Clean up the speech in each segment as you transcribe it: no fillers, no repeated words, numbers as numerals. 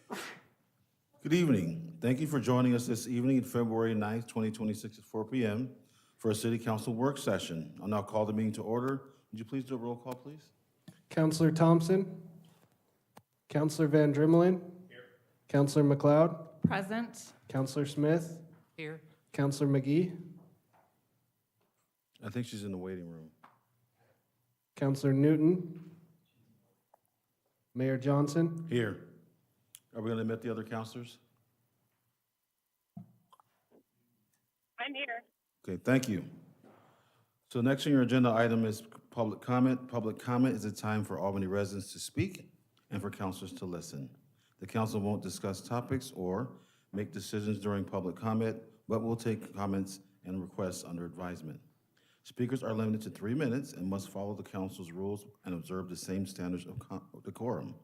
Good evening. Thank you for joining us this evening, February 9th, 2026 at 4 p.m. for a City Council work session. I'll now call the meeting to order. Would you please do a roll call, please? Councillor Thompson? Councillor Van Drimmelen? Here. Councillor McLeod? Present. Councillor Smith? Here. Councillor McGee? I think she's in the waiting room. Councillor Newton? Mayor Johnson? Here. Are we going to admit the other counselors? I'm here. Okay, thank you. So next on your agenda item is public comment. Public comment is a time for Albany residents to speak and for councilors to listen. The council won't discuss topics or make decisions during public comment, but will take comments and requests under advisement. Speakers are limited to 3 minutes and must follow the council's rules and observe the same standards of decorum.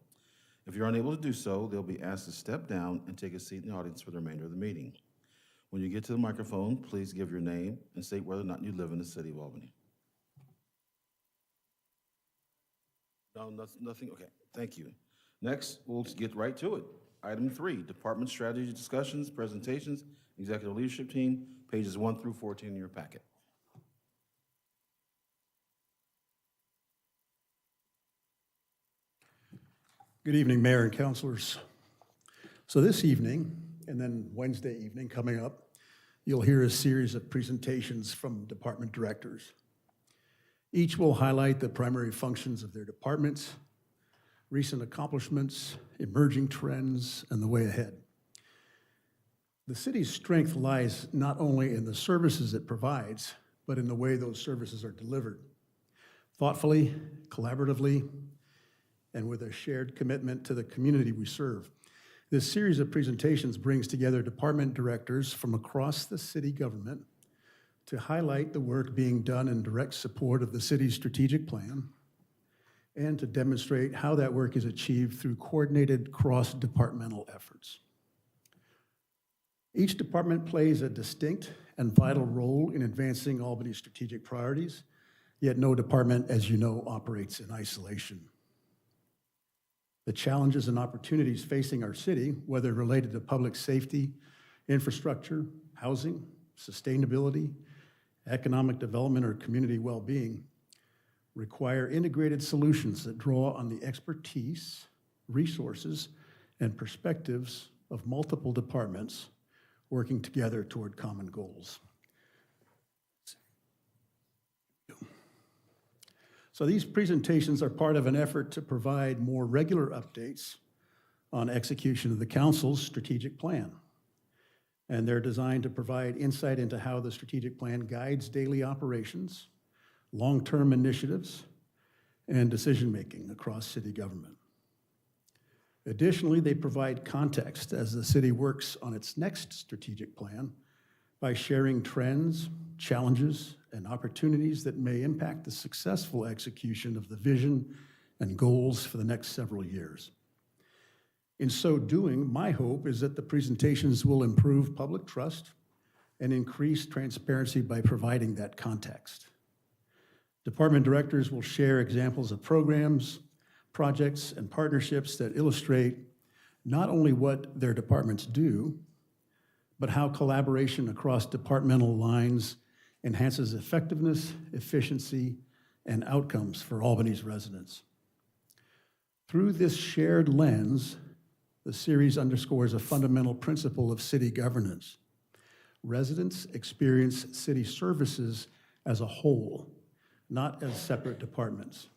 If you're unable to do so, they'll be asked to step down and take a seat in the audience for the remainder of the meeting. When you get to the microphone, please give your name and state whether or not you live in the city of Albany. No, nothing, okay, thank you. Next, we'll get right to it. Item 3, department strategy discussions, presentations, executive leadership team, pages 1 through 14 in your packet. Good evening, Mayor and councilors. So this evening, and then Wednesday evening coming up, you'll hear a series of presentations from department directors. Each will highlight the primary functions of their departments, recent accomplishments, emerging trends, and the way ahead. The city's strength lies not only in the services it provides, but in the way those services are delivered, thoughtfully, collaboratively, and with a shared commitment to the community we serve. This series of presentations brings together department directors from across the city government to highlight the work being done in direct support of the city's strategic plan and to demonstrate how that work is achieved through coordinated cross-departmental efforts. Each department plays a distinct and vital role in advancing Albany's strategic priorities, yet no department, as you know, operates in isolation. The challenges and opportunities facing our city, whether related to public safety, infrastructure, housing, sustainability, economic development, or community well-being, require integrated solutions that draw on the expertise, resources, and perspectives of multiple departments working together toward common goals. So these presentations are part of an effort to provide more regular updates on execution of the council's strategic plan. And they're designed to provide insight into how the strategic plan guides daily operations, long-term initiatives, and decision-making across city government. Additionally, they provide context as the city works on its next strategic plan by sharing trends, challenges, and opportunities that may impact the successful execution of the vision and goals for the next several years. In so doing, my hope is that the presentations will improve public trust and increase transparency by providing that context. Department directors will share examples of programs, projects, and partnerships that illustrate not only what their departments do, but how collaboration across departmental lines enhances effectiveness, efficiency, and outcomes for Albany's residents. Through this shared lens, the series underscores a fundamental principle of city governance. Residents experience city services as a whole, not as separate departments.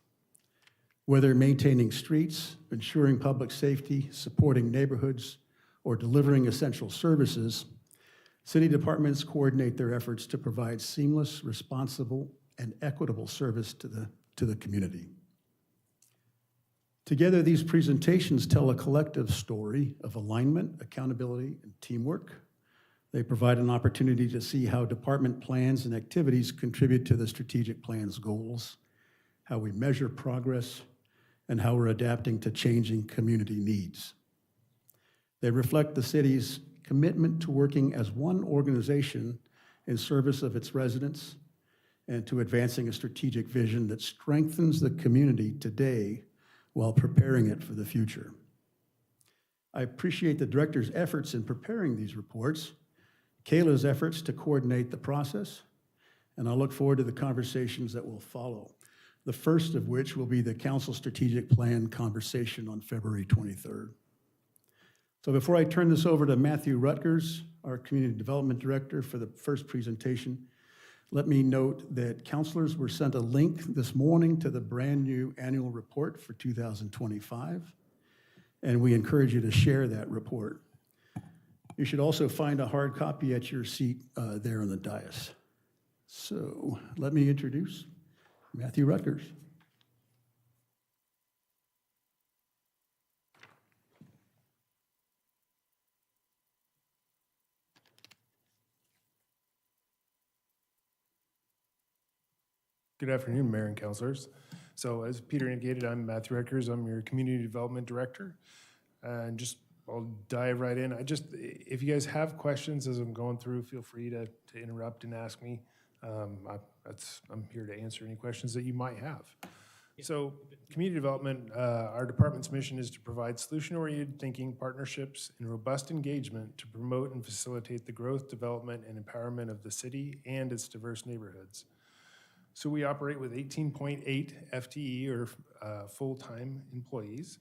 Whether maintaining streets, ensuring public safety, supporting neighborhoods, or delivering essential services, city departments coordinate their efforts to provide seamless, responsible, and equitable service to the community. Together, these presentations tell a collective story of alignment, accountability, and teamwork. They provide an opportunity to see how department plans and activities contribute to the strategic plan's goals, how we measure progress, and how we're adapting to changing community needs. They reflect the city's commitment to working as one organization in service of its residents and to advancing a strategic vision that strengthens the community today while preparing it for the future. I appreciate the director's efforts in preparing these reports, Kayla's efforts to coordinate the process, and I look forward to the conversations that will follow. The first of which will be the council strategic plan conversation on February 23rd. So before I turn this over to Matthew Rutgers, our Community Development Director, for the first presentation, let me note that counselors were sent a link this morning to the brand new annual report for 2025, and we encourage you to share that report. You should also find a hard copy at your seat there on the dais. So let me introduce Matthew Rutgers. Good afternoon, Mayor and Councilors. So as Peter indicated, I'm Matthew Rutgers. I'm your Community Development Director. And I'll dive right in. If you guys have questions as I'm going through, feel free to interrupt and ask me. I'm here to answer any questions that you might have. So community development, our department's mission is to provide solution-oriented thinking, partnerships, and robust engagement to promote and facilitate the growth, development, and empowerment of the city and its diverse neighborhoods. So we operate with 18.8 FTE, or full-time employees.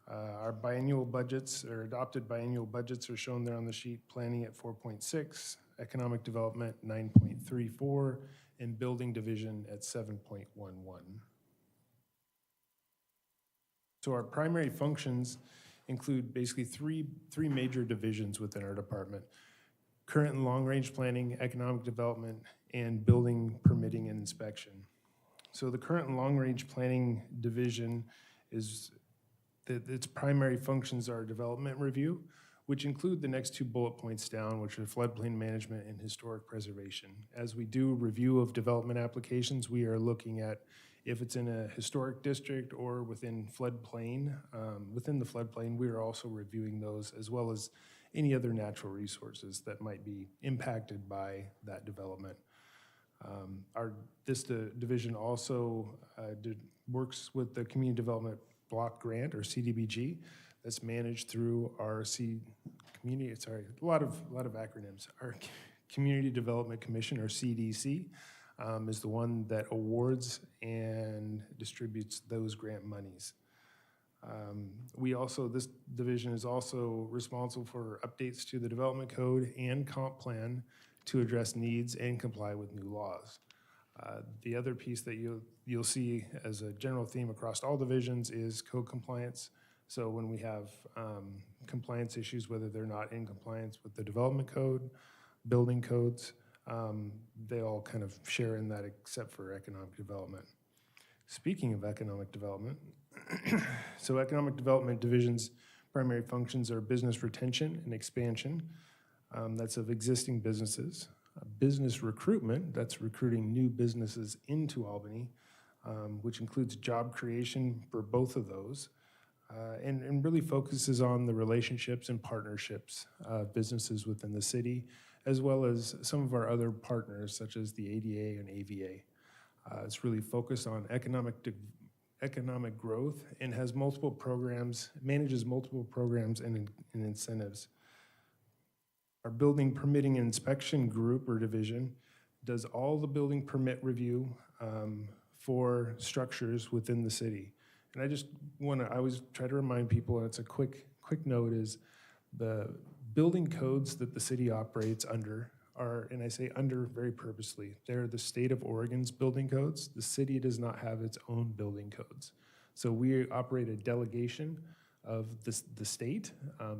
Our biannual budgets, or adopted biannual budgets, are shown there on the sheet. Planning at 4.6, economic development 9.34, and building division at 7.11. So our primary functions include basically three major divisions within our department: current and long-range planning, economic development, and building permitting and inspection. So the current and long-range planning division is that its primary functions are development review, which include the next two bullet points down, which are floodplain management and historic preservation. As we do review of development applications, we are looking at if it's in a historic district or within floodplain. Within the floodplain, we are also reviewing those, as well as any other natural resources that might be impacted by that development. This division also works with the Community Development Block Grant, or CDBG, that's managed through our a lot of acronyms. Our Community Development Commission, or CDC, is the one that awards and distributes those grant monies. This division is also responsible for updates to the development code and comp plan to address needs and comply with new laws. The other piece that you'll see as a general theme across all divisions is code compliance. So when we have compliance issues, whether they're not in compliance with the development code, building codes, they all kind of share in that, except for economic development. Speaking of economic development, so economic development division's primary functions are business retention and expansion. That's of existing businesses. Business recruitment, that's recruiting new businesses into Albany, which includes job creation for both of those, and really focuses on the relationships and partnerships of businesses within the city, as well as some of our other partners, such as the ADA and AVA. It's really focused on economic growth and has multiple programs, manages multiple programs and incentives. Our building permitting and inspection group, or division, does all the building permit review for structures within the city. And I always try to remind people, and it's a quick note, is the building codes that the city operates under are, and I say under very purposely, they're the state of Oregon's building codes. The city does not have its own building codes. So we operate a delegation of the state.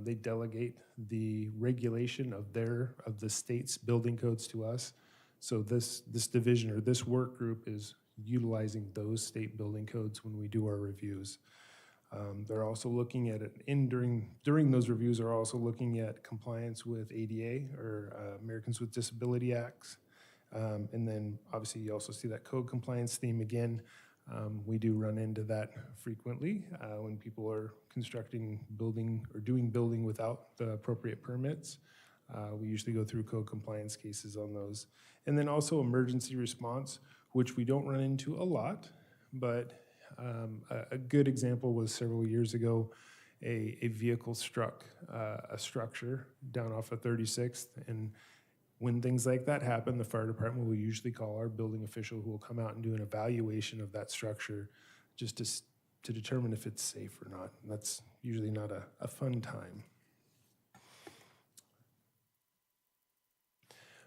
They delegate the regulation of the state's building codes to us. So this division, or this work group, is utilizing those state building codes when we do our reviews. They're also looking at it during those reviews, are also looking at compliance with ADA, or Americans with Disability Acts. And then obviously you also see that code compliance theme again. We do run into that frequently when people are constructing building or doing building without the appropriate permits. We usually go through code compliance cases on those. And then also emergency response, which we don't run into a lot, but a good example was several years ago, a vehicle struck a structure down off of 36th. And when things like that happen, the fire department will usually call our building official, who will come out and do an evaluation of that structure just to determine if it's safe or not. And that's usually not a fun time.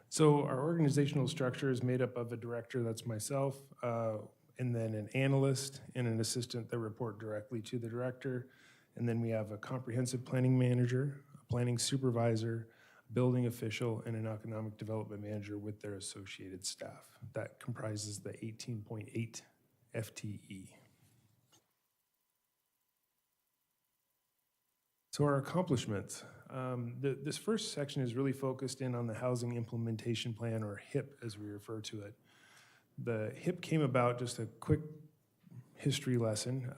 So our organizational structure is made up of a director, that's myself, and then an analyst and an assistant that report directly to the director. And then we have a comprehensive planning manager, a planning supervisor, building official, and an economic development manager with their associated staff. That comprises the 18.8 FTE. So our accomplishments. This first section is really focused in on the Housing Implementation Plan, or HIP as we refer to it. The HIP came about, just a quick history lesson.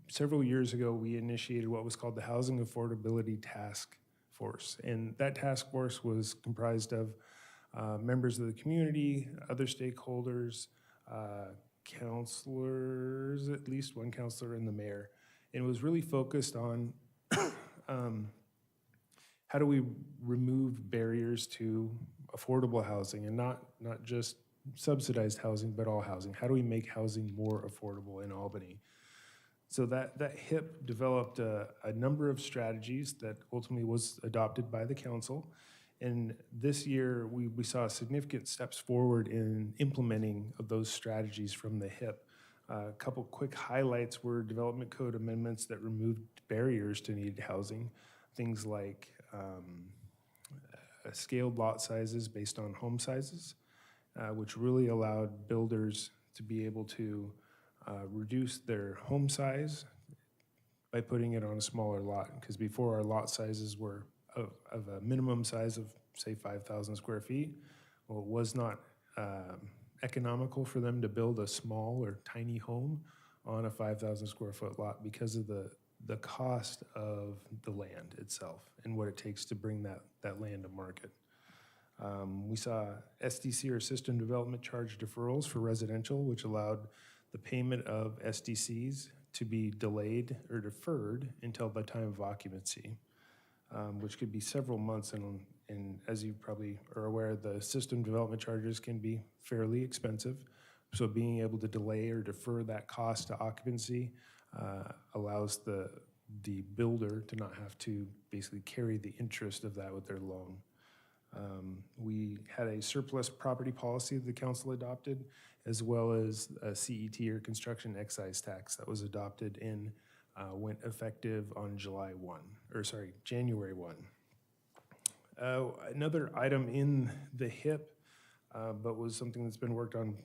Several years ago, we initiated what was called the Housing Affordability Task Force. And that task force was comprised of members of the community, other stakeholders, counselors, at least one counselor, and the mayor. And it was really focused on how do we remove barriers to affordable housing, and not just subsidized housing, but all housing. How do we make housing more affordable in Albany? So that HIP developed a number of strategies that ultimately was adopted by the council. And this year, we saw significant steps forward in implementing of those strategies from the HIP. A couple quick highlights were development code amendments that removed barriers to needed housing. Things like scaled lot sizes based on home sizes, which really allowed builders to be able to reduce their home size by putting it on a smaller lot. Because before, our lot sizes were of a minimum size of, say, 5,000 square feet. Well, it was not economical for them to build a small or tiny home on a 5,000 square foot lot because of the cost of the land itself and what it takes to bring that land to market. We saw SDC, or system development charge deferrals, for residential, which allowed the payment of SDCs to be delayed or deferred until the time of occupancy, which could be several months. And as you probably are aware, the system development charges can be fairly expensive. So being able to delay or defer that cost to occupancy allows the builder to not have to basically carry the interest of that with their loan. We had a surplus property policy that the council adopted, as well as a CET, or construction excise tax, that was adopted and went effective on January 1. Another item in the HIP, but was something that's been worked on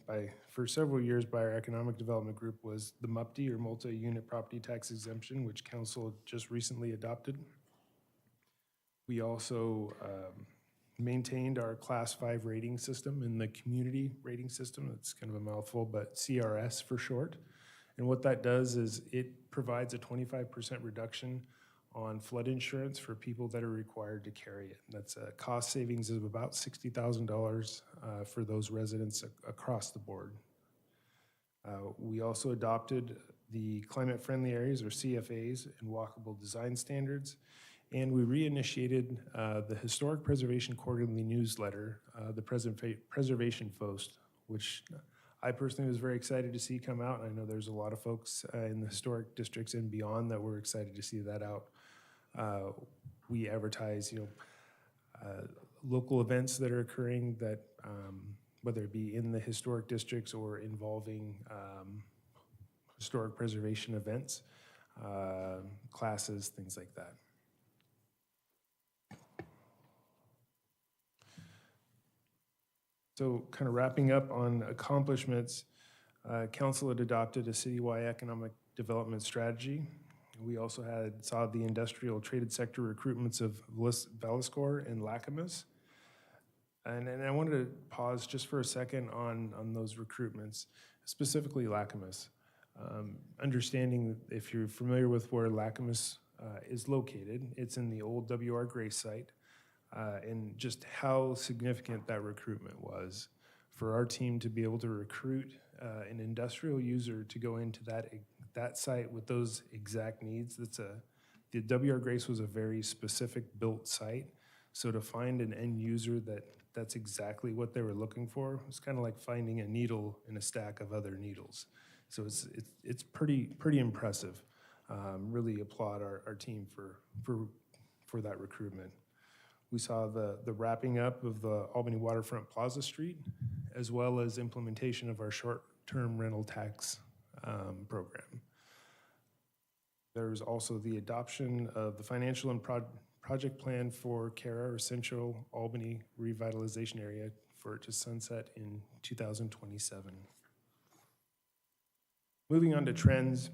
for several years by our economic development group, was the MUPTI, or multi-unit property tax exemption, which council just recently adopted. We also maintained our Class 5 rating system in the community rating system. It's kind of a mouthful, but CRS for short. And what that does is it provides a 25% reduction on flood insurance for people that are required to carry it. And that's a cost savings of about $60,000 for those residents across the board. We also adopted the climate-friendly areas, or CFAs, and walkable design standards. And we reinitiated the Historic Preservation Quarterly Newsletter, the Preservation Post, which I personally was very excited to see come out. I know there's a lot of folks in the historic districts and beyond that were excited to see that out. We advertise, local events that are occurring, that whether it be in the historic districts or involving historic preservation events, classes, things like that. So kind of wrapping up on accomplishments, council had adopted a citywide economic development strategy. We also saw the industrial traded sector recruitments of Velascore and Lacamas. And I wanted to pause just for a second on those recruitments, specifically Lacamas. Understanding, if you're familiar with where Lacamas is located, it's in the old W.R. Grace site. And just how significant that recruitment was for our team to be able to recruit an industrial user to go into that site with those exact needs, the W.R. Grace was a very specific built site. So to find an end user that's exactly what they were looking for, it's kind of like finding a needle in a stack of other needles. So it's pretty impressive. Really applaud our team for that recruitment. We saw the wrapping up of the Albany Waterfront Plaza Street, as well as implementation of our short-term rental tax program. There's also the adoption of the financial and project plan for CARA, or Central Albany Revitalization Area, for it to sunset in 2027. Moving on to trends.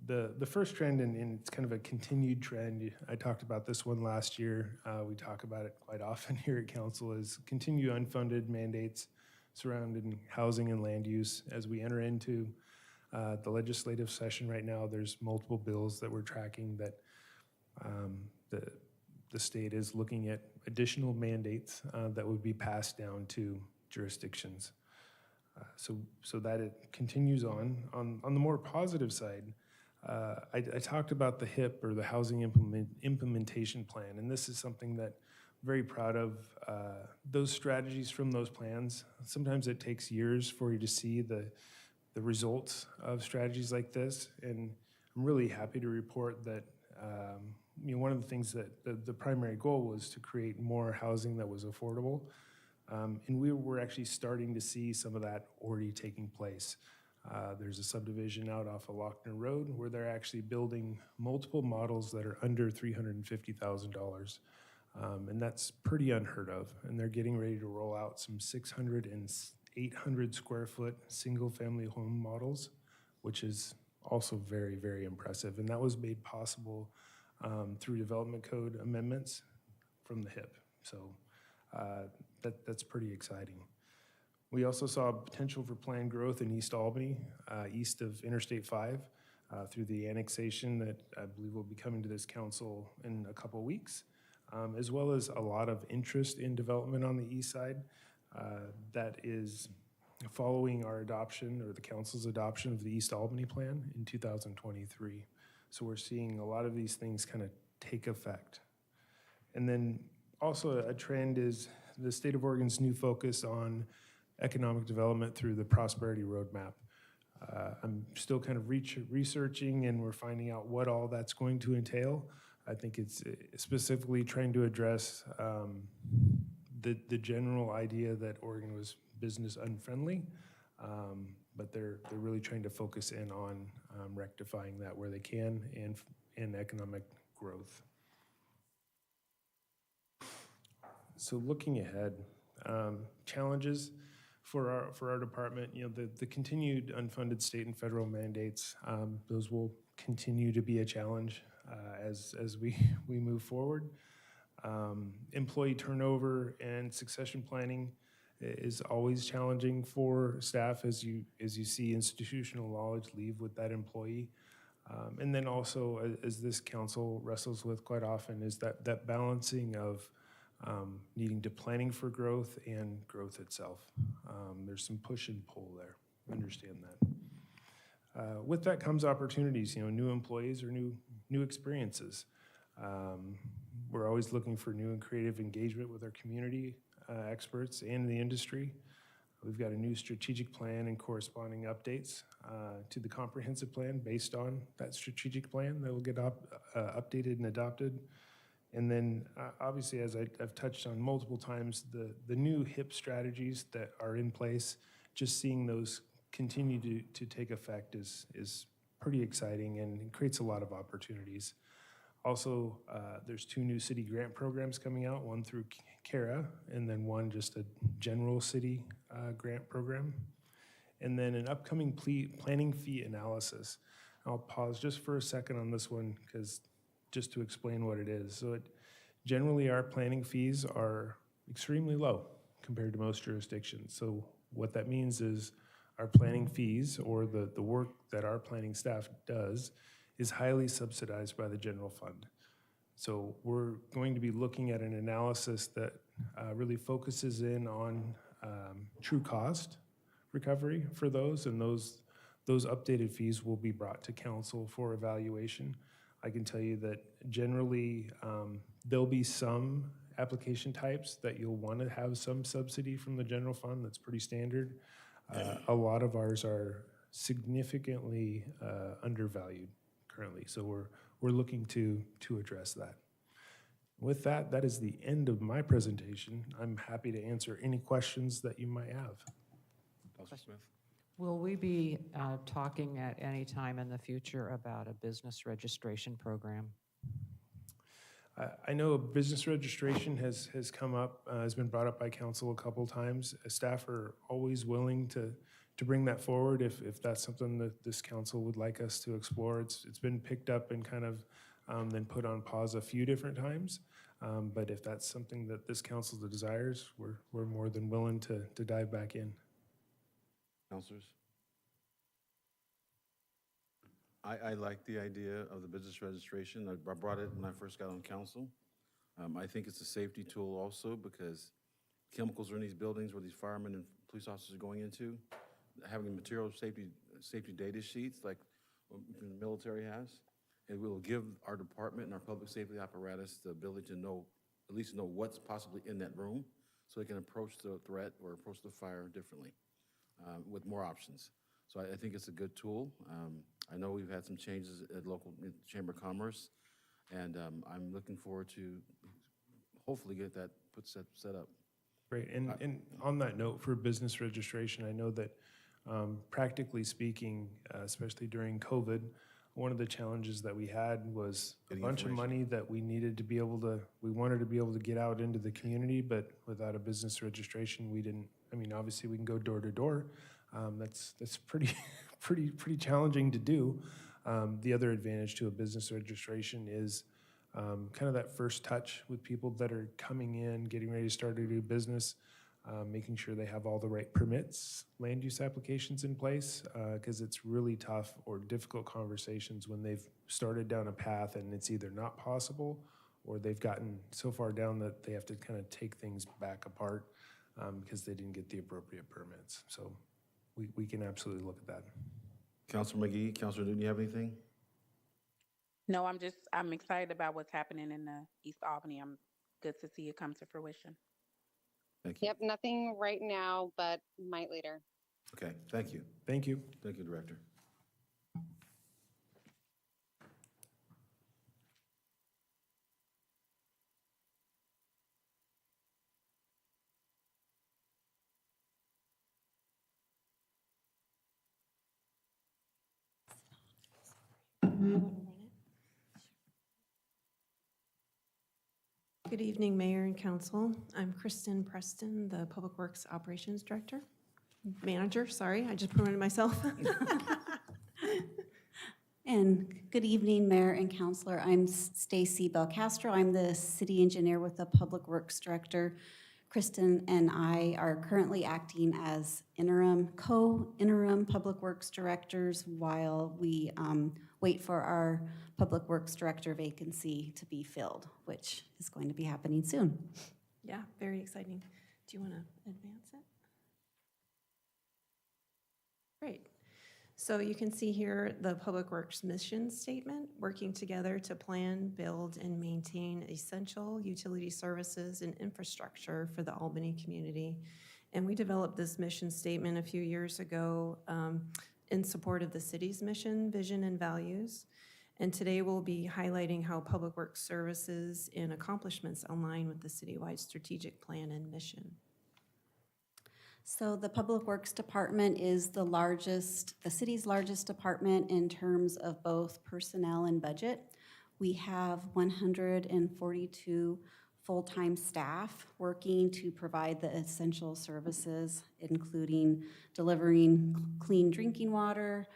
The first trend, and it's kind of a continued trend, I talked about this one last year, we talk about it quite often here at council, is continued unfunded mandates surrounding housing and land use. As we enter into the legislative session right now, there's multiple bills that we're tracking that the state is looking at additional mandates that would be passed down to jurisdictions. So that it continues on. On the more positive side, I talked about the HIP, or the Housing Implementation Plan, and this is something that I'm very proud of. Those strategies from those plans, sometimes it takes years for you to see the results of strategies like this, and I'm really happy to report that one of the things that the primary goal was to create more housing that was affordable, and we were actually starting to see some of that already taking place. There's a subdivision out off of Lochner Road where they're actually building multiple models that are under $350,000. And that's pretty unheard of. And they're getting ready to roll out some 600 and 800 square foot single family home models, which is also very, very impressive. And that was made possible through development code amendments from the HIP. So that's pretty exciting. We also saw potential for planned growth in East Albany, east of Interstate 5, through the annexation that I believe will be coming to this council in a couple of weeks, as well as a lot of interest in development on the east side that is following our adoption, or the council's adoption, of the East Albany Plan in 2023. So we're seeing a lot of these things kind of take effect. And then also a trend is the state of Oregon's new focus on economic development through the Prosperity Roadmap. I'm still kind of researching, and we're finding out what all that's going to entail. I think it's specifically trying to address the general idea that Oregon was business unfriendly, but they're really trying to focus in on rectifying that where they can, and economic growth. So looking ahead, challenges for our department, the continued unfunded state and federal mandates, those will continue to be a challenge as we move forward. Employee turnover and succession planning is always challenging for staff as you see institutional knowledge leave with that employee. And then also, as this council wrestles with quite often, is that balancing of needing to planning for growth and growth itself. There's some push and pull there, understand that. With that comes opportunities, new employees or new experiences. We're always looking for new and creative engagement with our community experts and the industry. We've got a new strategic plan and corresponding updates to the comprehensive plan based on that strategic plan that will get updated and adopted. And then obviously, as I've touched on multiple times, the new HIP strategies that are in place, just seeing those continue to take effect is pretty exciting, and it creates a lot of opportunities. Also, there's 2 new city grant programs coming out, one through CARA, and then one just a general city grant program. And then an upcoming planning fee analysis. I'll pause just for a second on this one, because just to explain what it is. So generally our planning fees are extremely low compared to most jurisdictions. So what that means is our planning fees, or the work that our planning staff does, is highly subsidized by the general fund. So we're going to be looking at an analysis that really focuses in on true cost recovery for those, and those those updated fees will be brought to council for evaluation. I can tell you that generally, there'll be some application types that you'll want to have some subsidy from the general fund. That's pretty standard. A lot of ours are significantly undervalued currently, so we're looking to address that. With that, that is the end of my presentation. I'm happy to answer any questions that you might have. Counselor Smith? Will we be talking at any time in the future about a business registration program? I know business registration has come up, has been brought up by council a couple times. Staff are always willing to bring that forward if that's something that this council would like us to explore. It's been picked up and kind of then put on pause a few different times. But if that's something that this council desires, we're more than willing to dive back in. Counselors? I like the idea of the business registration. I brought it when I first got on council. I think it's a safety tool also because chemicals are in these buildings where these firemen and police officers are going into. Having material safety data sheets like the military has, it will give our department and our public safety apparatus the ability to know, at least know what's possibly in that room so they can approach the threat or approach the fire differently with more options. So I think it's a good tool. I know we've had some changes at local Chamber of Commerce, and I'm looking forward to hopefully get that set up. Great, and on that note, for business registration, I know that practically speaking, especially during COVID, one of the challenges that we had was a bunch of money that we needed to be able to, we wanted to be able to get out into the community, but without a business registration, we didn't. I mean, obviously we can go door to door. That's pretty challenging to do. The other advantage to a business registration is kind of that first touch with people that are coming in, getting ready to start to do business, making sure they have all the right permits, land use applications in place, because it's really tough or difficult conversations when they've started down a path and it's either not possible or they've gotten so far down that they have to kind of take things back apart because they didn't get the appropriate permits. So we can absolutely look at that. Councilor McGee, Councilor Newton, you have anything? No, I'm excited about what's happening in East Albany. I'm good to see it come to fruition. Thank you. Yep, nothing right now, but might later. Okay, thank you. Thank you. Thank you, Director. Good evening, Mayor and Council. I'm Kristen Preston, the Public Works Operations Director. Manager, sorry, I just promoted myself. And good evening, Mayor and Councilor. I'm Stacy Belcastro. I'm the City Engineer with the Public Works Director. Kristen and I are currently acting as interim Public Works Directors while we wait for our Public Works Director vacancy to be filled, which is going to be happening soon. Yeah, very exciting. Do you want to advance it? Great. So you can see here the Public Works mission statement, working together to plan, build, and maintain essential utility services and infrastructure for the Albany community. And we developed this mission statement a few years ago in support of the city's mission, vision, and values. And today we'll be highlighting how Public Works services and accomplishments align with the citywide strategic plan and mission. So the Public Works Department is the city's largest department in terms of both personnel and budget. We have 142 full-time staff working to provide the essential services, including delivering clean drinking water,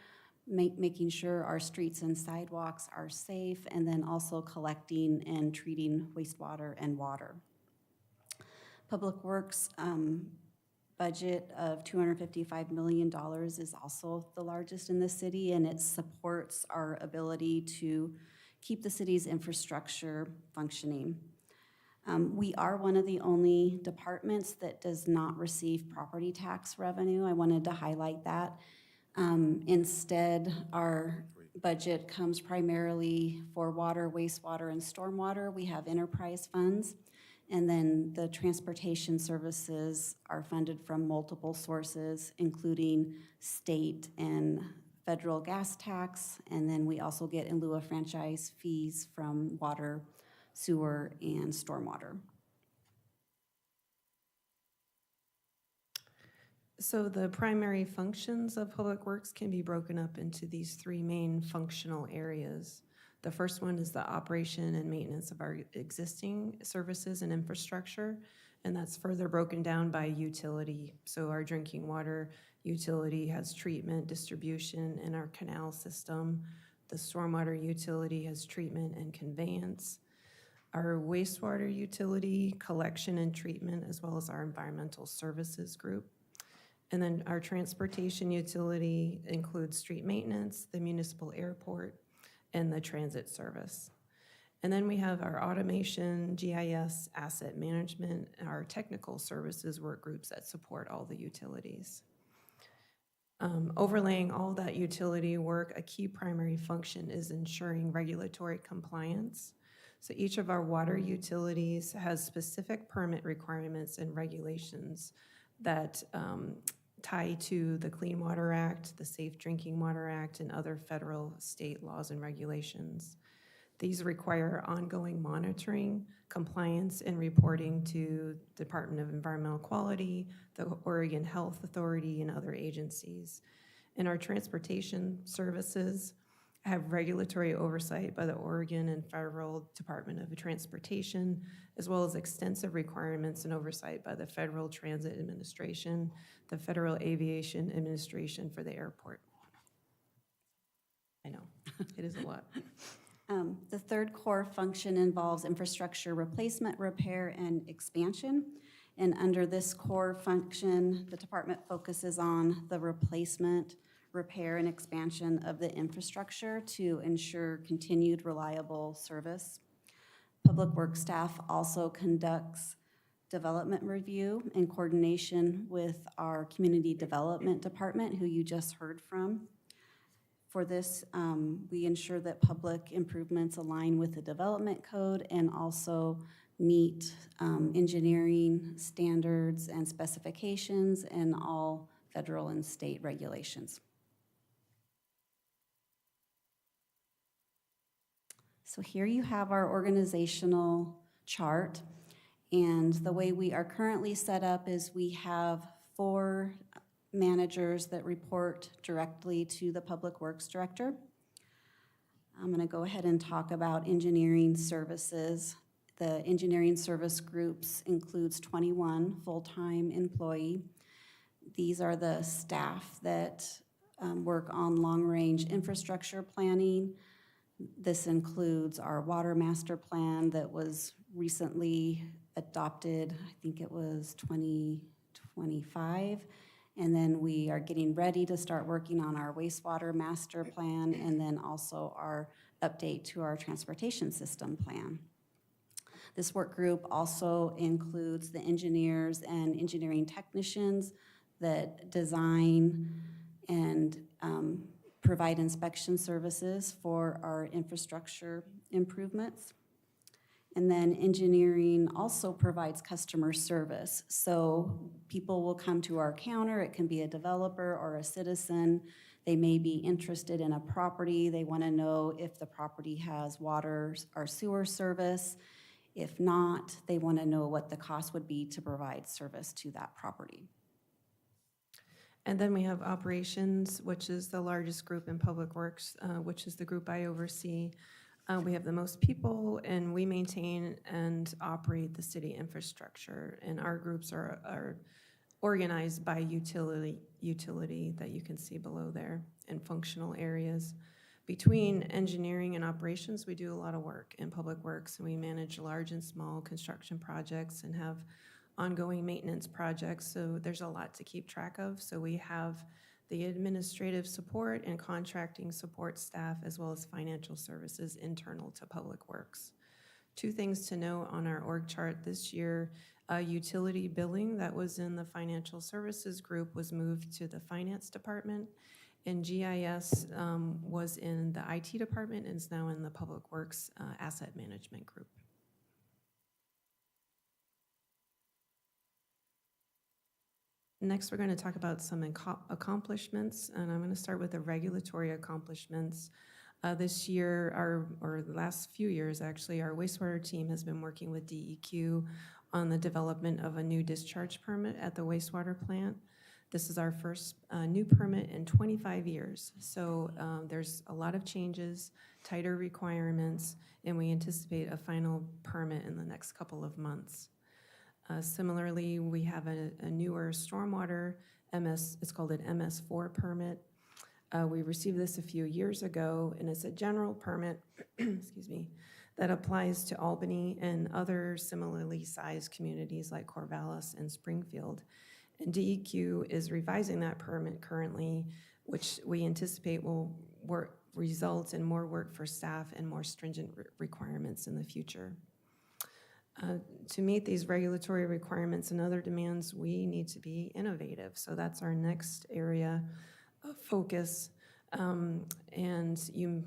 making sure our streets and sidewalks are safe, and then also collecting and treating wastewater and water. Public Works budget of $255 million is also the largest in the city, and it supports our ability to keep the city's infrastructure functioning. We are one of the only departments that does not receive property tax revenue. I wanted to highlight that. Instead, our budget comes primarily for water, wastewater, and stormwater. We have enterprise funds. And then the transportation services are funded from multiple sources, including state and federal gas tax. And then we also get in lieu of franchise fees from water, sewer, and stormwater. So the primary functions of Public Works can be broken up into these three main functional areas. The first one is the operation and maintenance of our existing services and infrastructure, and that's further broken down by utility. So our drinking water utility has treatment, distribution, and our canal system. The stormwater utility has treatment and conveyance. Our wastewater utility, collection and treatment, as well as our environmental services group. And then our transportation utility includes street maintenance, the municipal airport, and the transit service. And then we have our automation, GIS, asset management, and our technical services work groups that support all the utilities. Overlaying all that utility work, a key primary function is ensuring regulatory compliance. So each of our water utilities has specific permit requirements and regulations that tie to the Clean Water Act, the Safe Drinking Water Act, and other federal, state laws and regulations. These require ongoing monitoring, compliance, and reporting to Department of Environmental Quality, the Oregon Health Authority, and other agencies. And our transportation services have regulatory oversight by the Oregon and Federal Department of Transportation, as well as extensive requirements and oversight by the Federal Transit Administration, the Federal Aviation Administration for the airport. I know, it is a lot. The third core function involves infrastructure replacement, repair, and expansion. And under this core function, the department focuses on the replacement, repair, and expansion of the infrastructure to ensure continued reliable service. Public Works staff also conducts development review in coordination with our community development department, who you just heard from. For this, we ensure that public improvements align with the development code and also meet engineering standards and specifications and all federal and state regulations. So here you have our organizational chart. And the way we are currently set up is we have 4 managers that report directly to the Public Works Director. I'm going to go ahead and talk about engineering services. The engineering service groups includes 21 full-time employee. These are the staff that work on long-range infrastructure planning. This includes our water master plan that was recently adopted, I think it was 2025. And then we are getting ready to start working on our wastewater master plan and then also our update to our transportation system plan. This work group also includes the engineers and engineering technicians that design and provide inspection services for our infrastructure improvements. And then engineering also provides customer service. So people will come to our counter. It can be a developer or a citizen. They may be interested in a property. They want to know if the property has water or sewer service. If not, they want to know what the cost would be to provide service to that property. And then we have operations, which is the largest group in Public Works, which is the group I oversee. We have the most people, and we maintain and operate the city infrastructure. And our groups are organized by utility that you can see below there, and functional areas. Between engineering and operations, we do a lot of work in Public Works, and we manage large and small construction projects and have ongoing maintenance projects, so there's a lot to keep track of. So we have the administrative support and contracting support staff, as well as financial services internal to Public Works. 2 things to note on our org chart this year: utility billing that was in the financial services group was moved to the finance department, And GIS was in the IT department and is now in the Public Works Asset Management Group. Next, we're going to talk about some accomplishments, and I'm going to start with the regulatory accomplishments. This year, or the last few years actually, our wastewater team has been working with DEQ on the development of a new discharge permit at the wastewater plant. This is our first new permit in 25 years. So there's a lot of changes, tighter requirements, and we anticipate a final permit in the next couple of months. Similarly, we have a newer stormwater it's called an MS4 permit. We received this a few years ago, and it's a general permit, excuse me, that applies to Albany and other similarly sized communities like Corvallis and Springfield. And DEQ is revising that permit currently, which we anticipate will result in more work for staff and more stringent requirements in the future. To meet these regulatory requirements and other demands, we need to be innovative. So that's our next area of focus. And you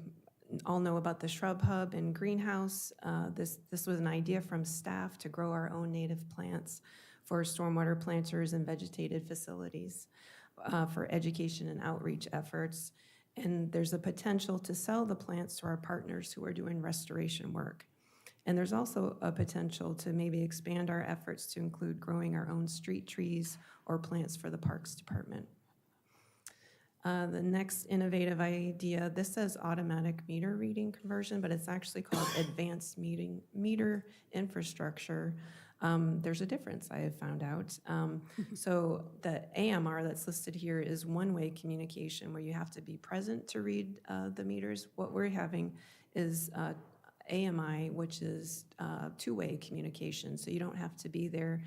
all know about the shrub hub and greenhouse. This was an idea from staff to grow our own native plants for stormwater planters and vegetated facilities for education and outreach efforts. And there's a potential to sell the plants to our partners who are doing restoration work. And there's also a potential to maybe expand our efforts to include growing our own street trees or plants for the Parks Department. The next innovative idea, this says automatic meter reading conversion, but it's actually called advanced meter infrastructure. There's a difference, I have found out. So the AMR that's listed here is one-way communication where you have to be present to read the meters. What we're having is AMI, which is two-way communication, so you don't have to be there.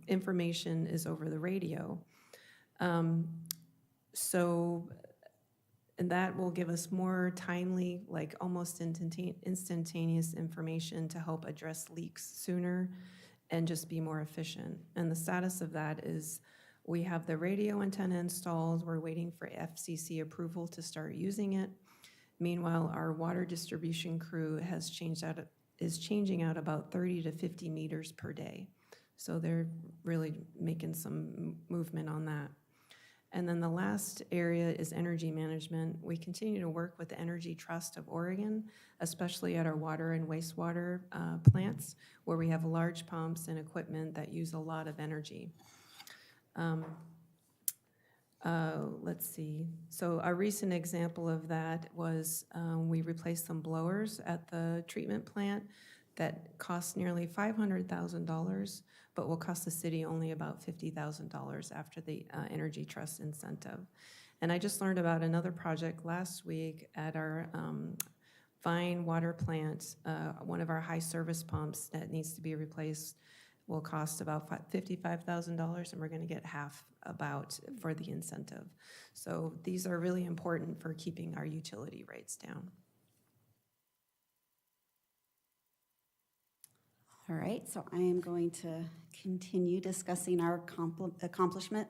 Information is over the radio. And that will give us more timely, like almost instantaneous information to help address leaks sooner and just be more efficient. And the status of that is we have the radio antenna installed. We're waiting for FCC approval to start using it. Meanwhile, our water distribution crew is changing out about 30 to 50 meters per day. So they're really making some movement on that. And then the last area is energy management. We continue to work with the Energy Trust of Oregon, especially at our water and wastewater plants, where we have large pumps and equipment that use a lot of energy. Let's see. So a recent example of that was we replaced some blowers at the treatment plant that cost nearly $500,000, but will cost the city only about $50,000 after the Energy Trust incentive. And I just learned about another project last week at our Vine water plant. One of our high service pumps that needs to be replaced will cost about $55,000, and we're going to get half about for the incentive. So these are really important for keeping our utility rates down. All right, so I am going to continue discussing our accomplishment.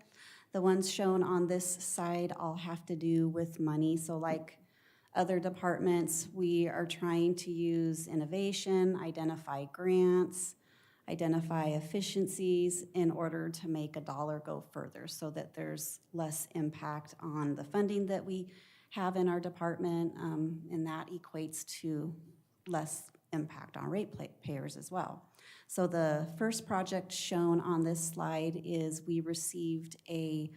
The ones shown on this side all have to do with money. So like other departments, we are trying to use innovation, identify grants, identify efficiencies in order to make a dollar go further so that there's less impact on the funding that we have in our department, and that equates to less impact on ratepayers as well. So the first project shown on this slide is we received a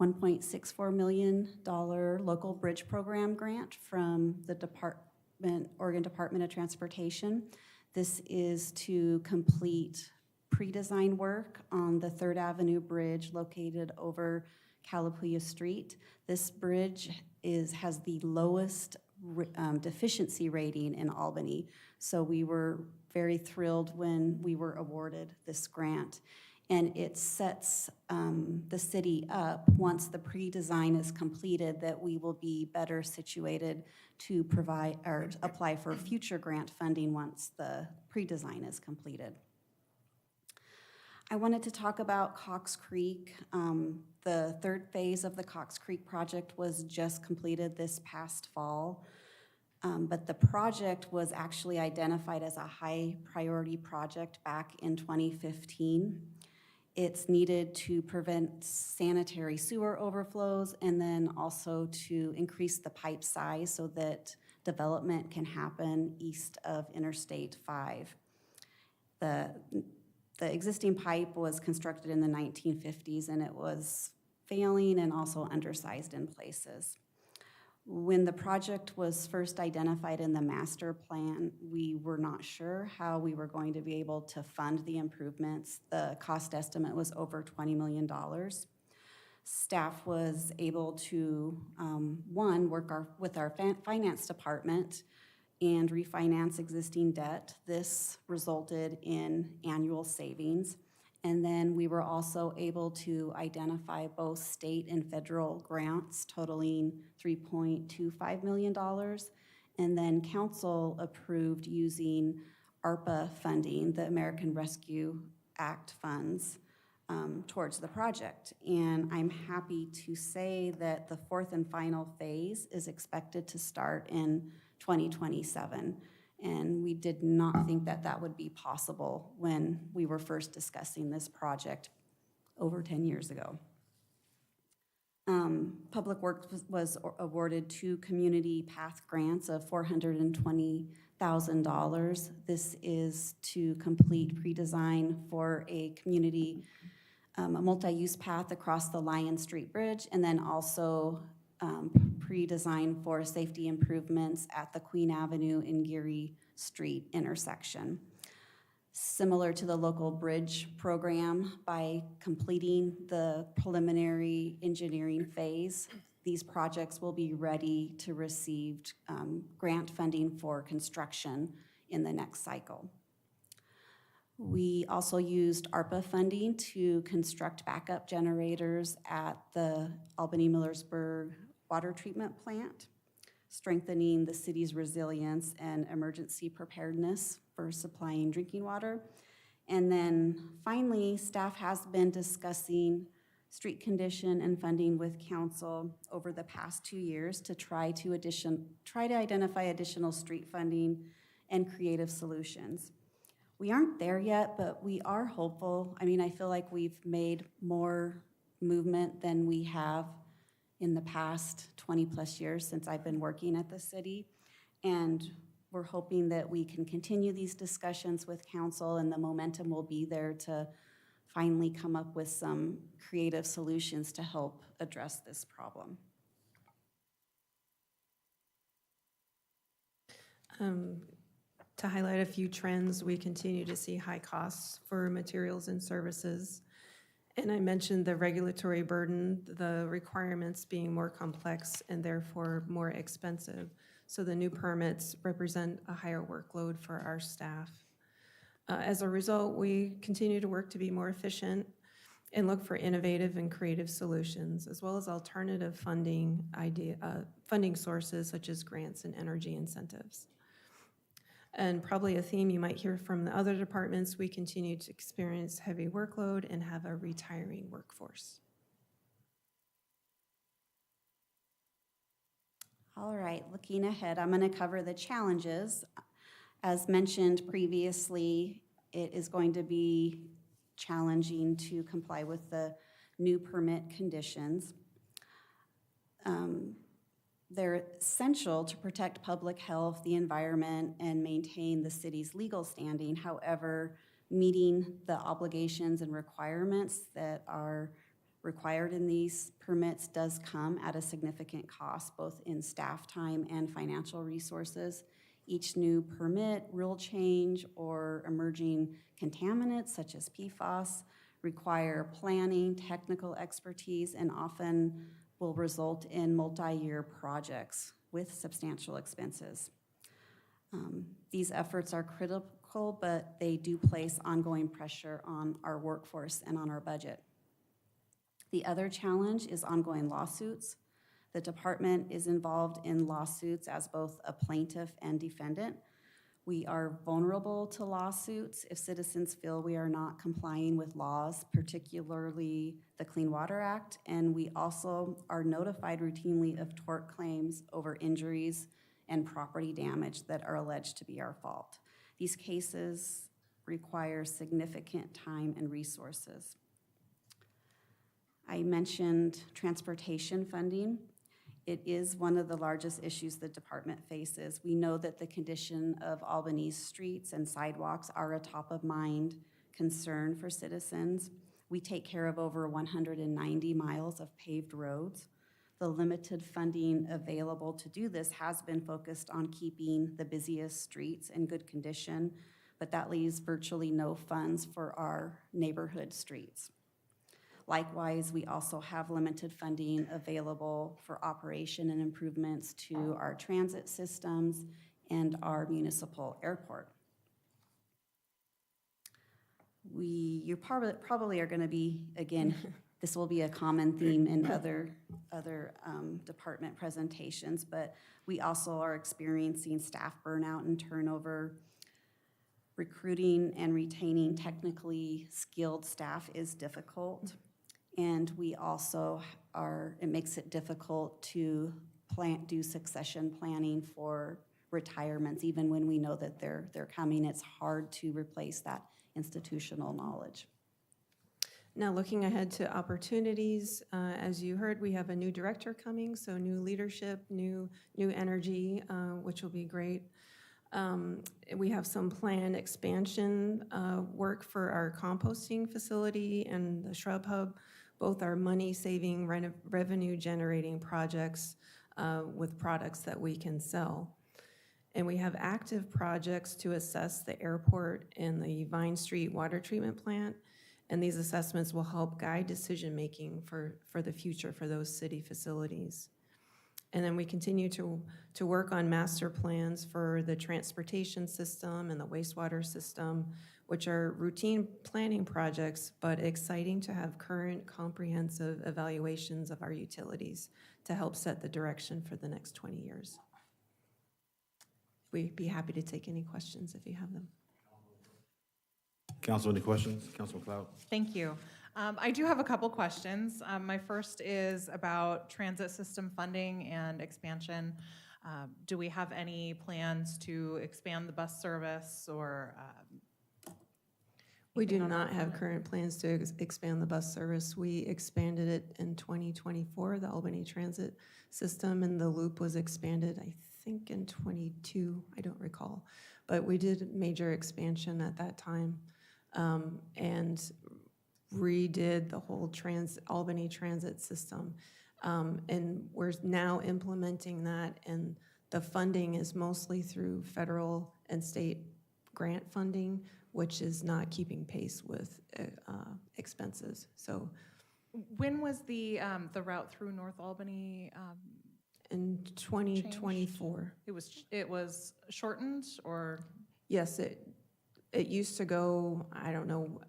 $1.64 million local bridge program grant from the Oregon Department of Transportation. This is to complete pre-design work on the 3rd Avenue Bridge located over Calapooya Street. This bridge has the lowest deficiency rating in Albany, so we were very thrilled when we were awarded this grant. And it sets the city up, once the pre-design is completed, that we will be better situated to provide or apply for future grant funding once the pre-design is completed. I wanted to talk about Cox Creek. The third phase of the Cox Creek project was just completed this past fall. But the project was actually identified as a high priority project back in 2015. It's needed to prevent sanitary sewer overflows and then also to increase the pipe size so that development can happen east of Interstate 5. The existing pipe was constructed in the 1950s and it was failing and also undersized in places. When the project was first identified in the master plan, we were not sure how we were going to be able to fund the improvements. The cost estimate was over $20 million. Staff was able to, work with our finance department and refinance existing debt. This resulted in annual savings. And then we were also able to identify both state and federal grants totaling $3.25 million. And then council approved using ARPA funding, the American Rescue Act funds, towards the project. And I'm happy to say that the fourth and final phase is expected to start in 2027. And we did not think that that would be possible when we were first discussing this project over 10 years ago. Public Works was awarded 2 community path grants of $420,000. This is to complete pre-design for a community, a multi-use path across the Lion Street Bridge, and then also pre-design for safety improvements at the Queen Avenue and Geary Street intersection. Similar to the local bridge program, by completing the preliminary engineering phase, these projects will be ready to receive grant funding for construction in the next cycle. We also used ARPA funding to construct backup generators at the Albany-Millersburg water treatment plant, strengthening the city's resilience and emergency preparedness for supplying drinking water. And then finally, staff has been discussing street condition and funding with council over the past 2 years to try to identify additional street funding and creative solutions. We aren't there yet, but we are hopeful. I mean, I feel like we've made more movement than we have in the past 20 plus years since I've been working at the city. And we're hoping that we can continue these discussions with council and the momentum will be there to finally come up with some creative solutions to help address this problem. To highlight a few trends, we continue to see high costs for materials and services. And I mentioned the regulatory burden, the requirements being more complex and therefore more expensive. So the new permits represent a higher workload for our staff. As a result, we continue to work to be more efficient and look for innovative and creative solutions, as well as alternative funding sources such as grants and energy incentives. And probably a theme you might hear from the other departments, we continue to experience heavy workload and have a retiring workforce. All right, looking ahead, I'm going to cover the challenges. As mentioned previously, it is going to be challenging to comply with the new permit conditions. They're essential to protect public health, the environment, and maintain the city's legal standing. However, meeting the obligations and requirements that are required in these permits does come at a significant cost, both in staff time and financial resources. Each new permit, rule change, or emerging contaminants such as PFAS require planning, technical expertise, and often will result in multi-year projects with substantial expenses. These efforts are critical, but they do place ongoing pressure on our workforce and on our budget. The other challenge is ongoing lawsuits. The department is involved in lawsuits as both a plaintiff and defendant. We are vulnerable to lawsuits if citizens feel we are not complying with laws, particularly the Clean Water Act, and we also are notified routinely of tort claims over injuries and property damage that are alleged to be our fault. These cases require significant time and resources. I mentioned transportation funding. It is one of the largest issues the department faces. We know that the condition of Albany's streets and sidewalks are a top-of-mind concern for citizens. We take care of over 190 miles of paved roads. The limited funding available to do this has been focused on keeping the busiest streets in good condition, but that leaves virtually no funds for our neighborhood streets. Likewise, we also have limited funding available for operation and improvements to our transit systems and our municipal airport. You probably are going to be, again, this will be a common theme in other department presentations, but we also are experiencing staff burnout and turnover. Recruiting and retaining technically skilled staff is difficult. And we also it makes it difficult to do succession planning for retirements, even when we know that they're coming. It's hard to replace that institutional knowledge. Now, looking ahead to opportunities, as you heard, we have a new director coming, so new leadership, new energy, which will be great. We have some planned expansion work for our composting facility and the shrub hub. Both are money-saving, revenue-generating projects with products that we can sell. And we have active projects to assess the airport and the Vine Street water treatment plant. And these assessments will help guide decision-making for the future for those city facilities. And then we continue to work on master plans for the transportation system and the wastewater system, which are routine planning projects, but exciting to have current comprehensive evaluations of our utilities to help set the direction for the next 20 years. We'd be happy to take any questions if you have them. Council, any questions? Councilman McLeod? Thank you. I do have a couple questions. My first is about transit system funding and expansion. Do we have any plans to expand the bus service or? We do not have current plans to expand the bus service. We expanded it in 2024, the Albany Transit System, and the loop was expanded, I think, in 22, I don't recall. But we did major expansion at that time and redid the whole Albany Transit System. And we're now implementing that, and the funding is mostly through federal and state grant funding, which is not keeping pace with expenses. So, when was the route through North Albany? In 2024. It was shortened, or? Yes, it used to go, I don't know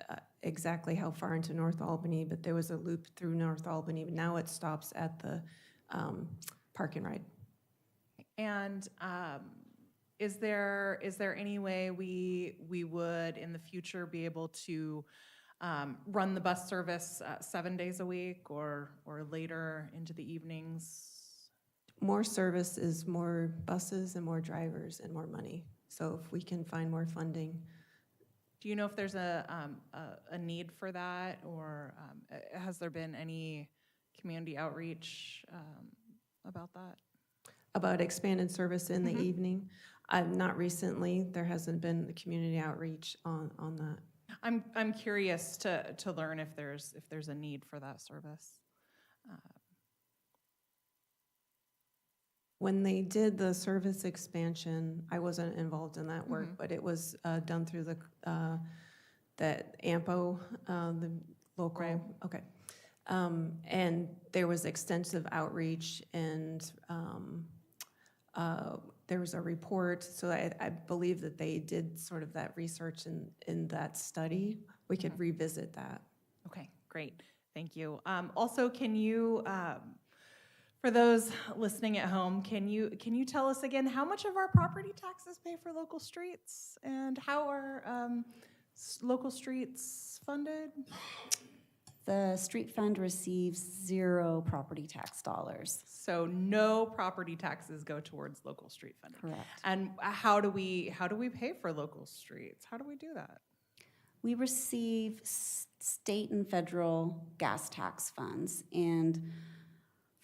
exactly how far into North Albany, but there was a loop through North Albany, but now it stops at the Park and Ride. And is there any way we would in the future be able to run the bus service 7 days a week or later into the evenings? More service is more buses and more drivers and more money. So if we can find more funding. Do you know if there's a need for that, or has there been any community outreach about that? About expanded service in the evening? Not recently. There hasn't been community outreach on that. I'm curious to learn if there's a need for that service. When they did the service expansion, I wasn't involved in that work, but it was done through the AMPO, the local. Right. Okay. And there was extensive outreach, and there was a report. So I believe that they did sort of that research in that study. We could revisit that. Okay, great. Thank you. Also, can you, For those listening at home, can you tell us again how much of our property taxes pay for local streets, and how are local streets funded? The street fund receives 0 property tax dollars. So no property taxes go towards local street funding. Correct. And how do we pay for local streets? How do we do that? We receive state and federal gas tax funds, and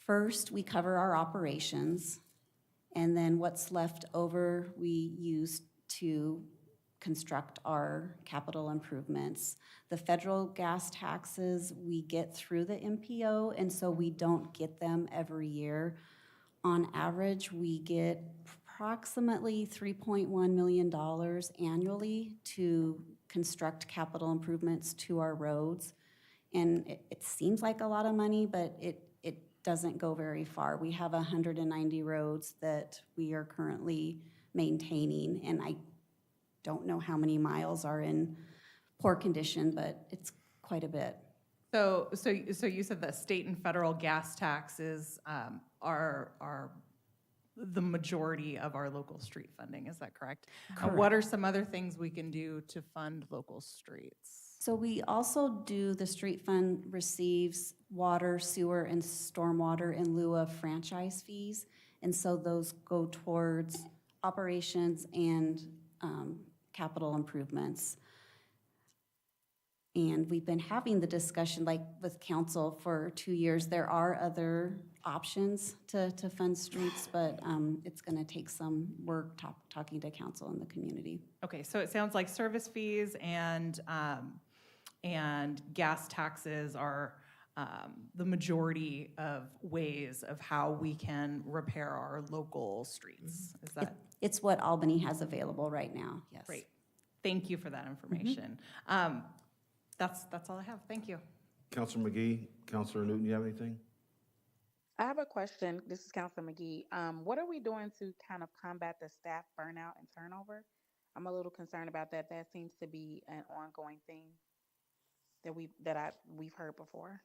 first we cover our operations, and then what's left over we use to construct our capital improvements. The federal gas taxes we get through the MPO, and so we don't get them every year. On average, we get approximately $3.1 million annually to construct capital improvements to our roads. And it seems like a lot of money, but it doesn't go very far. We have 190 roads that we are currently maintaining, and I don't know how many miles are in poor condition, but it's quite a bit. So you said that state and federal gas taxes are the majority of our local street funding. Is that correct? Correct. What are some other things we can do to fund local streets? So we also do, the street fund receives water, sewer, and stormwater in lieu of franchise fees. And so those go towards operations and capital improvements. And we've been having the discussion, like with council for 2 years. There are other options to fund streets, but it's going to take some work talking to council and the community. Okay, so it sounds like service fees and gas taxes are the majority of ways of how we can repair our local streets. Is that? It's what Albany has available right now, yes. Great. Thank you for that information. That's all I have. Thank you. Counselor McGee, Counselor Newton, you have anything? I have a question. This is Counselor McGee. What are we doing to kind of combat the staff burnout and turnover? I'm a little concerned about that. That seems to be an ongoing thing that we've heard before.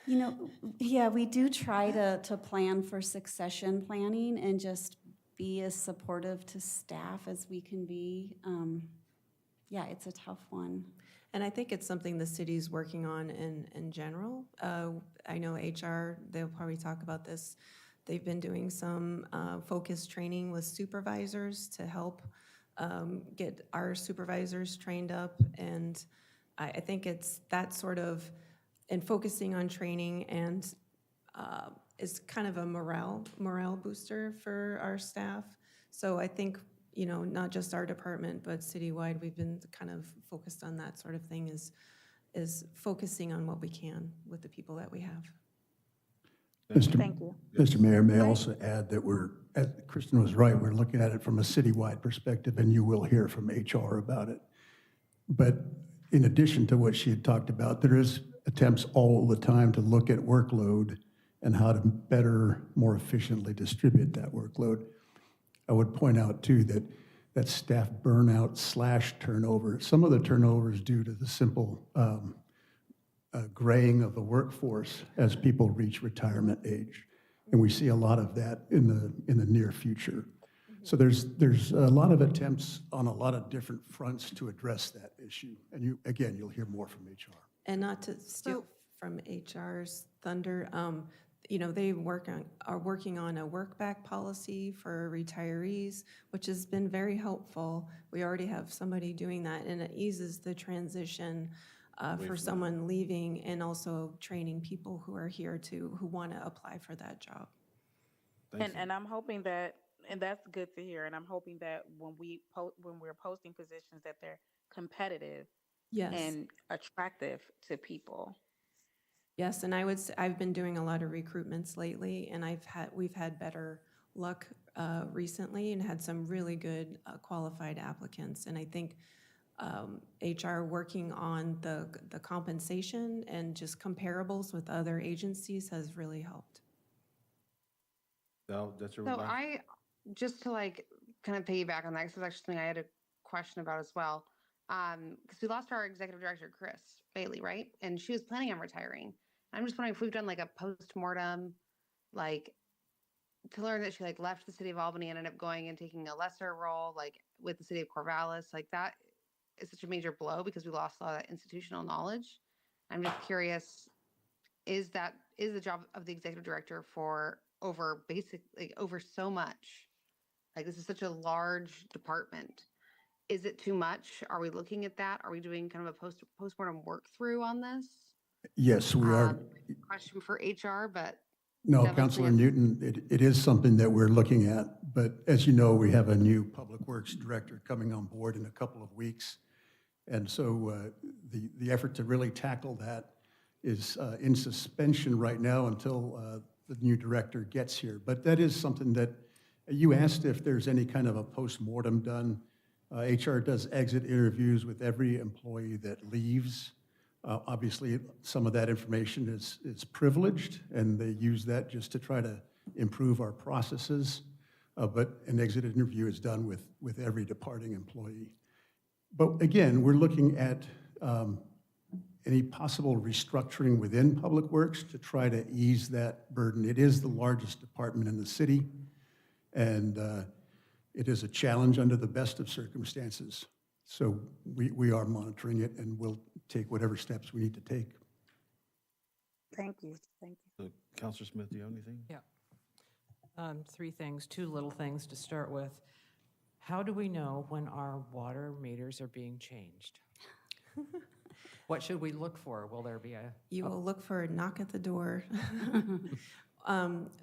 You know, yeah, we do try to plan for succession planning and just be as supportive to staff as we can be. Yeah, it's a tough one. And I think it's something the city's working on in general. I know HR, they'll probably talk about this. They've been doing some focused training with supervisors to help get our supervisors trained up. And I think it's that sort of, and focusing on training and is kind of a morale booster for our staff. So I think, you know, not just our department, but citywide, we've been kind of focused on that sort of thing, is focusing on what we can with the people that we have. Thank you. Mr. Mayor, may I also add that as Kristen was right, we're looking at it from a citywide perspective, and you will hear from HR about it. But in addition to what she had talked about, there is attempts all the time to look at workload and how to better, more efficiently distribute that workload. I would point out too that staff burnout / turnover, some of the turnover is due to the simple graying of the workforce as people reach retirement age. And we see a lot of that in the near future. So there's a lot of attempts on a lot of different fronts to address that issue. And you'll hear more from HR. And not to steal from HR's thunder, you know, they are working on a work-back policy for retirees, which has been very helpful. We already have somebody doing that, and it eases the transition for someone leaving, and also training people who are here who want to apply for that job. And I'm hoping that, and that's good to hear, and I'm hoping that when we're posting positions that they're competitive Yes. and attractive to people. Yes, and I've been doing a lot of recruitments lately, and we've had better luck recently and had some really good qualified applicants. And I think HR working on the compensation and just comparables with other agencies has really helped. Val, that's your So last- just to kind of piggyback on that, this is actually something I had a question about as well. Because we lost our executive director, Chris Bailey, right? And she was planning on retiring. I'm just wondering if we've done like a postmortem, like to learn that she like left the city of Albany and ended up going and taking a lesser role, like with the city of Corvallis, like that is such a major blow because we lost a lot of that institutional knowledge. I'm just curious, is the job of the executive director for over over so much? Like this is such a large department. Is it too much? Are we looking at that? Are we doing kind of a postmortem work through on this? Yes, we are. Question for HR, but No, definitely Councilor something Newton, it is something that we're looking at, but as you know, we have a new Public Works Director coming on board in a couple of weeks. And so the effort to really tackle that is in suspension right now until the new director gets here. But that is something that, you asked if there's any kind of a postmortem done. HR does exit interviews with every employee that leaves. Obviously, some of that information is privileged, and they use that just to try to improve our processes. But an exit interview is done with every departing employee. But again, we're looking at any possible restructuring within Public Works to try to ease that burden. It is the largest department in the city, and it is a challenge under the best of circumstances. So we are monitoring it, and we'll take whatever steps we need to take. Thank you. Thank you. So, Counselor Smith, do you have anything? Yeah. Three things, two little things to start with. How do we know when our water meters are being changed? What should we look for? Will there be a... You will look for a knock at the door.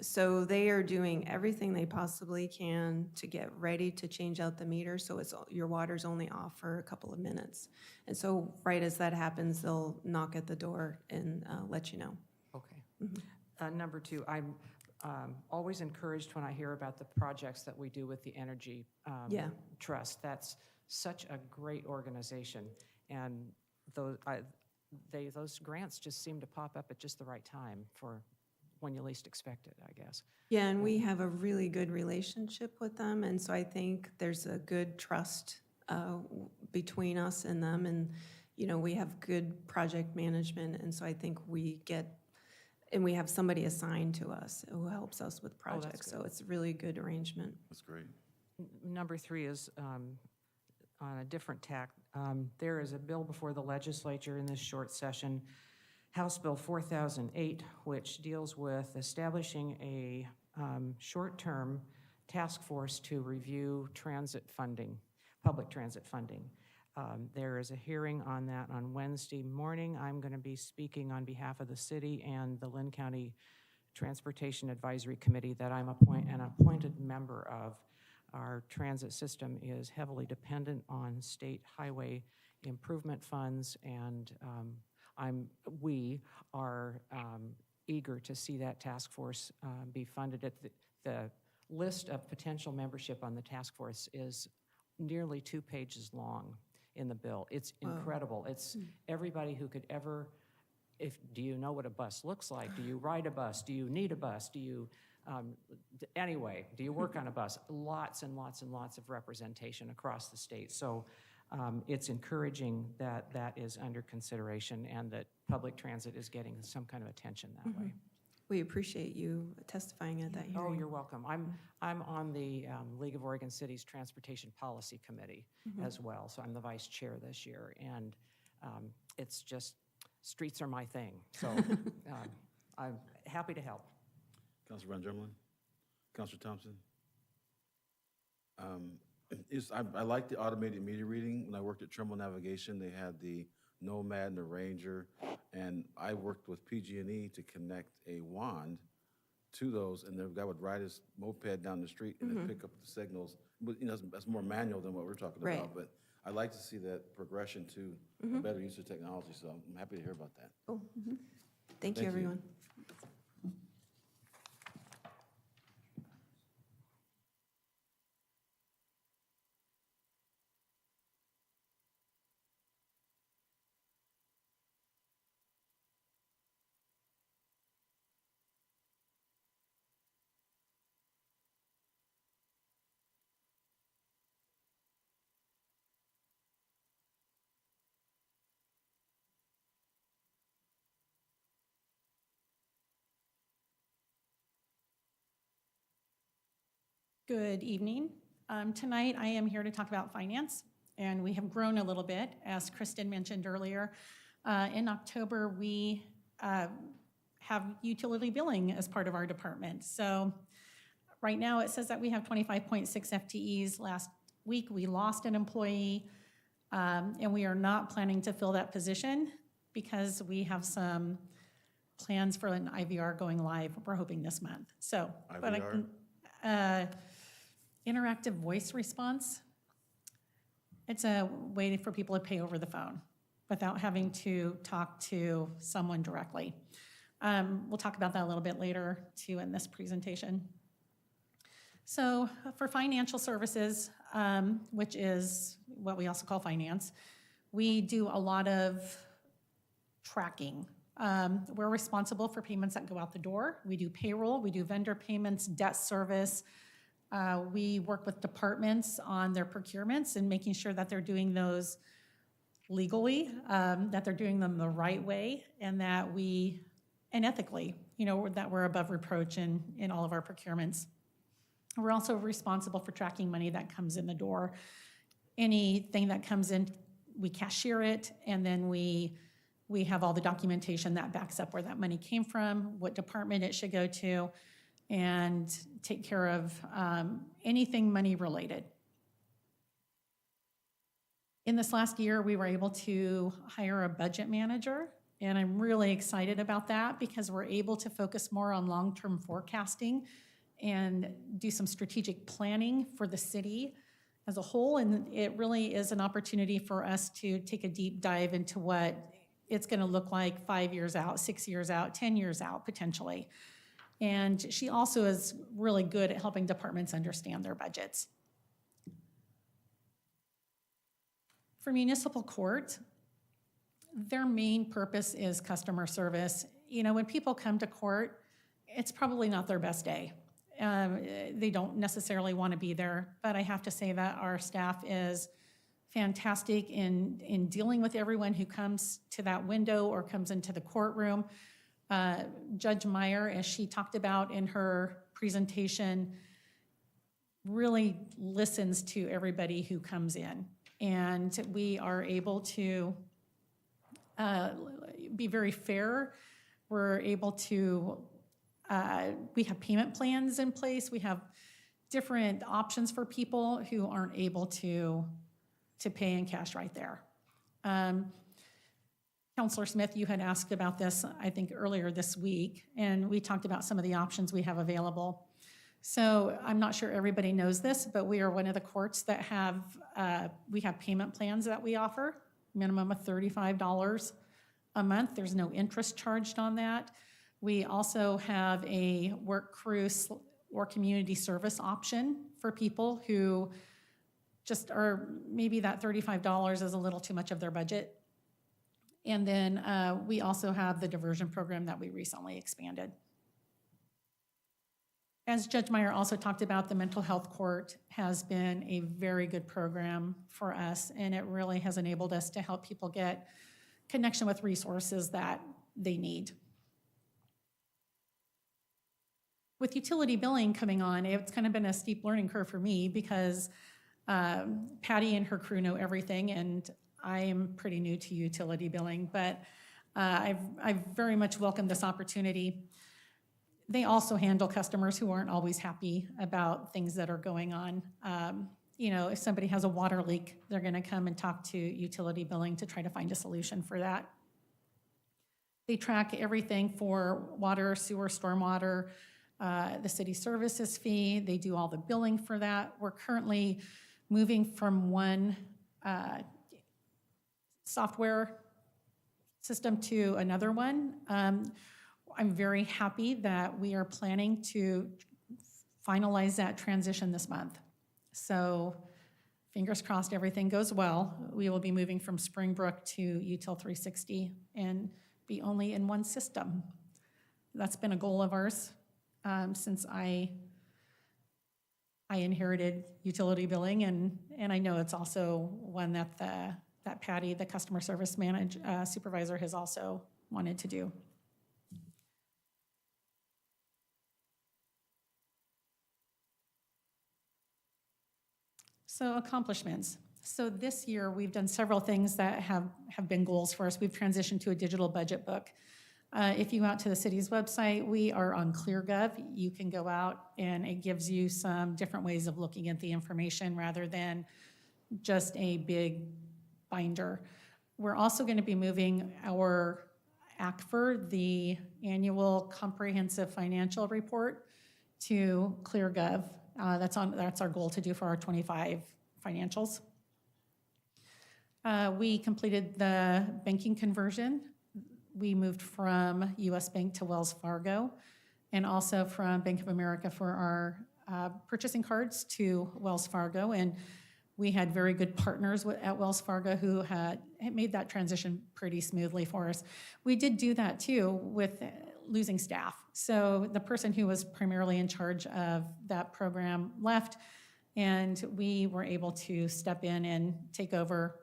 So they are doing everything they possibly can to get ready to change out the meter, so your water's only off for a couple of minutes. And so right as that happens, they'll knock at the door and let you know. Okay. Number two, I'm always encouraged when I hear about the projects that we do with the Energy Yeah. Trust. That's such a great organization, and those grants just seem to pop up at just the right time for when you least expect it, I guess. Yeah, and we have a really good relationship with them, and so I think there's a good trust between us and them, and, you know, we have good project management, and so I think we have somebody assigned to us who helps us with projects, so it's a really good arrangement. That's great. Number three is on a different tack. There is a bill before the legislature in this short session, House Bill 4008, which deals with establishing a short-term task force to review transit funding, public transit funding. There is a hearing on that on Wednesday morning. I'm going to be speaking on behalf of the city and the Lynn County Transportation Advisory Committee that I'm an appointed member of. Our transit system is heavily dependent on state highway improvement funds, and we are eager to see that task force be funded. The list of potential membership on the task force is nearly 2 pages long in the bill. It's incredible. It's everybody who could ever, do you know what a bus looks like? Do you ride a bus? Do you need a bus? Do you, anyway, do you work on a bus? Lots and lots and lots of representation across the state. So it's encouraging that that is under consideration and that public transit is getting some kind of attention that way. We appreciate you testifying at that hearing. Oh, you're welcome. I'm on the League of Oregon Cities Transportation Policy Committee as well, so I'm the vice chair this year, and it's just, streets are my thing, so I'm happy to help. Councilor Van Dremlin? Councilor Thompson? I like the automated meter reading. When I worked at Trimble Navigation, they had the Nomad and the Ranger, and I worked with PG&E to connect a wand to those, and the guy would ride his moped down the street and then pick up the signals. But, you know, that's more manual than what we're talking Right. about, but I like to see that progression to a better use of technology, so I'm happy to hear about that. Cool. Thank Thank you, you. everyone. Good evening. Tonight, I am here to talk about finance, and we have grown a little bit, as Kristen mentioned earlier. In October, we have utility billing as part of our department. So right now, it says that we have 25.6 FTEs. Last week, we lost an employee, and we are not planning to fill that position because we have some plans for an IVR going live, we're hoping this month. So, but I IVR? can, interactive voice response. It's a way for people to pay over the phone without having to talk to someone directly. We'll talk about that a little bit later too in this presentation. So for financial services, which is what we also call finance, we do a lot of tracking. We're responsible for payments that go out the door. We do payroll, we do vendor payments, debt service. We work with departments on their procurements and making sure that they're doing those legally, that they're doing them the right way, and and ethically, that we're above reproach in all of our procurements. We're also responsible for tracking money that comes in the door. Anything that comes in, we cashier it, and then we have all the documentation that backs up where that money came from, what department it should go to, and take care of anything money related. In this last year, we were able to hire a budget manager, and I'm really excited about that because we're able to focus more on long-term forecasting and do some strategic planning for the city as a whole, and it really is an opportunity for us to take a deep dive into what it's going to look like 5 years out, 6 years out, 10 years out, potentially. And she also is really good at helping departments understand their budgets. For municipal court, their main purpose is customer service. When people come to court, it's probably not their best day. They don't necessarily want to be there, but I have to say that our staff is fantastic in dealing with everyone who comes to that window or comes into the courtroom. Judge Meyer, as she talked about in her presentation, really listens to everybody who comes in. And we are able to be very fair. We're able to, we have payment plans in place. We have different options for people who aren't able to pay in cash right there. Counselor Smith, you had asked about this, I think, earlier this week, and we talked about some of the options we have available. So I'm not sure everybody knows this, but we are one of the courts that we have payment plans that we offer, minimum of $35 a month. There's no interest charged on that. We also have a work crew or community service option for people who just are, maybe that $35 is a little too much of their budget. And then we also have the diversion program that we recently expanded. As Judge Meyer also talked about, the mental health court has been a very good program for us, and it really has enabled us to help people get connection with resources that they need. With utility billing coming on, it's kind of been a steep learning curve for me because Patty and her crew know everything, and I am pretty new to utility billing, but I've very much welcomed this opportunity. They also handle customers who aren't always happy about things that are going on. If somebody has a water leak, they're going to come and talk to utility billing to try to find a solution for that. They track everything for water, sewer, stormwater, the city services fee. They do all the billing for that. We're currently moving from one software system to another one. I'm very happy that we are planning to finalize that transition this month. So fingers crossed everything goes well. We will be moving from Springbrook to Util 360 and be only in one system. That's been a goal of ours since I inherited utility billing, and I know it's also one that that Patty, the customer service supervisor, has also wanted to do. So accomplishments. So this year, we've done several things that have been goals for us. We've transitioned to a digital budget book. If you go out to the city's website, we are on ClearGov. You can go out and it gives you some different ways of looking at the information rather than just a big binder. We're also going to be moving our ACFR, the Annual Comprehensive Financial Report, to ClearGov. That's our goal to do for our 25 financials. We completed the banking conversion. We moved from US Bank to Wells Fargo, and also from Bank of America for our purchasing cards to Wells Fargo. And we had very good partners at Wells Fargo who had made that transition pretty smoothly for us. We did do that too with losing staff. So the person who was primarily in charge of that program left, and we were able to step in and take over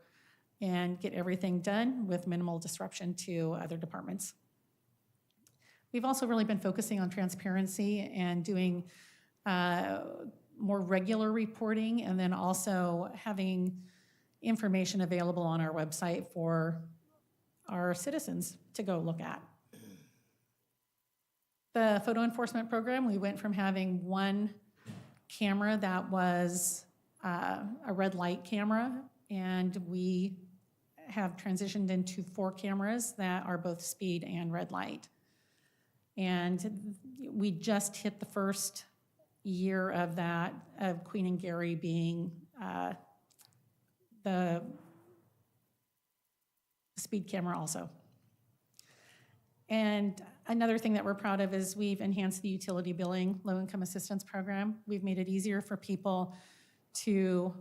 and get everything done with minimal disruption to other departments. We've also really been focusing on transparency and doing more regular reporting, and then also having information available on our website for our citizens to go look at. The photo enforcement program, we went from having one camera that was a red light camera, and we have transitioned into 4 cameras that are both speed and red light. And we just hit the first year of that, of Queen and Gary being the speed camera also. And another thing that we're proud of is we've enhanced the utility billing low-income assistance program. We've made it easier for people to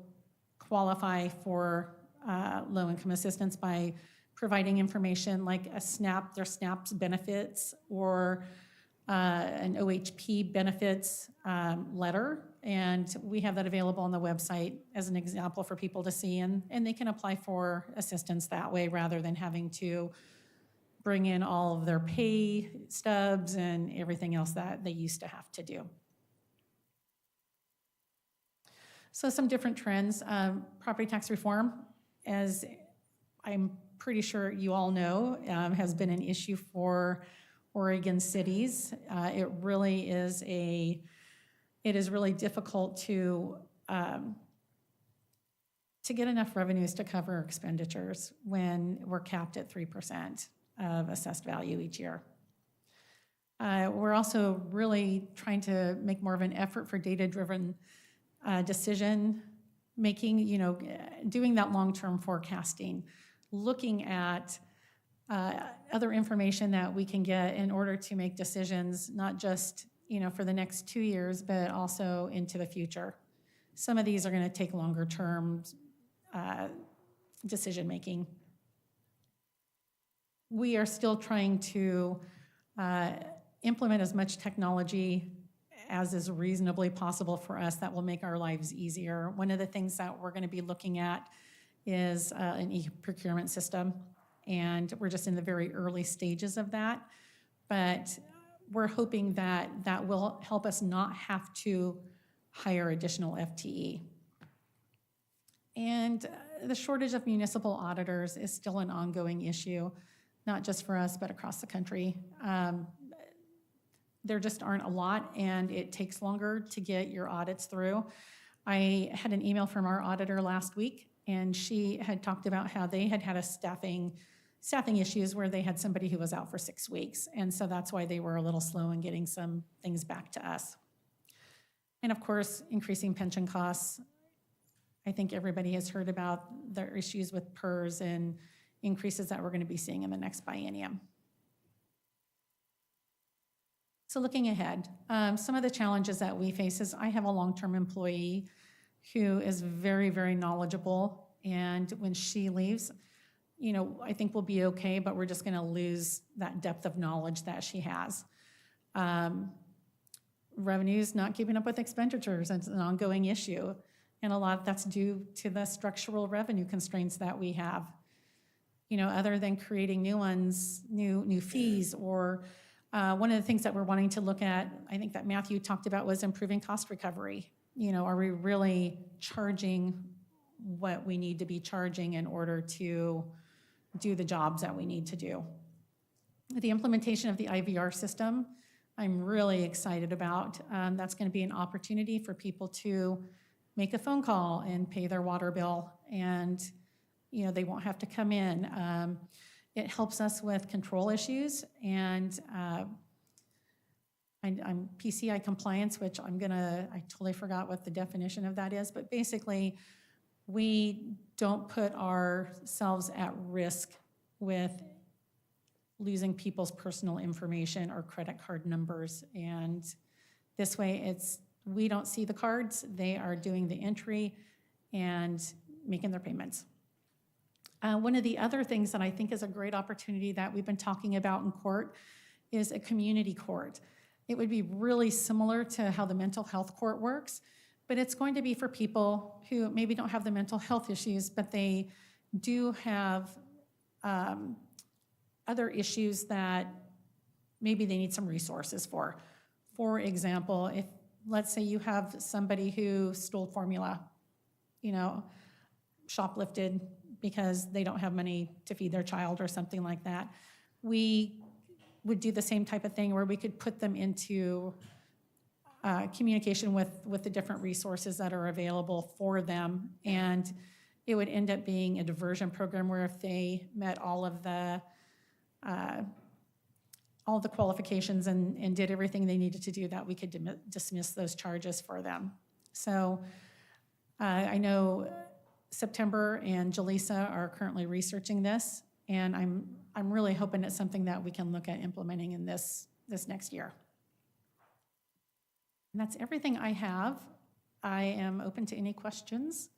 qualify for low-income assistance by providing information like a SNAP, their SNAP's benefits, or an OHP benefits letter. And we have that available on the website as an example for people to see, and they can apply for assistance that way rather than having to bring in all of their pay stubs and everything else that they used to have to do. So some different trends. Property tax reform, as I'm pretty sure you all know, has been an issue for Oregon cities. It is really difficult to get enough revenues to cover expenditures when we're capped at 3% of assessed value each year. We're also really trying to make more of an effort for data-driven decision making, doing that long-term forecasting, looking at other information that we can get in order to make decisions, not just for the next 2 years, but also into the future. Some of these are going to take longer term decision making. We are still trying to implement as much technology as is reasonably possible for us that will make our lives easier. One of the things that we're going to be looking at is an e-procurement system, and we're just in the very early stages of that. But we're hoping that that will help us not have to hire additional FTE. And the shortage of municipal auditors is still an ongoing issue, not just for us, but across the country. There just aren't a lot, and it takes longer to get your audits through. I had an email from our auditor last week, and she had talked about how they had a staffing issues where they had somebody who was out for 6 weeks. And so that's why they were a little slow in getting some things back to us. And of course, increasing pension costs. I think everybody has heard about the issues with PERS and increases that we're going to be seeing in the next biennium. So looking ahead, some of the challenges that we face is I have a long-term employee who is very, very knowledgeable. And when she leaves, I think we'll be okay, but we're just going to lose that depth of knowledge that she has. Revenues not keeping up with expenditures, it's an ongoing issue. And a lot of that's due to the structural revenue constraints that we have. Other than creating new ones, new fees, or one of the things that we're wanting to look at, I think that Matthew talked about, was improving cost recovery. Are we really charging what we need to be charging in order to do the jobs that we need to do. The implementation of the IVR system, I'm really excited about. That's going to be an opportunity for people to make a phone call and pay their water bill, and they won't have to come in. It helps us with control issues, and I'm PCI compliance, which I totally forgot what the definition of that is, but basically, we don't put ourselves at risk with losing people's personal information or credit card numbers. And this way, we don't see the cards. They are doing the entry and making their payments. One of the other things that I think is a great opportunity that we've been talking about in court is a community court. It would be really similar to how the mental health court works, but it's going to be for people who maybe don't have the mental health issues, but they do have other issues that maybe they need some resources for. For example, if let's say you have somebody who stole formula, shoplifted because they don't have money to feed their child or something like that, we would do the same type of thing where we could put them into communication with the different resources that are available for them. And it would end up being a diversion program where if they met all of the qualifications and did everything they needed to do, that we could dismiss those charges for them. So I know September and Jaleesa are currently researching this, and I'm really hoping it's something that we can look at implementing in this next year. And that's everything I have. I am open to any questions.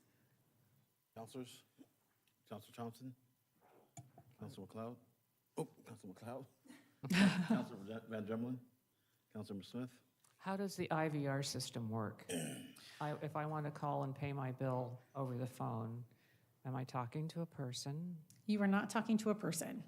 Councilors? Councilor Thompson? Councilor McLeod? Oh, Councilor McLeod? Councilor Van Dremlin? Councilor Smith? How does the IVR system work? If I want to call and pay my bill over the phone, am I talking to a person? You are not talking to a person.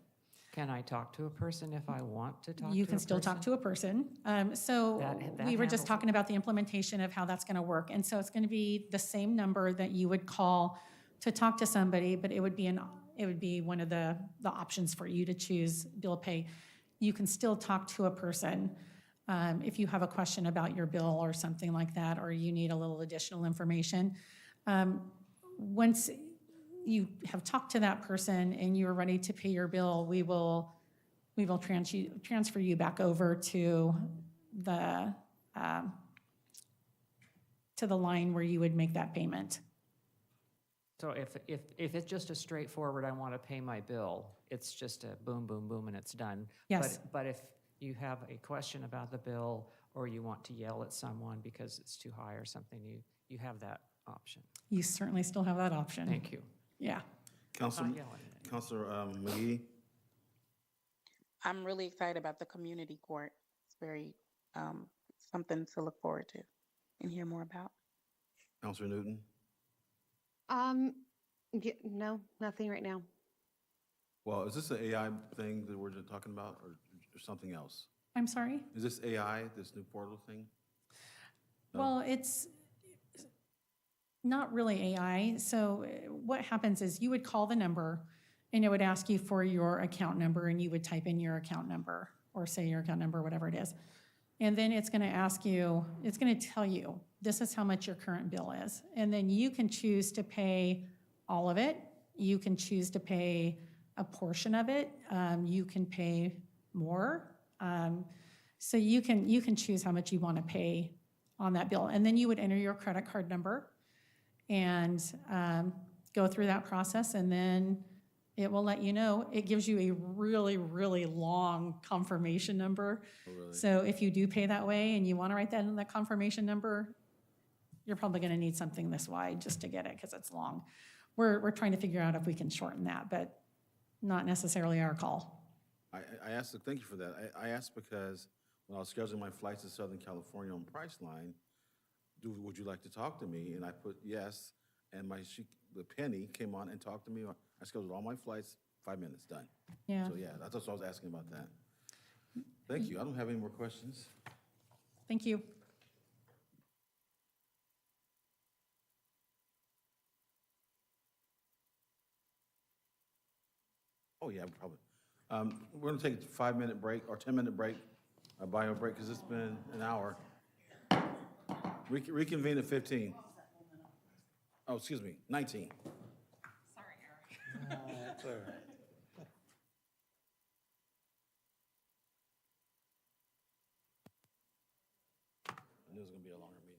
Can I talk to a person if I want to talk to a person? You can still talk to a person. So That we were just handles talking about the implementation of how that's going to work. And so it's going to be the same number that you would call to talk to somebody, but it would be one of the options for you to choose bill pay. You can still talk to a person if you have a question about your bill or something like that, or you need a little additional information. Once you have talked to that person and you're ready to pay your bill, we will transfer you back over to the line where you would make that payment. So if it's just a straightforward, I want to pay my bill, it's just a boom, boom, boom, and it's done. Yes. But if you have a question about the bill, or you want to yell at someone because it's too high or something, you have that option. You certainly still have that option. Thank you. Yeah. Councilor Not yelling. Councilor McGee? I'm really excited about the community court. It's very something to look forward to and hear more about. Councilor Newton? No, nothing right now. Well, is this an AI thing that we're just talking about, or something else? I'm sorry? Is this AI, this new portal thing? No? Well, it's not really AI. So what happens is you would call the number and it would ask you for your account number, and you would type in your account number or say your account number, whatever it is. And then it's going to ask you, it's going to tell you, this is how much your current bill is. And then you can choose to pay all of it. You can choose to pay a portion of it. You can pay more. So you can choose how much you want to pay on that bill. And then you would enter your credit card number and go through that process, and then it will let you know. It gives you a really, really long confirmation number. Oh, really? So if you do pay that way and you want to write that in the confirmation number, you're probably going to need something this wide just to get it because it's long. We're trying to figure out if we can shorten that, but not necessarily our call. I asked, thank you for that. I asked because when I was scheduling my flights to Southern California on Priceline, would you like to talk to me? And I put yes, and the penny came on and talked to me. I scheduled all my flights, 5 minutes, done. Yeah. So yeah, that's what I was asking about that. Thank you. I don't have any more questions. Thank you. Oh, yeah, probably. We're gonna take a 5-minute break or 10-minute break, a bio break, because it's been an hour. Reconvene at 15. Oh, excuse me, 19. That's all right. I knew it was gonna be a longer meeting.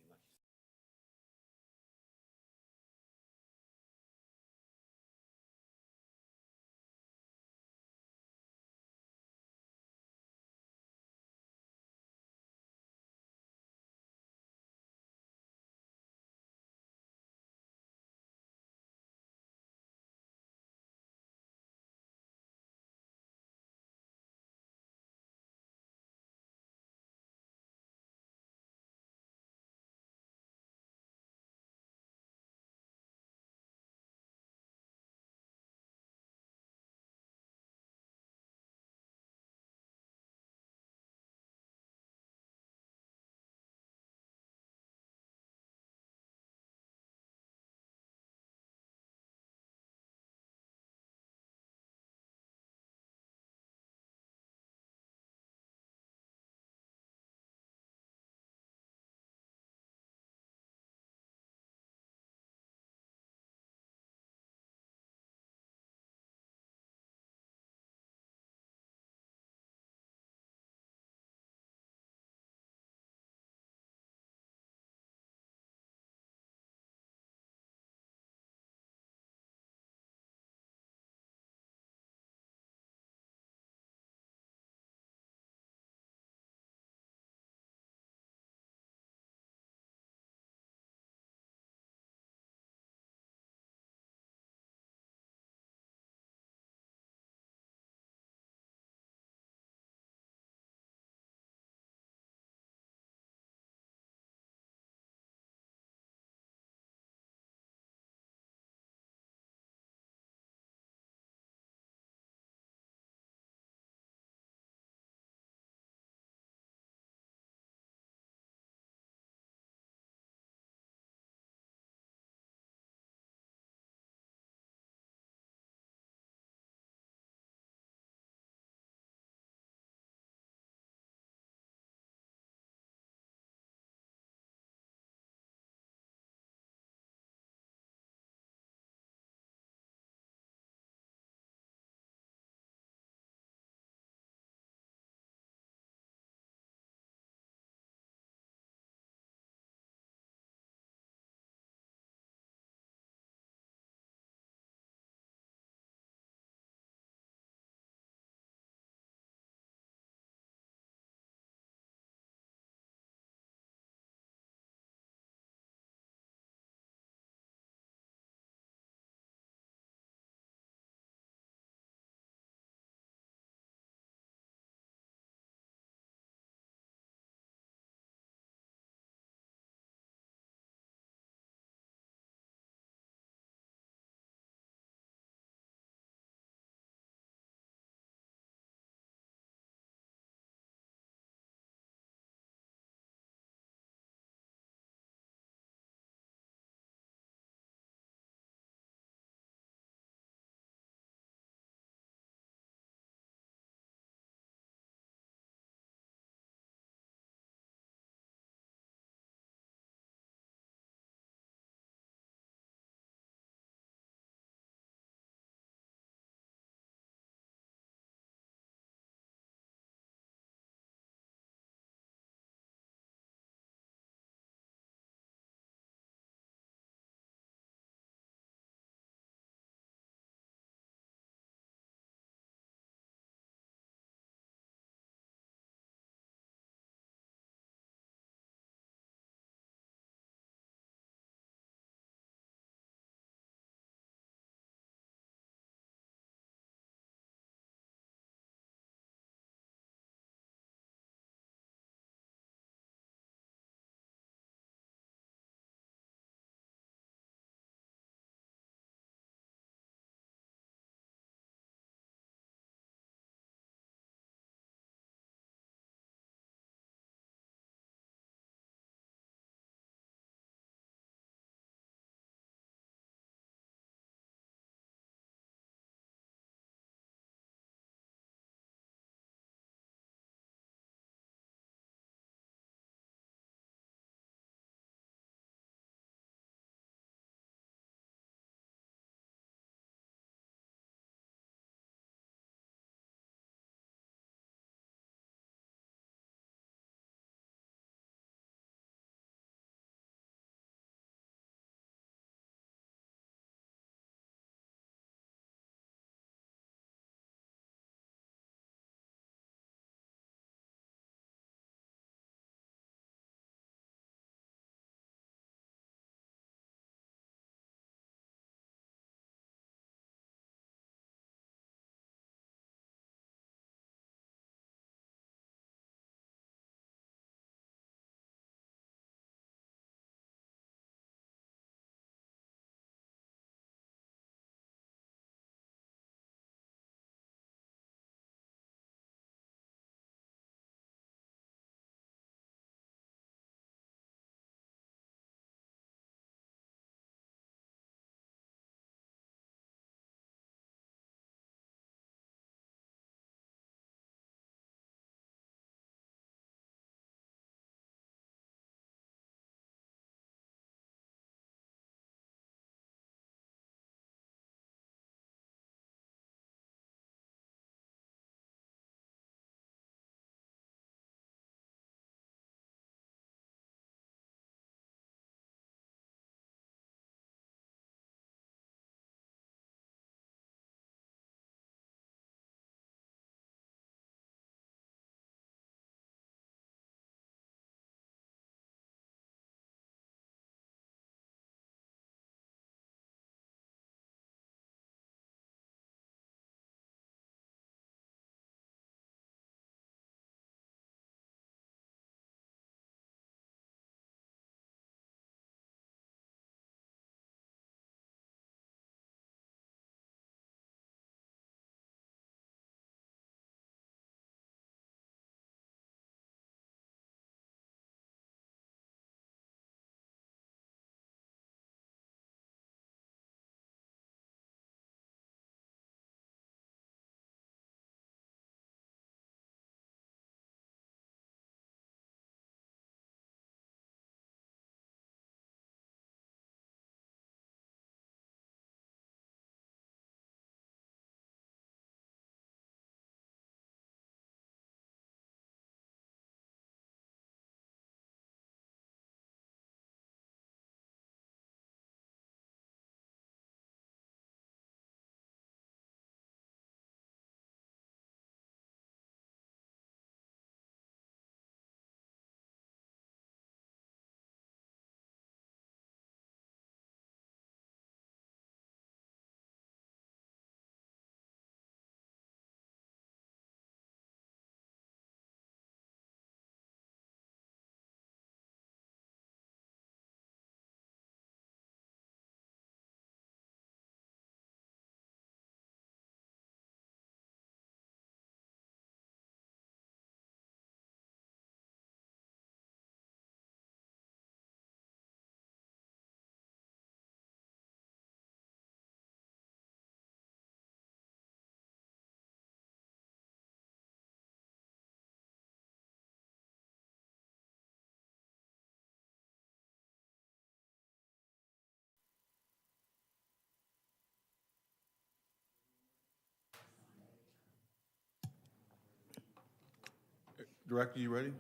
Director, you ready?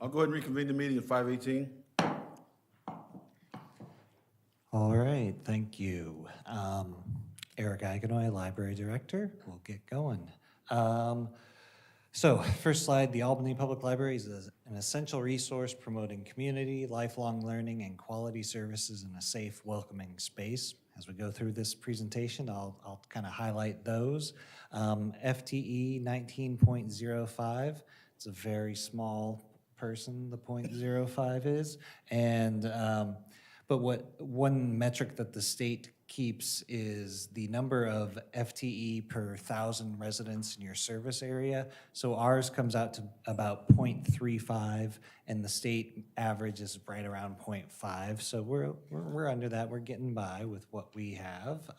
I'll go ahead and reconvene the meeting at 5:18. All right, thank you. Eric Aganoy, Library Director. We'll get going. So first slide, the Albany Public Library is an essential resource promoting community, lifelong learning, and quality services in a safe, welcoming space. As we go through this presentation, I'll kind of highlight those. FTE 19.05, it's a very small person, the 0.05 is. And but one metric that the state keeps is the number of FTE per 1,000 residents in your service area. So ours comes out to about 0.35, and the state average is right around 0.5. So we're under that. We're getting by with what we have.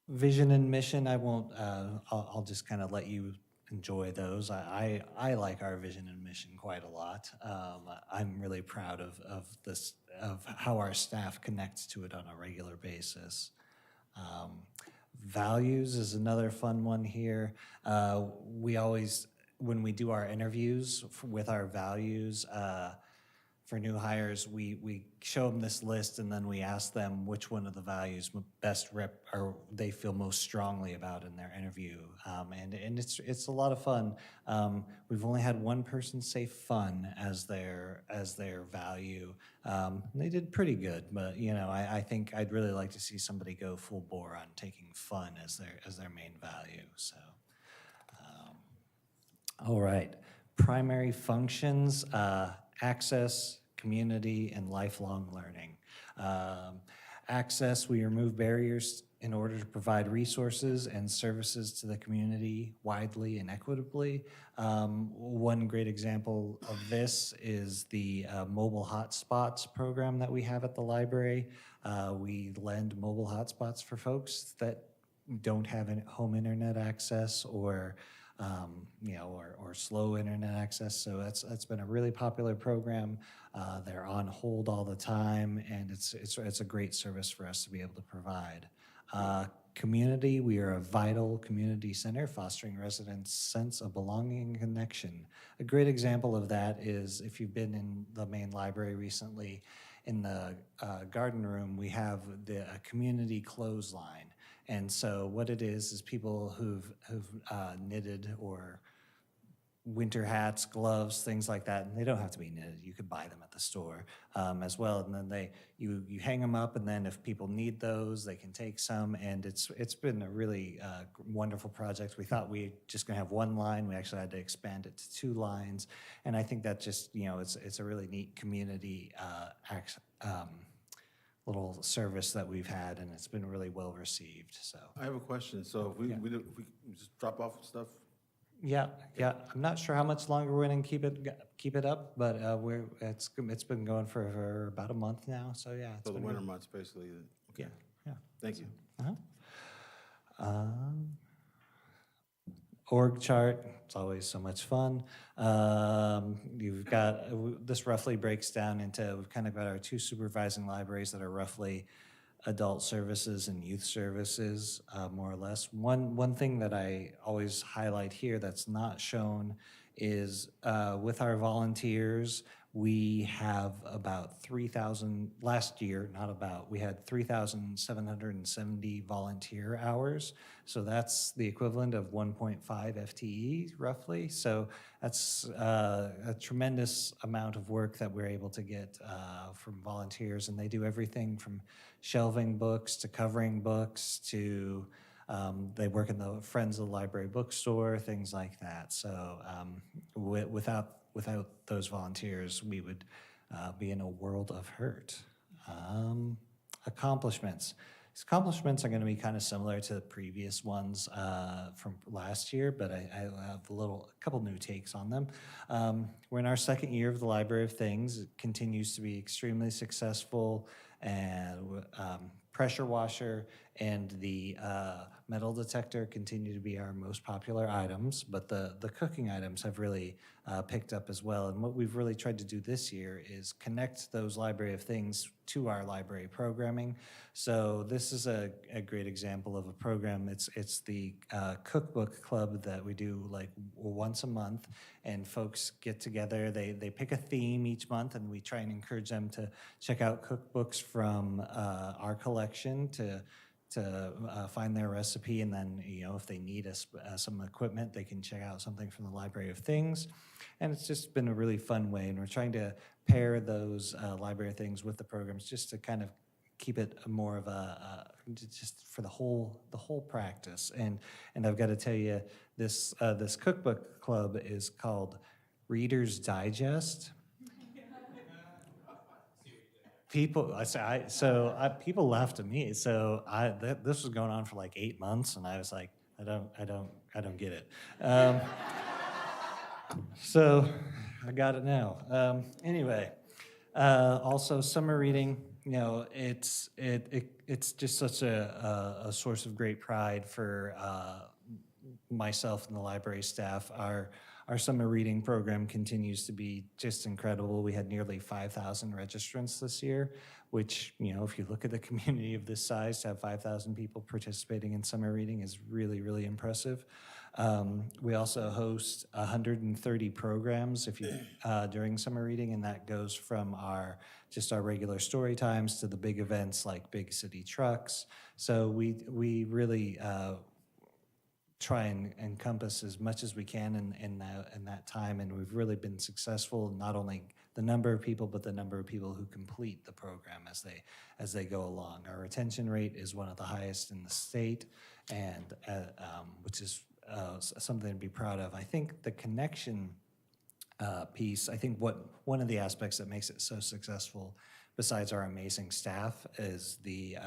Vision and mission, I won't. I'll just kind of let you enjoy those. I like our vision and mission quite a lot. I'm really proud of this, of how our staff connects to it on a regular basis. Values is another fun one here. We always, when we do our interviews with our values, for new hires, we show them this list, and then we ask them which one of the values best or they feel most strongly about in their interview, and it's a lot of fun. We've only had one person say fun as their value. They did pretty good, but I think I'd really like to see somebody go full bore on taking fun as their main value. So, all right, primary functions. Access, community, and lifelong learning. Access, we remove barriers in order to provide resources and services to the community widely and equitably. One great example of this is the mobile hotspots program that we have at the library. We lend mobile hotspots for folks that don't have home internet access or or slow internet access. So that's been a really popular program. They're on hold all the time, and it's a great service for us to be able to provide. Community, we are a vital community center fostering residents' sense of belonging and connection. A great example of that is if you've been in the main library recently, in the garden room, we have the community clothesline. And so what it is people who've knitted or winter hats, gloves, things like that, and they don't have to be knitted. You could buy them at the store as well. And then you hang them up, and then if people need those, they can take some. And it's been a really wonderful project. We thought we just gonna have one line. We actually had to expand it to 2 lines. And I think that just it's a really neat community little service that we've had, and it's been really well received. So I have a question. So if we just drop off stuff? yeah. I'm not sure how much longer we're going to keep it up, but it's been going for about a month now. So yeah. So the winter months, basically. Okay. Yeah. Thank you. Org chart, it's always so much fun. You've got, this roughly breaks down into, we've kind of got our 2 supervising libraries that are roughly adult services and youth services, more or less. One thing that I always highlight here that's not shown is with our volunteers, we have about 3,000, last year, we had 3,770 volunteer hours. So that's the equivalent of 1.5 FTE roughly. So that's a tremendous amount of work that we're able to get from volunteers. And they do everything from shelving books to covering books to they work in the Friends of the Library bookstore, things like that. So without those volunteers, we would be in a world of hurt. Accomplishments. These accomplishments are going to be kind of similar to the previous ones from last year, but I have a couple new takes on them. We're in our 2nd year of the Library of Things. It continues to be extremely successful and pressure washer and the metal detector continue to be our most popular items, but the cooking items have really picked up as well. And what we've really tried to do this year is connect those Library of Things to our library programming. So this is a great example of a program. It's the cookbook club that we do like once a month, and folks get together. They pick a theme each month, and we try and encourage them to check out cookbooks from our collection to find their recipe, and then if they need some equipment, they can check out something from the Library of Things. And it's just been a really fun way, and we're trying to pair those Library of Things with the programs just to kind of keep it more of just for the whole practice. And I've got to tell you, this cookbook club is called Reader's Digest. People laughed at me. So this was going on for like 8 months, and I was like, I don't get it. So I got it now. Anyway, also summer reading. It's just such a source of great pride for myself and the library staff. Our summer reading program continues to be just incredible. We had nearly 5,000 registrants this year, which, if you look at the community of this size, to have 5,000 people participating in summer reading is really, really impressive. We also host 130 programs during summer reading, and that goes from our regular story times to the big events like Big City Trucks. So we really try and encompass as much as we can in that time, and we've really been successful, not only the number of people, but the number of people who complete the program as they go along. Our retention rate is one of the highest in the state, and which is something to be proud of. I think the connection piece, I think one of the aspects that makes it so successful, besides our amazing staff, is the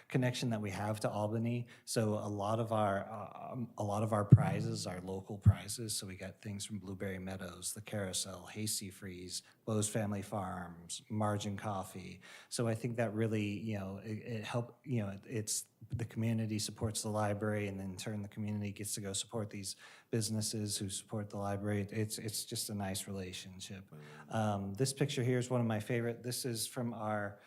connection that we have to Albany. So a lot of our prizes are local prizes. So we got things from Blueberry Meadows, the Carousel, Hasty Freeze, Lowe's Family Farms, Margin Coffee. So I think that really, it helped. It's the community supports the library, and then in turn the community gets to go support these businesses who support the library. It's just a nice relationship. This picture here is one of my favorite. This is from our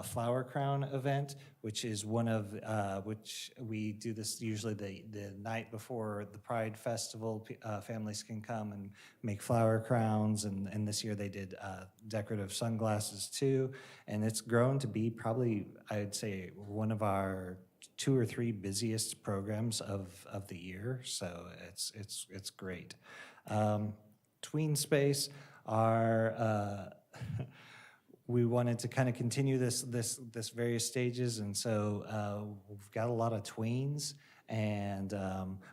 Flower Crown event, which is which we do this usually the night before the Pride Festival. Families can come and make flower crowns, and this year they did decorative sunglasses too. And it's grown to be probably, I'd say, one of our 2 or 3 busiest programs of the year. So it's great. Tween Space, we wanted to kind of continue this various stages, and so we've got a lot of tweens, and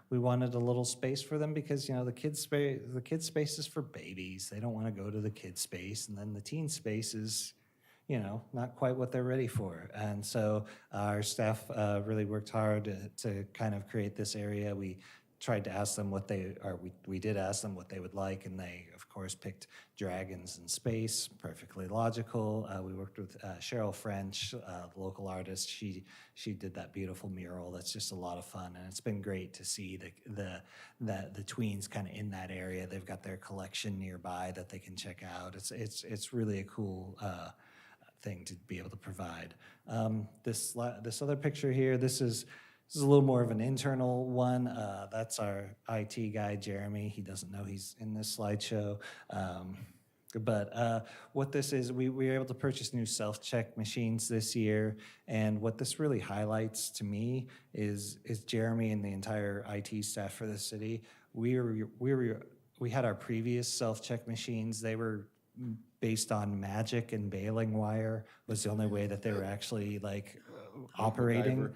we wanted a little space for them because the kids space is for babies. They don't want to go to the kids space, and then the teen space is not quite what they're ready for. And so our staff really worked hard to kind of create this area. We tried to ask them we did ask them what they would like, and they, of course, picked dragons in space, perfectly logical. We worked with Cheryl French, the local artist. She did that beautiful mural. That's just a lot of fun, and it's been great to see the tweens kind of in that area. They've got their collection nearby that they can check out. It's really a cool thing to be able to provide. This other picture here, this is a little more of an internal one. That's our IT guy, Jeremy. He doesn't know he's in this slideshow. But what this is, we were able to purchase new self-check machines this year, and what this really highlights to me is Jeremy and the entire IT staff for the city. We had our previous self-check machines. They were based on magic, and baling wire was the only way that they were actually operating.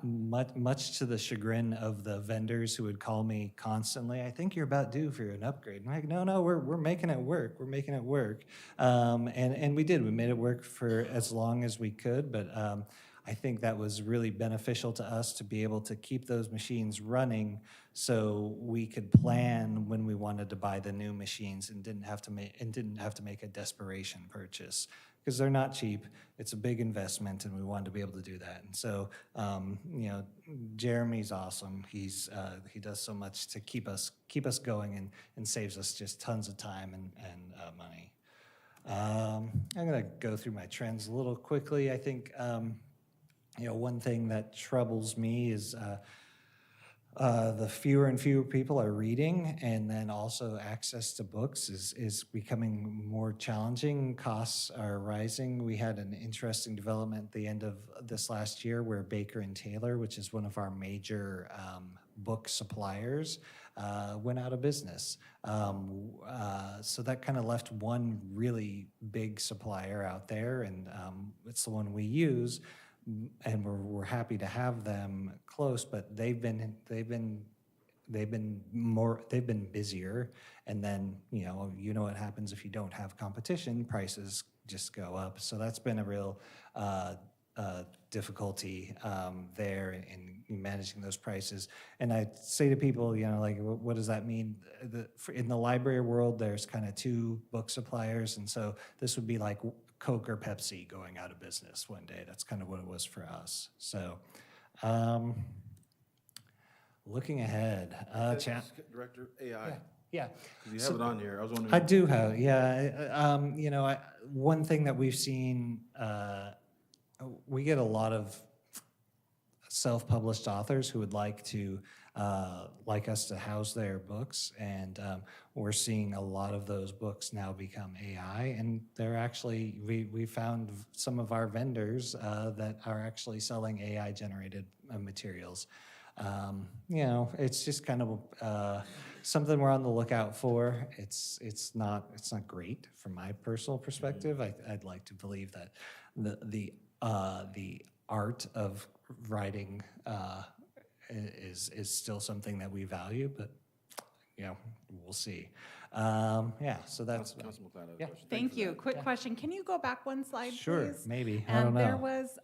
Much to the chagrin of the vendors who would call me constantly, I think you're about due for an upgrade. I'm like, no, we're making it work. We're making it work. And we did. We made it work for as long as we could, but I think that was really beneficial to us to be able to keep those machines running so we could plan when we wanted to buy the new machines and didn't have to make a desperation purchase. because they're not cheap. It's a big investment, and we wanted to be able to do that. And so, you know, Jeremy's awesome. He does so much to keep us going and saves us just tons of time and money. I'm going to go through my trends a little quickly. I think, you know, one thing that troubles me is the fewer and fewer people are reading, and then also access to books is becoming more challenging. Costs are rising. We had an interesting development at the end of this last year where Baker and Taylor, which is one of our major book suppliers, went out of business. So that kind of left one really big supplier out there, and it's the one we use. And we're happy to have them close, but they've been busier, and then you know what happens if you don't have competition, prices just go up. So that's been a real difficulty there in managing those prices. And I say to people, you know, like, what does that mean? In the library world, there's kind of two book suppliers, and so this would be like Coke or Pepsi going out of business one day. That's kind of what it was for us. So, looking ahead, Director, AI. Yeah. You have it on here. I was wondering. I do have, yeah. You know, one thing that we've seen, we get a lot of self-published authors who would like us to house their books, and we're seeing a lot of those books now become AI, and they're actually, we found some of our vendors that are actually selling AI-generated materials. You know, it's just kind of something we're on the lookout for. It's not great from my personal perspective. I'd like to believe that the art of writing is still something that we value, but you know, we'll see. Yeah, so that's Councilman McLeod, yeah. question. Thank you. Quick question. Can you go back one slide, Sure, please? maybe. I And don't know. there was,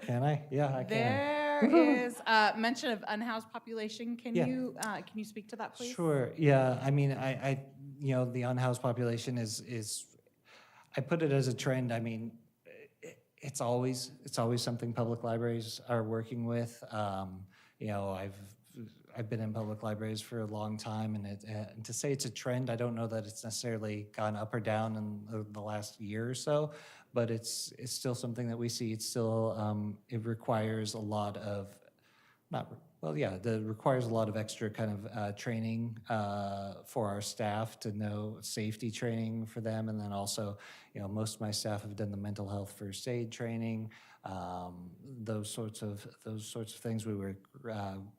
Can I? Yeah, I can. there is mention of unhoused population. Can Yeah. you speak to that, please? Sure. Yeah. I mean, I you know, the unhoused population is I put it as a trend. I mean, it's always something public libraries are working with. You know, I've been in public libraries for a long time, and to say it's a trend, I don't know that it's necessarily gone up or down in the last year or so, but it's still something that we see. It's still it requires a lot of requires a lot of extra kind of training for our staff to know safety training for them, and then also, you know, most of my staff have done the mental health first aid training, those sorts of things. We were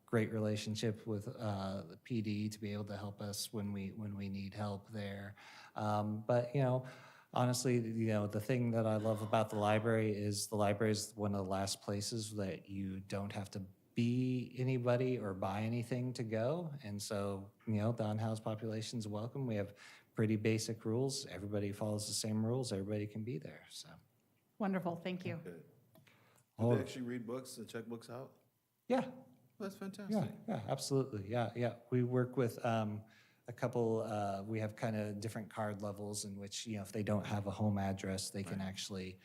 great relationship with the PD to be able to help us when we need help there. But you know, honestly, you know, the thing that I love about the library is one of the last places that you don't have to be anybody or buy anything to go. And so, you know, the unhoused population's welcome. We have pretty basic rules. Everybody follows the same rules. Everybody can be there, so. Wonderful. Thank you. Good. Do they actually read books and check books out? Yeah, That's fantastic. yeah, absolutely. Yeah. We work with a couple, we have kind of different card levels in which, you know, if they don't have a home address, they can actually,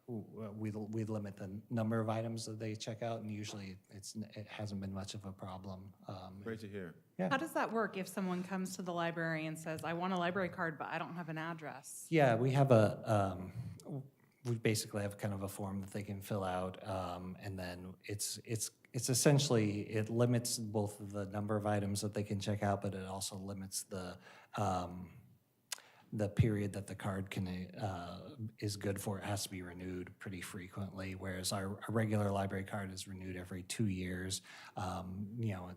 we limit the number of items that they check out, and usually it hasn't been much of a problem. Great to hear. Yeah. How does that work if someone comes to the library and says, I want a library card, but I don't have an address? Yeah, we have we basically have kind of a form that they can fill out, and then it's essentially, it limits both the number of items that they can check out, but it also limits the period that the card is good for. It has to be renewed pretty frequently, whereas our regular library card is renewed every 2 years. You know,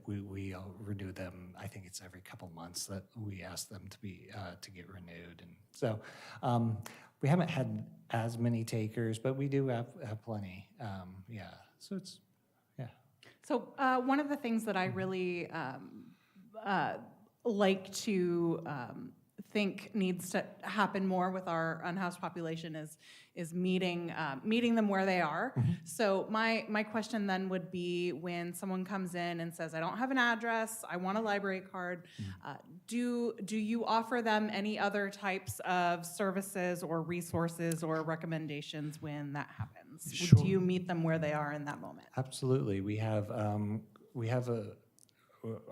we renew them. I think it's every couple months that we ask them to get renewed, and so we haven't had as many takers, but we do have plenty. Yeah, so it's yeah. So one of the things that I really like to think needs to happen more with our unhoused population is meeting them where they are. So my question then would be, when someone comes in and says, I don't have an address, I want a library card, do you offer them any other types of services or resources or recommendations when that happens? Sure. Do you meet them where they are in that moment? Absolutely.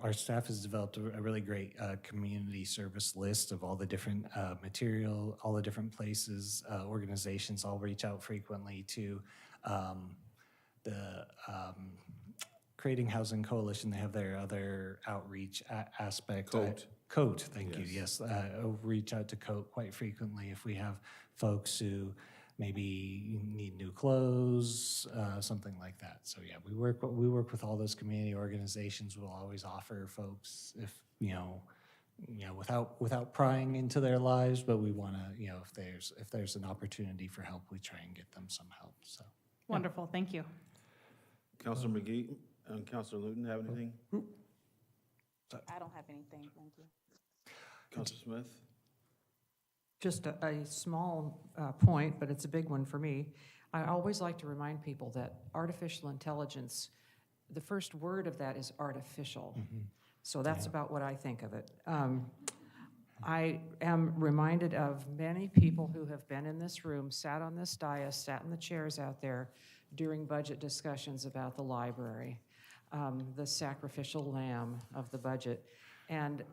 Our staff has developed a really great community service list of all the different material, all the different places, organizations. I'll reach out frequently to the Creating Housing Coalition. They have their other outreach aspect. COAT, thank you, yes. I'll reach out to COAT quite frequently if we have folks who maybe need new clothes, something like that. So yeah, we work with all those community organizations. We'll always offer folks, if without prying into their lives, but we want to, if there's an opportunity for help, we try and get them some help. So Wonderful, thank you. Councilor McGee and Councilor Newton have anything? I don't have anything, thank you. Councilor Smith? Just a small point, but it's a big one for me. I always like to remind people that artificial intelligence, the first word of that is artificial. So that's about what I think of it. I am reminded of many people who have been in this room, sat on this dais, sat in the chairs out there during budget discussions about the library, the sacrificial lamb of the budget. And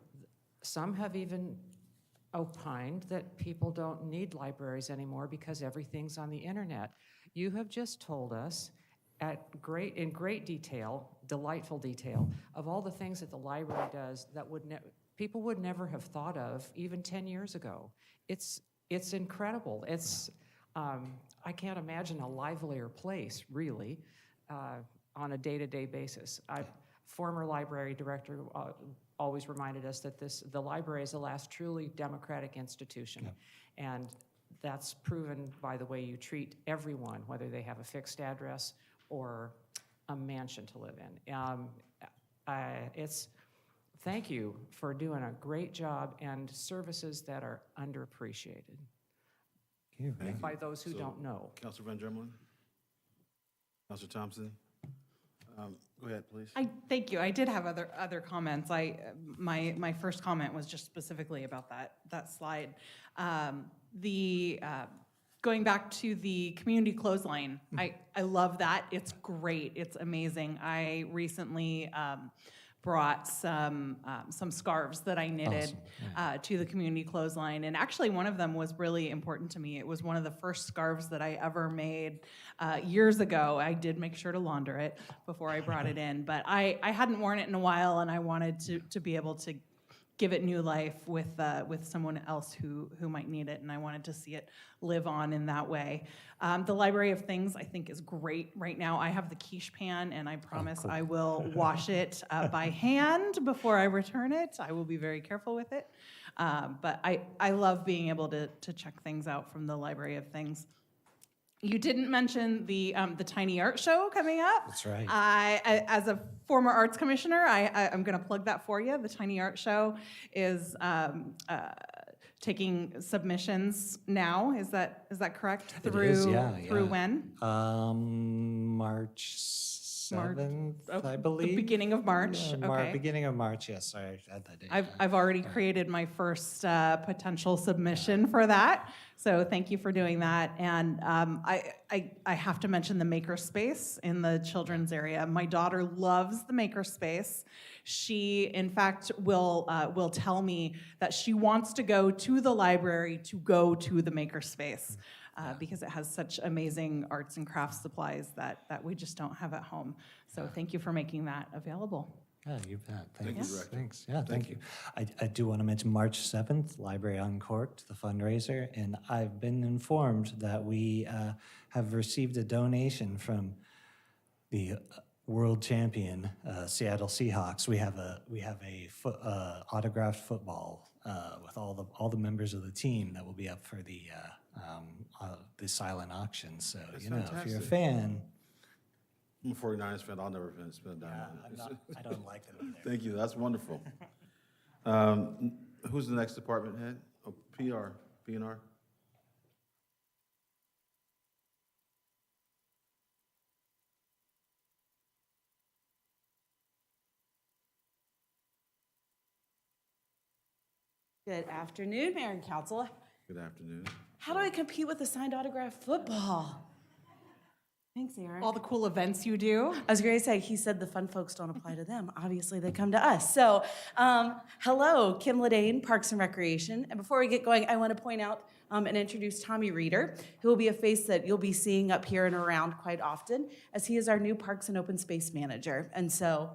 some have even opined that people don't need libraries anymore because everything's on the internet. You have just told us in great detail, delightful detail, of all the things that the library does that people would never have thought of even 10 years ago. It's incredible. I can't imagine a livelier place, really, on a day-to-day basis. Former library director always reminded us that the library is the last truly democratic institution. And that's proven by the way you treat everyone, whether they have a fixed address or a mansion to live in. Thank you for doing a great job and services that are underappreciated by those who don't know. Councilor Van Dremelen? Councilor Thompson? Go ahead, please. Thank you. I did have other comments. My first comment was just specifically about that slide. Going back to the community clothesline, I love that. It's great. It's amazing. I recently brought some scarves that I knitted to the community clothesline, and actually one of them was really important to me. It was one of the first scarves that I ever made years ago. I did make sure to launder it before I brought it in, but I hadn't worn it in a while, and I wanted to be able to give it new life with someone else who might need it, and I wanted to see it live on in that way. The Library of Things, I think, is great right now. I have the quiche pan, and I promise I will wash it by hand before I return it. I will be very careful with it. But I love being able to check things out from the Library of Things. You didn't mention the Tiny Art Show coming up. That's right. As a former arts commissioner, I'm going to plug that for you. The Tiny Art Show is taking submissions now. Is that correct? It is, yeah. Through when? March 7th, I believe. The beginning of March. Okay. Beginning of March, yes. Sorry, I had that date. I've already created my first potential submission for that. So thank you for doing that. And I have to mention the makerspace in the children's area. My daughter loves the makerspace. She, in fact, will tell me that she wants to go to the library to go to the makerspace. Because it has such amazing arts and crafts supplies that we just don't have at home. So thank you for making that available. Yeah, you bet. Thank you, Director. Thanks. Yeah, thank you. I do want to mention March 7th, Library Uncorked, the fundraiser, and I've been informed that we have received a donation from the world champion Seattle Seahawks. We have a autographed football with all the members of the team that will be up for the silent auction. So That's if you're a fantastic. fan. I'm a 49ers fan. I'll never spend a dime on it. I don't like them either. Thank you. That's wonderful. Who's the next department head? PNR. Good afternoon, Mayor and Council. Good afternoon. How do I compete with a signed autograph football? Thanks, Aaron. All the cool events you do. I was going to say, he said the fun folks don't apply to them. Obviously, they come to us. So, hello, Kim Ledane, Parks and Recreation. And before we get going, I want to point out and introduce Tommy Reeder, who will be a face that you'll be seeing up here and around quite often, as he is our new Parks and Open Space Manager. And so,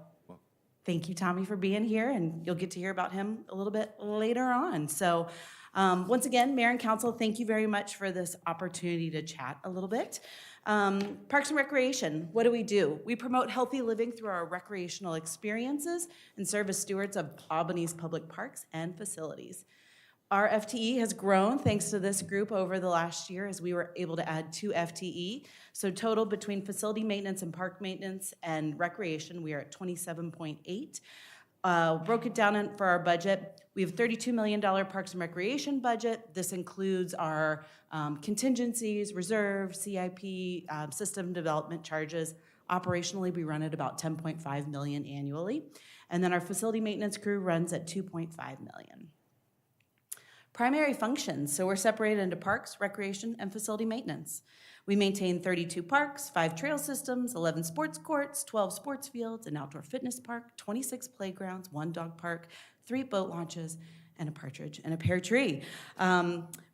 thank you, Tommy, for being here, and you'll get to hear about him a little bit later on. So, once again, Mayor and Council, thank you very much for this opportunity to chat a little bit. Parks and Recreation, what do? We promote healthy living through our recreational experiences and serve as stewards of Albany's public parks and facilities. Our FTE has grown thanks to this group over the last year as we were able to add 2 FTE. So total between facility maintenance and park maintenance and recreation, we are at 27.8. Broke it down for our budget. We have $32 million Parks and Recreation budget. This includes our contingencies, reserve, CIP, system development charges. Operationally, we run at about $10.5 million annually. And then our facility maintenance crew runs at $2.5 million. Primary functions, so we're separated into parks, recreation, and facility maintenance. We maintain 32 parks, 5 trail systems, 11 sports courts, 12 sports fields, an outdoor fitness park, 26 playgrounds, 1 dog park, 3 boat launches, and a partridge and a pear tree.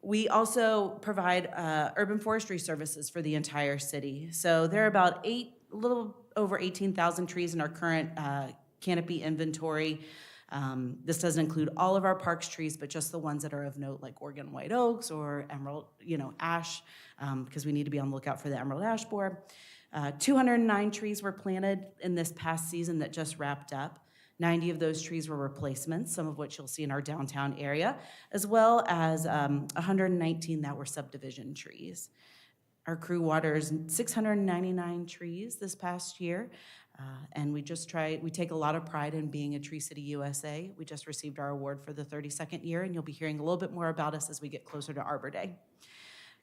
We also provide urban forestry services for the entire city. So there are about a little over 18,000 trees in our current canopy inventory. This doesn't include all of our parks trees, but just the ones that are of note, like Oregon white oaks or emerald, ash, because we need to be on the lookout for the emerald ash borer. 209 trees were planted in this past season that just wrapped up. 90 of those trees were replacements, some of which you'll see in our downtown area, as well as 119 that were subdivision trees. Our crew waters 699 trees this past year. And we take a lot of pride in being a Tree City USA. We just received our award for the 32nd year, and you'll be hearing a little bit more about us as we get closer to Arbor Day.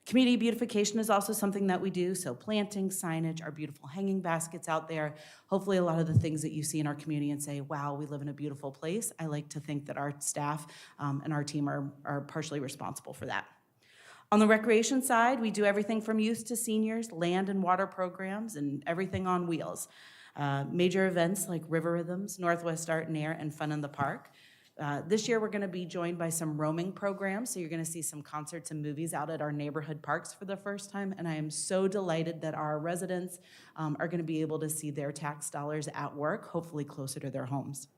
Community beautification is also something that we do, so planting, signage, our beautiful hanging baskets out there. Hopefully a lot of the things that you see in our community and say, wow, we live in a beautiful place. I like to think that our staff and our team are partially responsible for that. On the recreation side, we do everything from youth to seniors, land and water programs, and everything on wheels. Major events like River Rhythms, Northwest Art and Air, and Fun in the Park. This year, we're going to be joined by some roaming programs, so you're going to see some concerts and movies out at our neighborhood parks for the first time, and I am so delighted that our residents are going to be able to see their tax dollars at work, hopefully closer to their homes.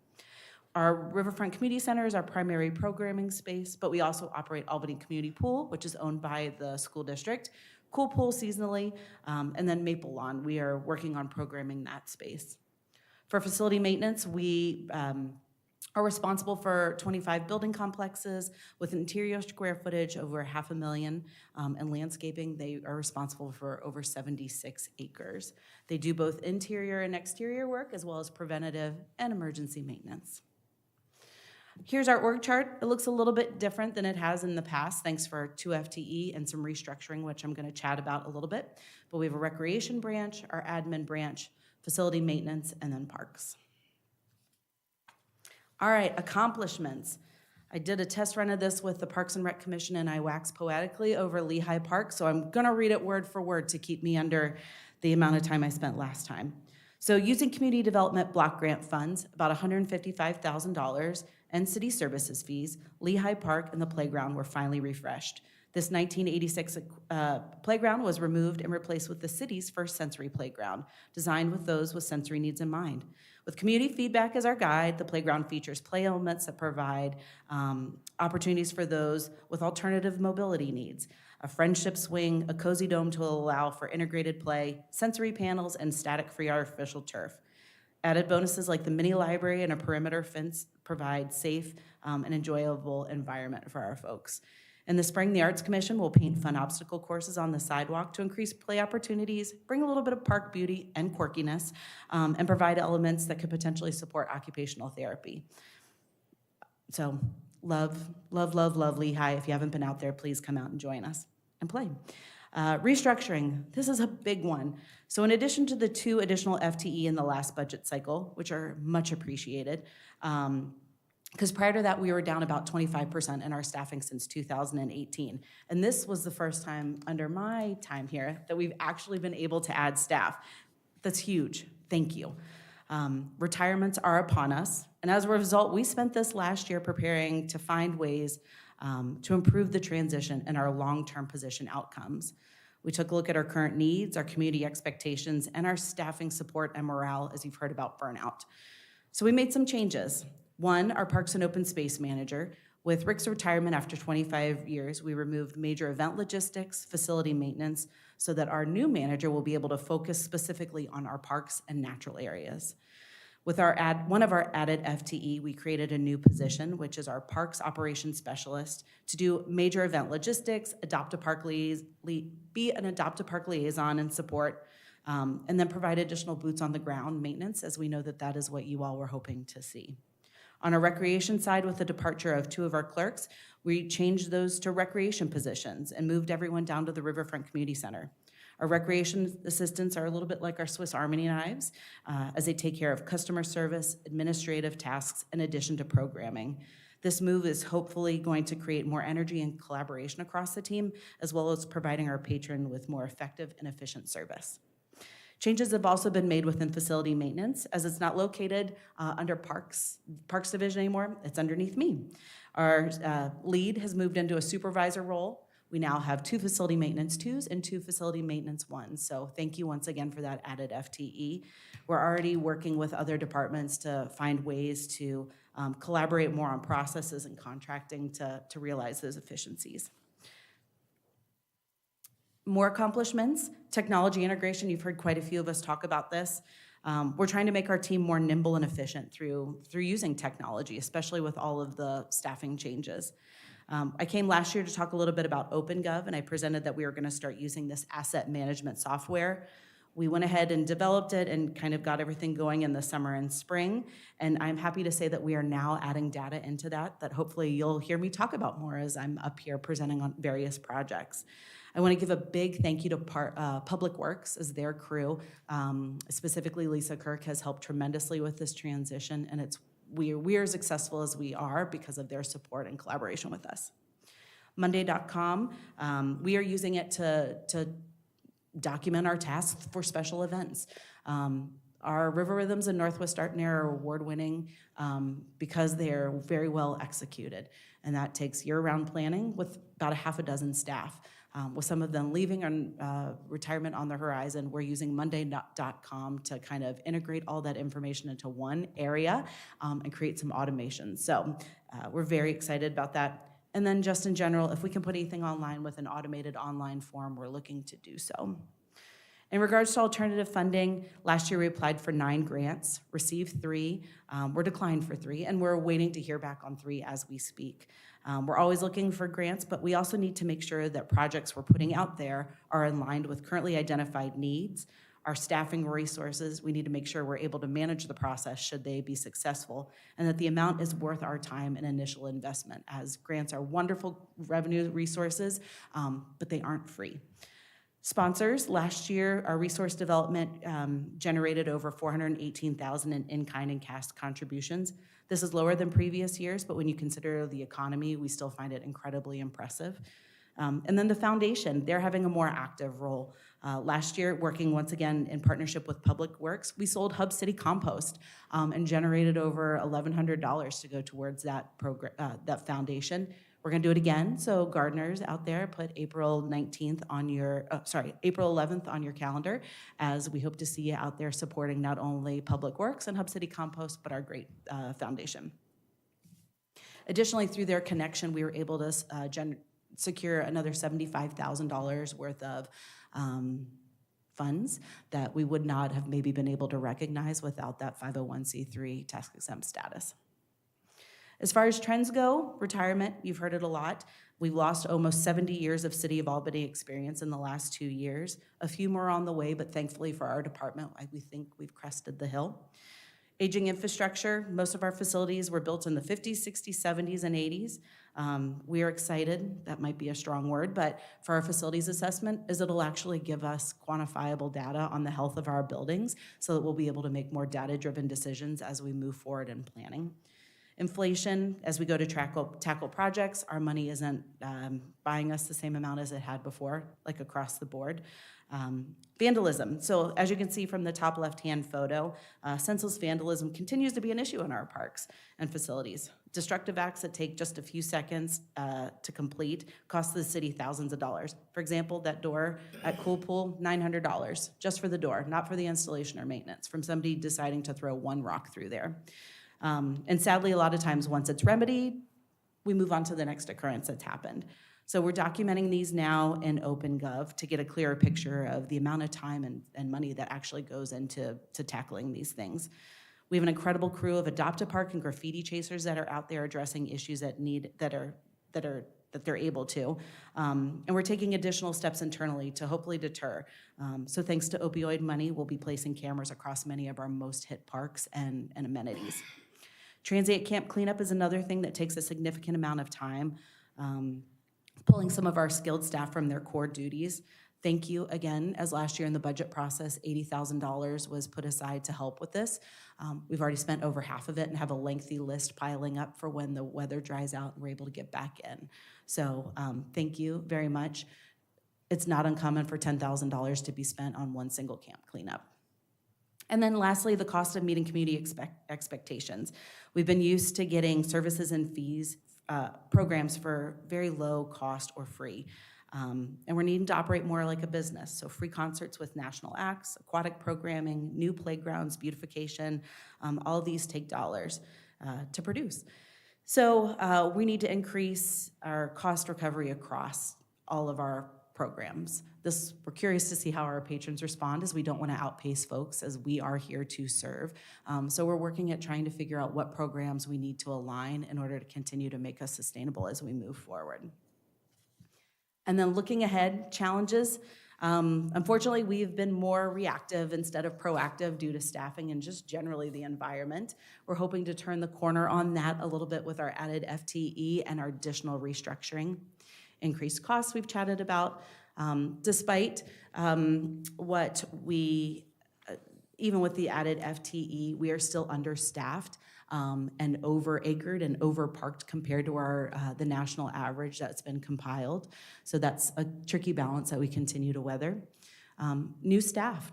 Our Riverfront Community Center is our primary programming space, but we also operate Albany Community Pool, which is owned by the school district, Cool Pool seasonally, and then Maple Lawn. We are working on programming that space. For facility maintenance, we are responsible for 25 building complexes with interior square footage over 500,000, and landscaping, they are responsible for over 76 acres. They do both interior and exterior work, as well as preventative and emergency maintenance. Here's our org chart. It looks a little bit different than it has in the past, thanks for 2 FTE and some restructuring, which I'm going to chat about a little bit. But we have a recreation branch, our admin branch, facility maintenance, and then parks. All right, accomplishments. I did a test run of this with the Parks and Rec Commission, and I waxed poetically over Lehigh Park, so I'm going to read it word for word to keep me under the amount of time I spent last time. So using community development block grant funds, about $155,000, and city services fees, Lehigh Park and the playground were finally refreshed. This 1986 playground was removed and replaced with the city's first sensory playground, designed with those with sensory needs in mind. With community feedback as our guide, the playground features play elements that provide opportunities for those with alternative mobility needs. A friendship swing, a cozy dome to allow for integrated play, sensory panels, and static-free artificial turf. Added bonuses like the mini library and a perimeter fence provide safe and enjoyable environment for our folks. In the spring, the Arts Commission will paint fun obstacle courses on the sidewalk to increase play opportunities, bring a little bit of park beauty and quirkiness, and provide elements that could potentially support occupational therapy. So love, love, love, love Lehigh. If you haven't been out there, please come out and join us and play. Restructuring, this is a big one. So in addition to the 2 additional FTE in the last budget cycle, which are much appreciated, because prior to that, we were down about 25% in our staffing since 2018. And this was the first time under my time here that we've actually been able to add staff. That's huge. Thank you. Retirements are upon us. And as a result, we spent this last year preparing to find ways to improve the transition and our long-term position outcomes. We took a look at our current needs, our community expectations, and our staffing support and morale, as you've heard about burnout. So we made some changes. One, our Parks and Open Space Manager. With Rick's retirement after 25 years, we removed major event logistics, facility maintenance, so that our new manager will be able to focus specifically on our parks and natural areas. With one of our added FTE, we created a new position, which is our Parks Operations Specialist, to do major event logistics, be an Adopt a Park liaison and support, and then provide additional boots on the ground maintenance, as we know that that is what you all were hoping to see. On our recreation side, with the departure of 2 of our clerks, we changed those to recreation positions and moved everyone down to the Riverfront Community Center. Our recreation assistants are a little bit like our Swiss Army knives, as they take care of customer service, administrative tasks, in addition to programming. This move is hopefully going to create more energy and collaboration across the team, as well as providing our patron with more effective and efficient service. Changes have also been made within facility maintenance, as it's not located under Parks Division anymore. It's underneath me. Our lead has moved into a supervisor role. We now have 2 facility maintenance 2s and 2 facility maintenance 1s. So thank you once again for that added FTE. We're already working with other departments to find ways to collaborate more on processes and contracting to realize those efficiencies. More accomplishments, technology integration. You've heard quite a few of us talk about this. We're trying to make our team more nimble and efficient through using technology, especially with all of the staffing changes. I came last year to talk a little bit about OpenGov, and I presented that we were going to start using this asset management software. We went ahead and developed it and kind of got everything going in the summer and spring, and I'm happy to say that we are now adding data into that hopefully you'll hear me talk about more as I'm up here presenting on various projects. I want to give a big thank you to Public Works as their crew. Specifically, Lisa Kirk has helped tremendously with this transition, and we are as successful as we are because of their support and collaboration with us. Monday.com, we are using it to document our tasks for special events. Our River Rhythms and Northwest Art and Air are award-winning because they are very well executed, and that takes year-round planning with about 6 staff. With some of them leaving on retirement on the horizon, we're using Monday.com to kind of integrate all that information into one area and create some automation. So we're very excited about that. And then just in general, if we can put anything online with an automated online form, we're looking to do so. In regards to alternative funding, last year we applied for 9 grants, received 3, were declined for 3, and we're waiting to hear back on 3 as we speak. We're always looking for grants, but we also need to make sure that projects we're putting out there are aligned with currently identified needs, our staffing resources. We need to make sure we're able to manage the process should they be successful, and that the amount is worth our time and initial investment, as grants are wonderful revenue resources, but they aren't free. Sponsors, last year, our resource development generated over $418,000 in kind and cash contributions. This is lower than previous years, but when you consider the economy, we still find it incredibly impressive. And then the foundation, they're having a more active role. Last year, working once again in partnership with Public Works, we sold Hub City Compost and generated over $1,100 to go towards that program, that foundation. We're going to do it again. So gardeners out there, put April 11th on your calendar, as we hope to see you out there supporting not only Public Works and Hub City Compost, but our great foundation. Additionally, through their connection, we were able to secure another $75,000 worth of funds that we would not have maybe been able to recognize without that 501c3 tax exempt status. As far as trends go, retirement, you've heard it a lot. We've lost almost 70 years of City of Albany experience in the last 2 years. A few more on the way, but thankfully for our department, we think we've crested the hill. Aging infrastructure, most of our facilities were built in the 50s, 60s, 70s, and 80s. We are excited, that might be a strong word, but for our facilities assessment is it'll actually give us quantifiable data on the health of our buildings so that we'll be able to make more data-driven decisions as we move forward in planning. Inflation, as we go to tackle projects, our money isn't buying us the same amount as it had before, like across the board. Vandalism. So as you can see from the top left-hand photo, senseless vandalism continues to be an issue in our parks and facilities. Destructive acts that take just a few seconds to complete cost the city thousands of dollars. For example, that door at Cool Pool, $900 just for the door, not for the installation or maintenance, from somebody deciding to throw one rock through there. And sadly, a lot of times once it's remedied, we move on to the next occurrence that's happened. So we're documenting these now in OpenGov to get a clearer picture of the amount of time and money that actually goes into tackling these things. We have an incredible crew of adopt-a-park and graffiti chasers that are out there addressing issues that they're able to. And we're taking additional steps internally to hopefully deter. So thanks to opioid money, we'll be placing cameras across many of our most hit parks and amenities. Transient camp cleanup is another thing that takes a significant amount of time. Pulling some of our skilled staff from their core duties. Thank you again, as last year in the budget process, $80,000 was put aside to help with this. We've already spent over half of it and have a lengthy list piling up for when the weather dries out and we're able to get back in. So thank you very much. It's not uncommon for $10,000 to be spent on one single camp cleanup. And then lastly, the cost of meeting community expectations. We've been used to getting services and fees programs for very low cost or free. And we're needing to operate more like a business. So free concerts with national acts, aquatic programming, new playgrounds, beautification, all these take dollars to produce. So we need to increase our cost recovery across all of our programs. We're curious to see how our patrons respond, as we don't want to outpace folks, as we are here to serve. So we're working at trying to figure out what programs we need to align in order to continue to make us sustainable as we move forward. And then looking ahead, challenges. Unfortunately, we've been more reactive instead of proactive due to staffing and just generally the environment. We're hoping to turn the corner on that a little bit with our added FTE and our additional restructuring. Increased costs we've chatted about. Despite what we, even with the added FTE, we are still understaffed and over-acred and over-parked compared to the national average that's been compiled. So that's a tricky balance that we continue to weather. New staff,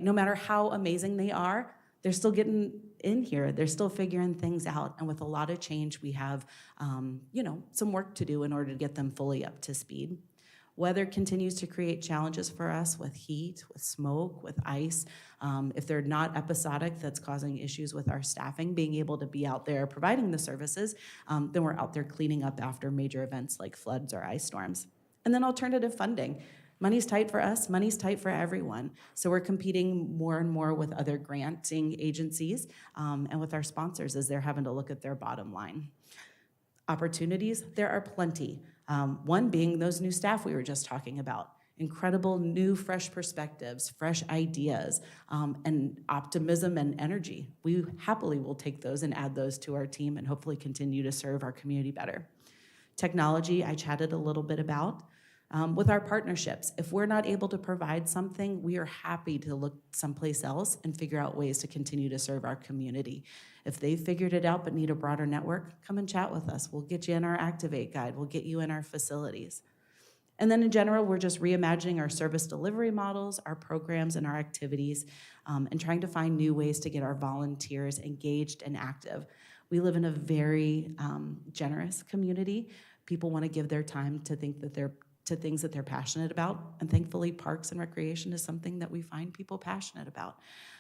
no matter how amazing they are, they're still getting in here. They're still figuring things out. And with a lot of change, we have, some work to do in order to get them fully up to speed. Weather continues to create challenges for us with heat, with smoke, with ice. If they're not episodic, that's causing issues with our staffing, being able to be out there providing the services, then we're out there cleaning up after major events like floods or ice storms. And then alternative funding. Money's tight for us, money's tight for everyone. So we're competing more and more with other granting agencies and with our sponsors as they're having to look at their bottom line. Opportunities, there are plenty. One being those new staff we were just talking about. Incredible new fresh perspectives, fresh ideas, and optimism and energy. We happily will take those and add those to our team and hopefully continue to serve our community better. Technology, I chatted a little bit about. With our partnerships, if we're not able to provide something, we are happy to look someplace else and figure out ways to continue to serve our community. If they've figured it out but need a broader network, come and chat with us. We'll get you in our Activate Guide. We'll get you in our facilities. And then in general, we're just reimagining our service delivery models, our programs, and our activities, and trying to find new ways to get our volunteers engaged and active. We live in a very generous community. People want to give their time to things that they're passionate about. And thankfully, parks and recreation is something that we find people passionate about.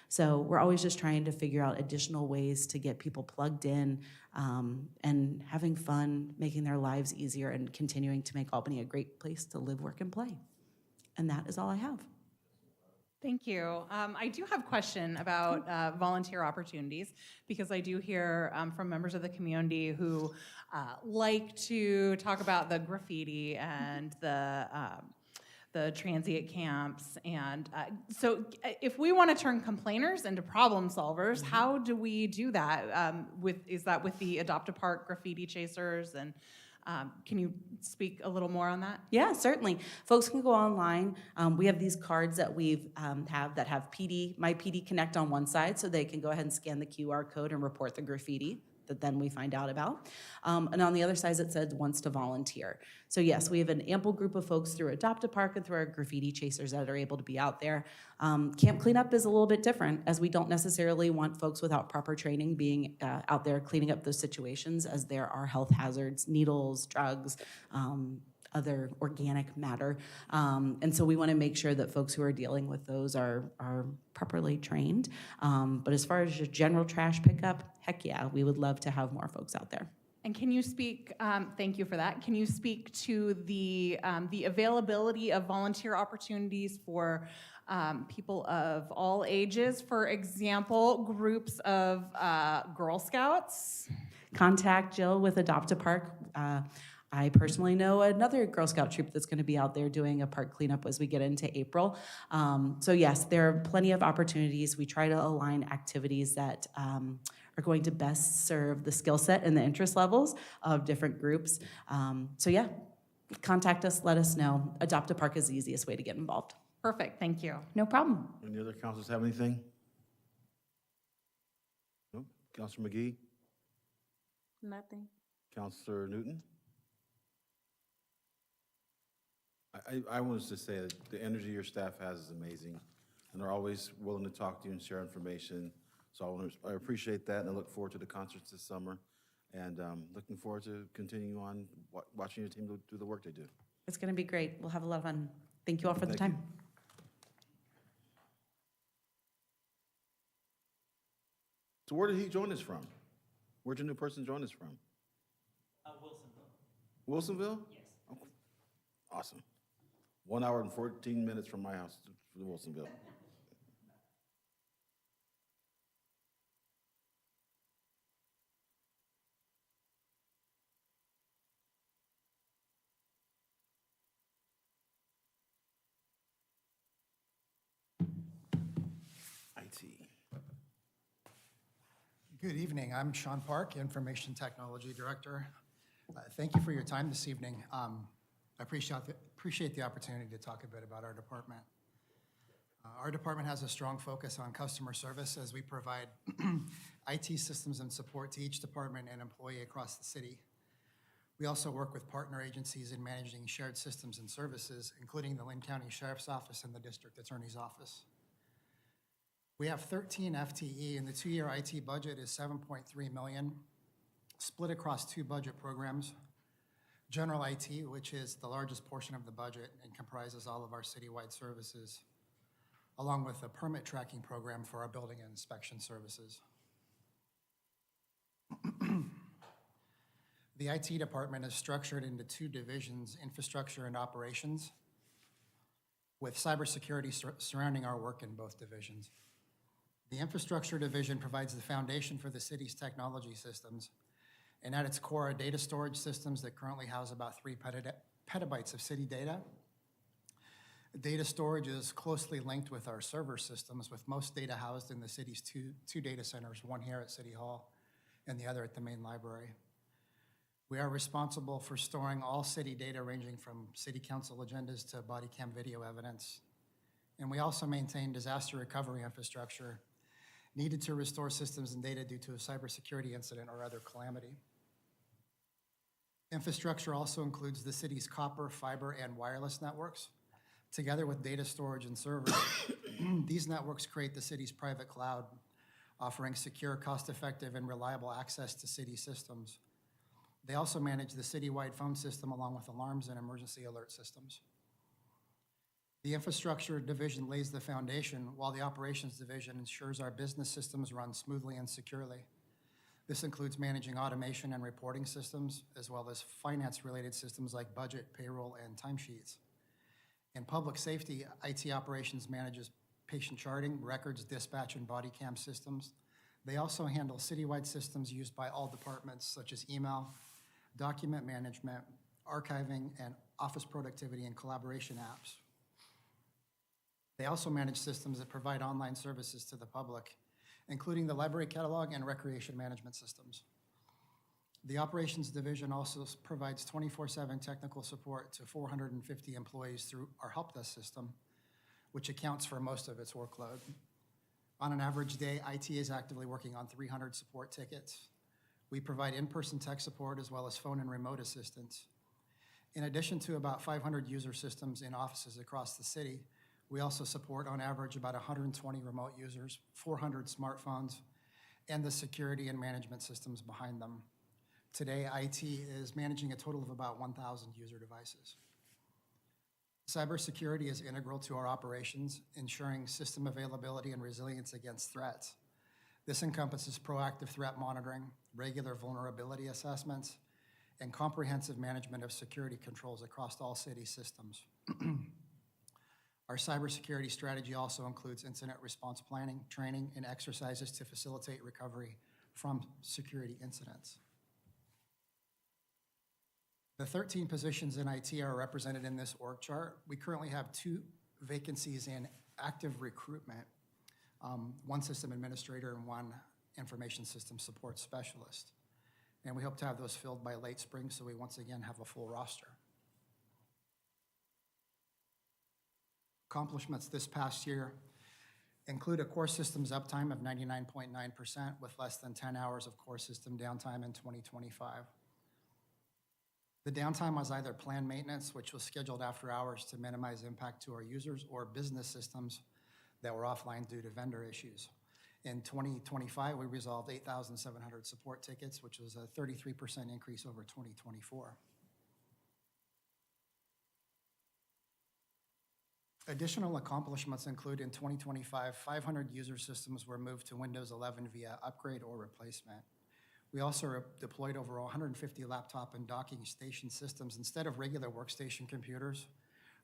So we're always just trying to figure out additional ways to get people plugged in and having fun, making their lives easier, and continuing to make Albany a great place to live, work, and play. And that is all I have. Thank you. I do have a question about volunteer opportunities, because I do hear from members of the community who like to talk about the graffiti and the the transient camps. And so if we want to turn complainers into problem solvers, how do we do that? Is that with the Adopt a Park graffiti chasers? And can you speak a little more on that? Yeah, certainly. Folks can go online. We have these cards that we've that have PD, My PD Connect on one side, so they can go ahead and scan the QR code and report the graffiti that then we find out about. And on the other side, it says wants to volunteer. So yes, we have an ample group of folks through Adopt a Park and through our graffiti chasers that are able to be out there. Camp cleanup is a little bit different, as we don't necessarily want folks without proper training being out there cleaning up those situations, as there are health hazards, needles, drugs, other organic matter. And so we want to make sure that folks who are dealing with those are properly trained. But as far as just general trash pickup, heck yeah, we would love to have more folks out there. And can you speak, thank you for that, can you speak to the availability of volunteer opportunities for people of all ages? For example, groups of Girl Scouts? Contact Jill with Adopt a Park. I personally know another Girl Scout troop that's going to be out there doing a park cleanup as we get into April. So yes, there are plenty of opportunities. We try to align activities that are going to best serve the skill set and the interest levels of different groups. So yeah, contact us, let us know. Adopt a Park is the easiest way to get involved. Perfect, thank you. No problem. Any other councilors have anything? Nope. Councilor McGee? Nothing. Councilor Newton? I wanted to say that the energy your staff has is amazing, and they're always willing to talk to you and share information. So I appreciate that, and I look forward to the concerts this summer, and looking forward to continuing on watching your team do the work they do. It's going to be great. We'll have a lot of fun. Thank you all for the time. So where did he join us from? Where'd your new person join us from? Wilsonville. Wilsonville? Yes. Oh, awesome. 1 hour and 14 minutes from my house to Wilsonville. IT. Good evening. I'm Sean Park, Information Technology Director. Thank you for your time this evening. I appreciate the opportunity to talk a bit about our department. Our department has a strong focus on customer service as we provide IT systems and support to each department and employee across the city. We also work with partner agencies in managing shared systems and services, including the Lynn County Sheriff's Office and the District Attorney's Office. We have 13 FTE, and the two-year IT budget is $7.3 million, split across two budget programs. General IT, which is the largest portion of the budget and comprises all of our citywide services, along with a permit tracking program for our building and inspection services. The IT department is structured into two divisions, infrastructure and operations, with cybersecurity surrounding our work in both divisions. The infrastructure division provides the foundation for the city's technology systems, and at its core are data storage systems that currently house about 3 petabytes of city data. Data storage is closely linked with our server systems, with most data housed in the city's two data centers, one here at City Hall and the other at the main library. We are responsible for storing all city data ranging from city council agendas to body cam video evidence. And we also maintain disaster recovery infrastructure needed to restore systems and data due to a cybersecurity incident or other calamity. Infrastructure also includes the city's copper, fiber, and wireless networks, together with data storage and servers. These networks create the city's private cloud, offering secure, cost-effective, and reliable access to city systems. They also manage the citywide phone system along with alarms and emergency alert systems. The infrastructure division lays the foundation, while the operations division ensures our business systems run smoothly and securely. This includes managing automation and reporting systems, as well as finance-related systems like budget, payroll, and timesheets. In public safety, IT operations manages patient charting, records, dispatch, and body cam systems. They also handle citywide systems used by all departments, such as email, document management, archiving, and office productivity and collaboration apps. They also manage systems that provide online services to the public, including the library catalog and recreation management systems. The Operations Division also provides 24/7 technical support to 450 employees through our help desk system, which accounts for most of its workload. On an average day, IT is actively working on 300 support tickets. We provide in-person tech support as well as phone and remote assistance. In addition to about 500 user systems in offices across the city, we also support on average about 120 remote users, 400 smartphones, and the security and management systems behind them. Today, IT is managing a total of about 1,000 user devices. Cybersecurity is integral to our operations, ensuring system availability and resilience against threats. This encompasses proactive threat monitoring, regular vulnerability assessments, and comprehensive management of security controls across all city systems. Our cybersecurity strategy also includes incident response planning, training, and exercises to facilitate recovery from security incidents. The 13 positions in IT are represented in this org chart. We currently have 2 vacancies in active recruitment, 1 system administrator and 1 information system support specialist. And we hope to have those filled by late spring, so we once again have a full roster. Accomplishments this past year include a core systems uptime of 99.9% with less than 10 hours of core system downtime in 2025. The downtime was either planned maintenance, which was scheduled after hours to minimize impact to our users, or business systems that were offline due to vendor issues. In 2025, we resolved 8,700 support tickets, which was a 33% increase over 2024. Additional accomplishments include in 2025, 500 user systems were moved to Windows 11 via upgrade or replacement. We also deployed over 150 laptop and docking station systems instead of regular workstation computers,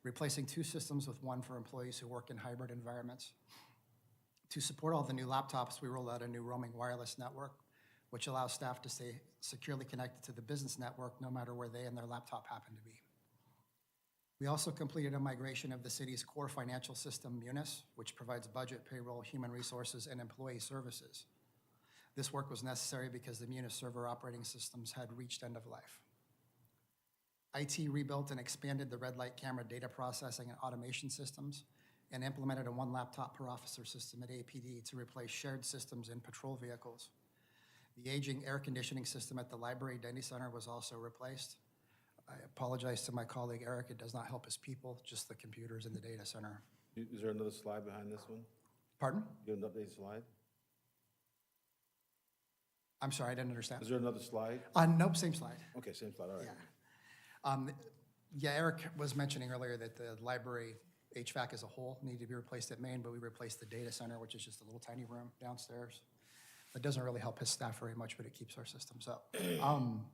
replacing 2 systems with 1 for employees who work in hybrid environments. To support all the new laptops, we rolled out a new roaming wireless network, which allows staff to stay securely connected to the business network no matter where they and their laptop happen to be. We also completed a migration of the city's core financial system, Munis, which provides budget, payroll, human resources, and employee services. This work was necessary because the Munis server operating systems had reached end of life. IT rebuilt and expanded the red light camera data processing and automation systems and implemented a 1 laptop per officer system at APD to replace shared systems in patrol vehicles. The aging air conditioning system at the library data center was also replaced. I apologize to my colleague Eric, it does not help his people, just the computers in the data center. Is there another slide behind this one? Pardon? You have an updated slide? I'm sorry, I didn't understand. Is there another slide? Nope, same slide. Okay, same slide, all right. Yeah. Eric was mentioning earlier that the library HVAC as a whole needed to be replaced at Main, but we replaced the data center, which is just a little tiny room downstairs. That doesn't really help his staff very much, but it keeps our systems up. Let's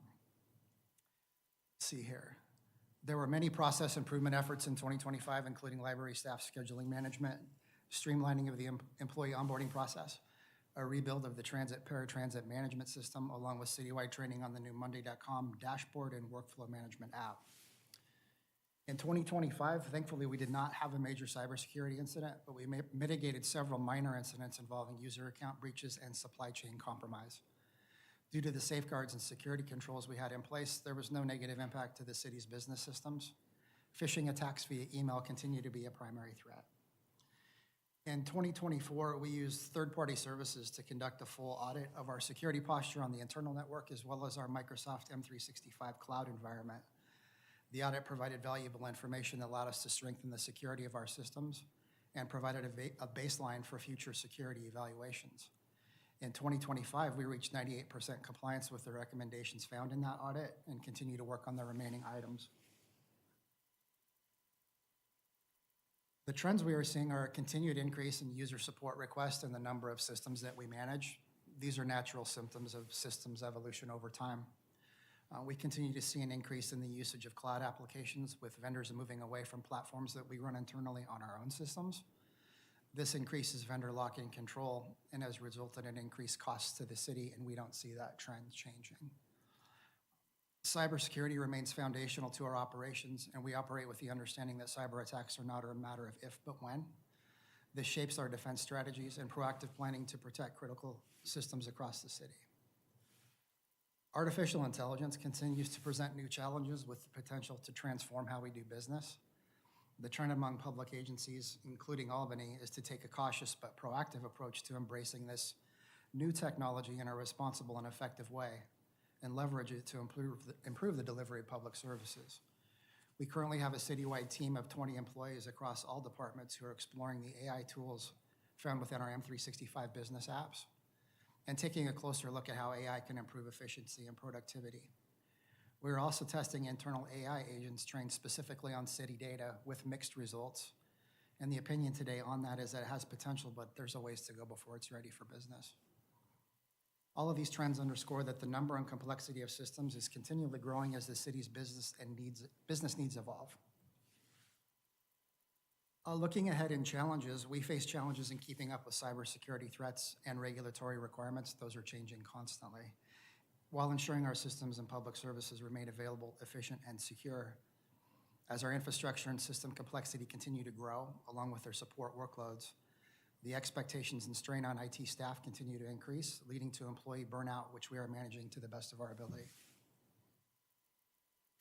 see here. There were many process improvement efforts in 2025, including library staff scheduling management, streamlining of the employee onboarding process, a rebuild of the transit paratransit management system, along with citywide training on the new Monday.com dashboard and workflow management app. In 2025, thankfully, we did not have a major cybersecurity incident, but we mitigated several minor incidents involving user account breaches and supply chain compromise. Due to the safeguards and security controls we had in place, there was no negative impact to the city's business systems. Phishing attacks via email continue to be a primary threat. In 2024, we used third-party services to conduct a full audit of our security posture on the internal network, as well as our Microsoft M365 cloud environment. The audit provided valuable information that allowed us to strengthen the security of our systems and provided a baseline for future security evaluations. In 2025, we reached 98% compliance with the recommendations found in that audit and continue to work on the remaining items. The trends we are seeing are a continued increase in user support requests and the number of systems that we manage. These are natural symptoms of systems evolution over time. We continue to see an increase in the usage of cloud applications, with vendors moving away from platforms that we run internally on our own systems. This increases vendor lock and control and has resulted in increased costs to the city, and we don't see that trend changing. Cybersecurity remains foundational to our operations, and we operate with the understanding that cyber attacks are not a matter of if, but when. This shapes our defense strategies and proactive planning to protect critical systems across the city. Artificial intelligence continues to present new challenges with the potential to transform how we do business. The trend among public agencies, including Albany, is to take a cautious but proactive approach to embracing this new technology in a responsible and effective way and leverage it to improve the delivery of public services. We currently have a citywide team of 20 employees across all departments who are exploring the AI tools found within our M365 business apps and taking a closer look at how AI can improve efficiency and productivity. We're also testing internal AI agents trained specifically on city data with mixed results. And the opinion today on that is that it has potential, but there's a ways to go before it's ready for business. All of these trends underscore that the number and complexity of systems is continually growing as the city's business needs evolve. Looking ahead in challenges, we face challenges in keeping up with cybersecurity threats and regulatory requirements. Those are changing constantly, while ensuring our systems and public services remain available, efficient, and secure. As our infrastructure and system complexity continue to grow, along with their support workloads, the expectations and strain on IT staff continue to increase, leading to employee burnout, which we are managing to the best of our ability.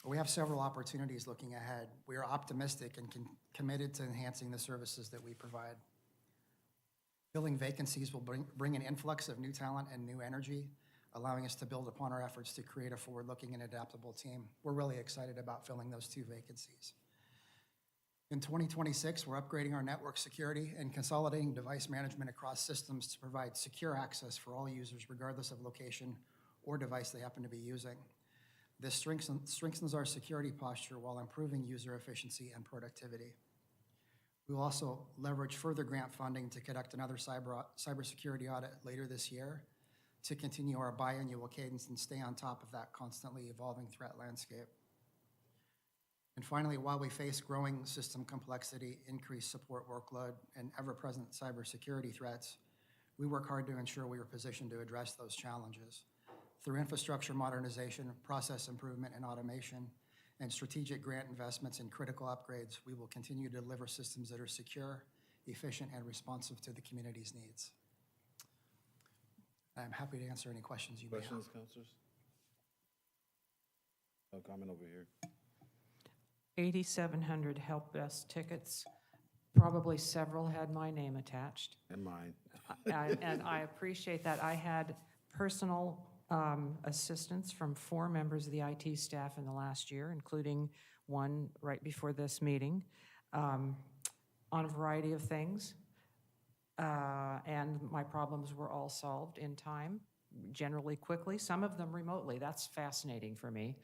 We have several opportunities looking ahead. We are optimistic and committed to enhancing the services that we provide. Filling vacancies will bring an influx of new talent and new energy, allowing us to build upon our efforts to create a forward-looking and adaptable team. We're really excited about filling those 2 vacancies. In 2026, we're upgrading our network security and consolidating device management across systems to provide secure access for all users, regardless of location or device they happen to be using. This strengthens our security posture while improving user efficiency and productivity. We will also leverage further grant funding to conduct another cybersecurity audit later this year to continue our biannual cadence and stay on top of that constantly evolving threat landscape. And finally, while we face growing system complexity, increased support workload, and ever-present cybersecurity threats, we work hard to ensure we are positioned to address those challenges. Through infrastructure modernization, process improvement, and automation, and strategic grant investments in critical upgrades, we will continue to deliver systems that are secure, efficient, and responsive to the community's needs. I'm happy to answer any questions you may have. Questions, councilors? No comment over here. 8,700 help desk tickets. Probably several had my name attached. And mine. And I appreciate that. I had personal assistance from 4 members of the IT staff in the last year, including one right before this meeting, on a variety of things. And my problems were all solved in time, generally quickly, some of them remotely. That's fascinating for me.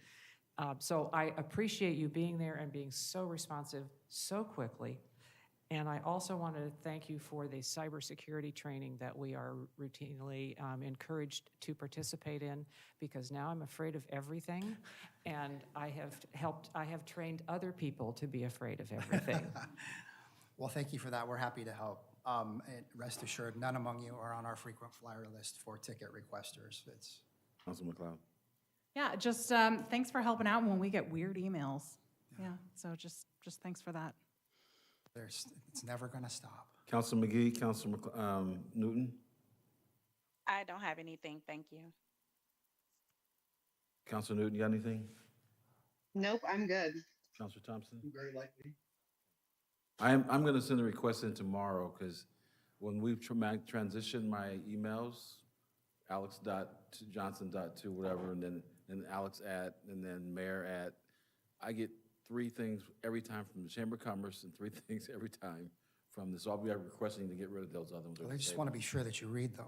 So I appreciate you being there and being so responsive so quickly. And I also wanted to thank you for the cybersecurity training that we are routinely encouraged to participate in, because now I'm afraid of everything, and I have trained other people to be afraid of everything. Well, thank you for that. We're happy to help. And rest assured, none among you are on our frequent flyer list for ticket requesters. It's Councilman McLeod. Yeah, just thanks for helping out when we get weird emails. Yeah, so just thanks for that. it's never going to stop. Council McGee, Council Newton, I don't have anything, thank you. Council Newton, you got anything? Nope, I'm good. Councilor Thompson? Very likely. I'm going to send a request in tomorrow, because when we transition my emails, alex.johnson.2, whatever, and then alex at, and then mayor at, I get 3 things every time from the Chamber of Commerce and 3 things every time from this. So I'll be requesting to get rid of those other ones. Well, I just want to be sure that you read them.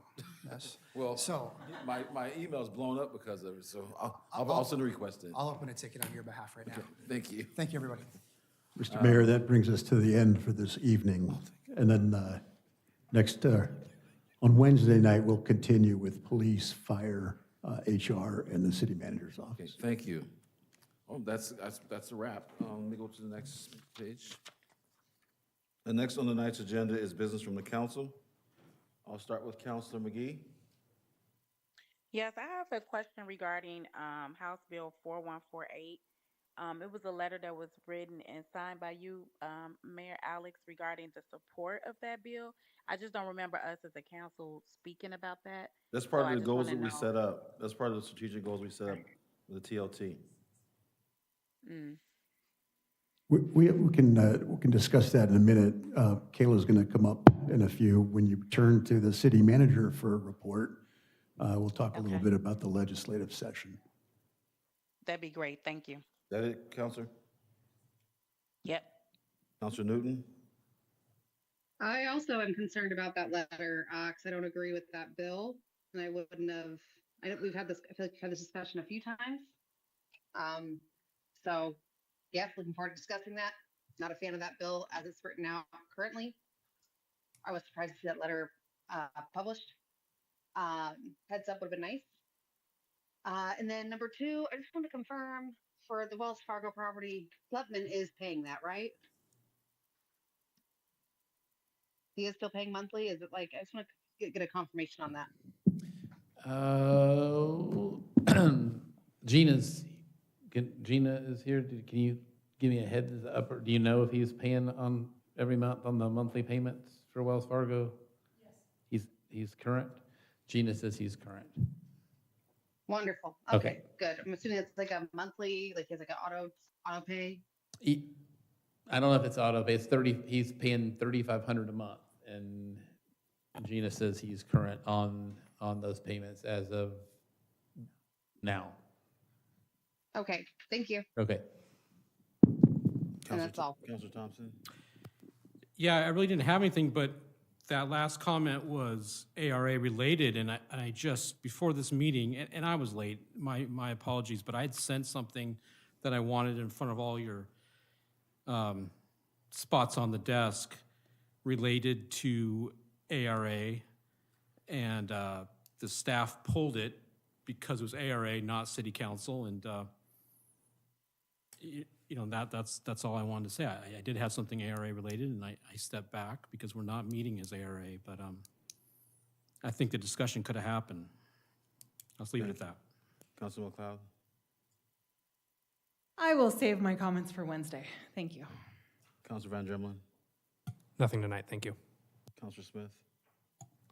Yes. Well, so my email's blown up because of it, so I'll send a request in. I'll open a ticket on your behalf right now. Okay, thank you. Thank you, everybody. Mr. Mayor, that brings us to the end for this evening. And then next, on Wednesday night, we'll continue with police, fire, HR, and the city manager's Okay, office. thank you. Oh, that's a wrap. Let me go to the next page. The next on the night's agenda is business from the council. I'll start with Councilor McGee. Yes, I have a question regarding House Bill 4148, It was a letter that was written and signed by you, Mayor Alex, regarding the support of that bill. I just don't remember us as a council speaking about that. That's So part I of the just want goals to that we know. set up. That's part of the strategic goals we set up with the TLT. Mm. We can discuss that in a minute. Kayla's going to come up in a few. When you turn to the city manager for a report, we'll talk a little Okay. bit about the legislative session. That'd be great. Thank you. That it, Counselor? Yep. Counselor Newton? I also am concerned about that letter, because I don't agree with that bill, and I wouldn't have, we've had this, I feel like we've had this discussion a few times. So, yes, looking forward to discussing that. Not a fan of that bill as it's written out currently. I was surprised to see that letter published. Heads up would have been nice. And then number two, I just want to confirm for the Wells Fargo property, Lutman is paying that, right? He is still paying monthly? Is it like, I just want to get a confirmation on that. Gina is here. Can you give me a heads up, or do you know if he's paying on every month on the monthly payments for Wells Fargo? Yes. He's current? Gina says he's current. Wonderful. Okay. Okay, good. I'm assuming it's like a monthly, like it's like an auto pay. I don't know if it's auto pay. It's he's paying $3,500 a month, and Gina says he's current on those payments as of now. Okay, thank you. Okay. And that's all. Counselor Thompson? Yeah, I really didn't have anything, but that last comment was ARA related, and I just, before this meeting, and I was late, my apologies, but I had sent something that I wanted in front of all your spots on the desk related to ARA, and the staff pulled it because it was ARA, not city council, and you know, that's all I wanted to say. I did have something ARA related, and I stepped back because we're not meeting as ARA, but I think the discussion could have happened. I'll leave it at that. Councilor McLeod? I will save my comments for Wednesday. Thank you. Counselor Van Dremlin? Nothing tonight, thank you. Counselor Smith?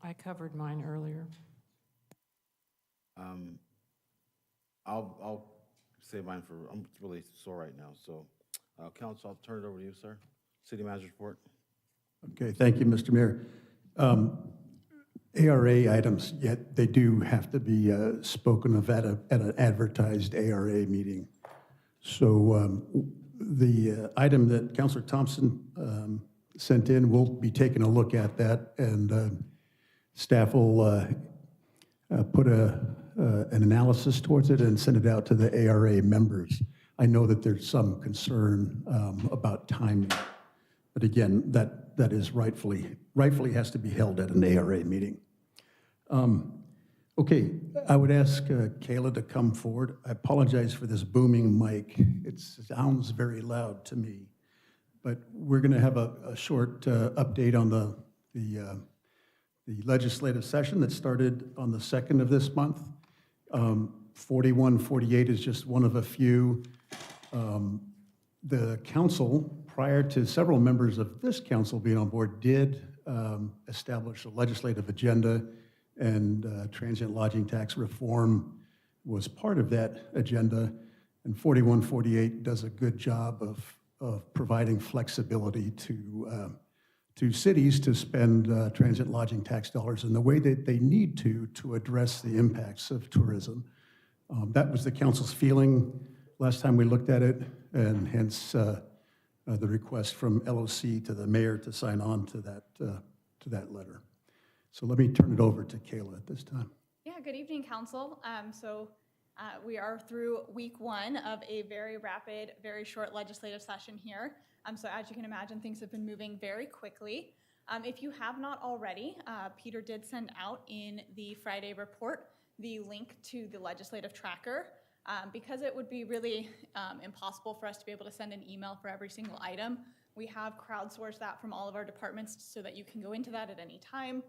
I covered mine earlier. I'll save mine for, I'm really sore right now, so, Council, I'll turn it over to you, sir. City Manager's report. Okay, thank you, Mr. Mayor. ARA items, yet they do have to be spoken of at an advertised ARA meeting. So the item that Councilor Thompson sent in, we'll be taking a look at that, and staff will put an analysis towards it and send it out to the ARA members. I know that there's some concern about timing, but again, that is rightfully has to be held at an ARA meeting. Okay, I would ask Kayla to come forward. I apologize for this booming mic. It sounds very loud to me, but we're going to have a short update on the legislative session that started on the 2nd of this month. 4148 is just one of a few. The council, prior to several members of this council being on board, did establish a legislative agenda, and transient lodging tax reform was part of that agenda. And 4148 does a good job of providing flexibility to cities to spend transient lodging tax dollars in the way that they need to address the impacts of tourism. That was the council's feeling last time we looked at it, and hence the request from LOC to the mayor to sign on to that letter. So let me turn it over to Kayla at this time. Yeah, good evening, council. We are through week one of a very rapid, very short legislative session here. So as you can imagine, things have been moving very quickly. If you have not already, Peter did send out in the Friday report the link to the legislative tracker. Because it would be really impossible for us to be able to send an email for every single item, we have crowdsourced that from all of our departments so that you can go into that at any time,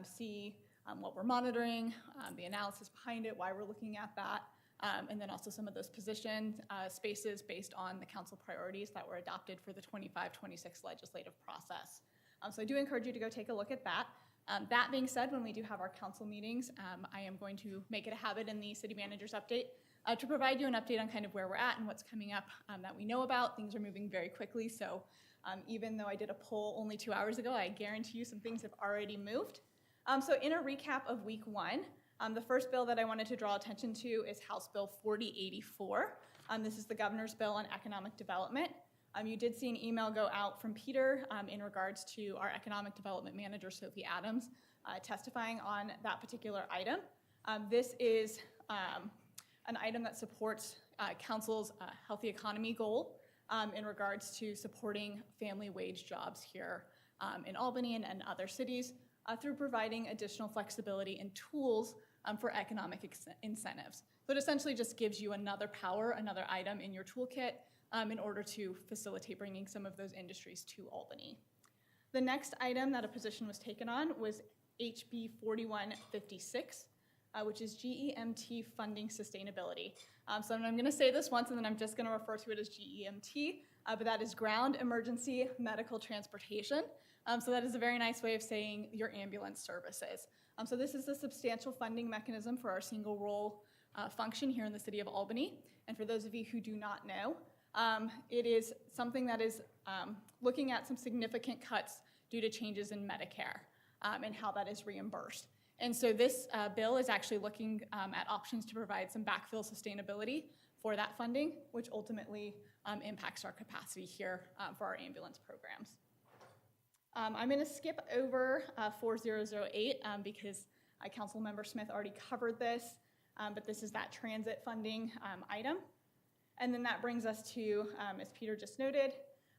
see what we're monitoring, the analysis behind it, why we're looking at that. and then also some of those position spaces based on the council priorities that were adopted for the 25-26 legislative process. So I do encourage you to go take a look at that. That being said, when we do have our council meetings, I am going to make it a habit in the city manager's update to provide you an update on kind of where we're at and what's coming up that we know about. Things are moving very quickly, so even though I did a poll only 2 hours ago, I guarantee you some things have already moved. So in a recap of week one, the first bill that I wanted to draw attention to is House Bill 4084. This is the governor's bill on economic development. You did see an email go out from Peter in regards to our economic development manager, Sophie Adams, testifying on that particular item. This is an item that supports council's healthy economy goal in regards to supporting family wage jobs here in Albany and other cities through providing additional flexibility and tools for economic incentives. So it essentially just gives you another power, another item in your toolkit in order to facilitate bringing some of those industries to Albany. The next item that a position was taken on was HB 4156, which is GEMT funding sustainability. So I'm going to say this once and then I'm just going to refer to it as GEMT, but that is Ground Emergency Medical Transportation. So that is a very nice way of saying your ambulance services. So this is a substantial funding mechanism for our single role function here in the city of Albany. And for those of you who do not know, it is something that is looking at some significant cuts due to changes in Medicare and how that is reimbursed. And so this bill is actually looking at options to provide some backfill sustainability for that funding, which ultimately impacts our capacity here for our ambulance programs. I'm going to skip over 4008 because Councilmember Smith already covered this, but this is that transit funding item. And then that brings us to, as Peter just noted,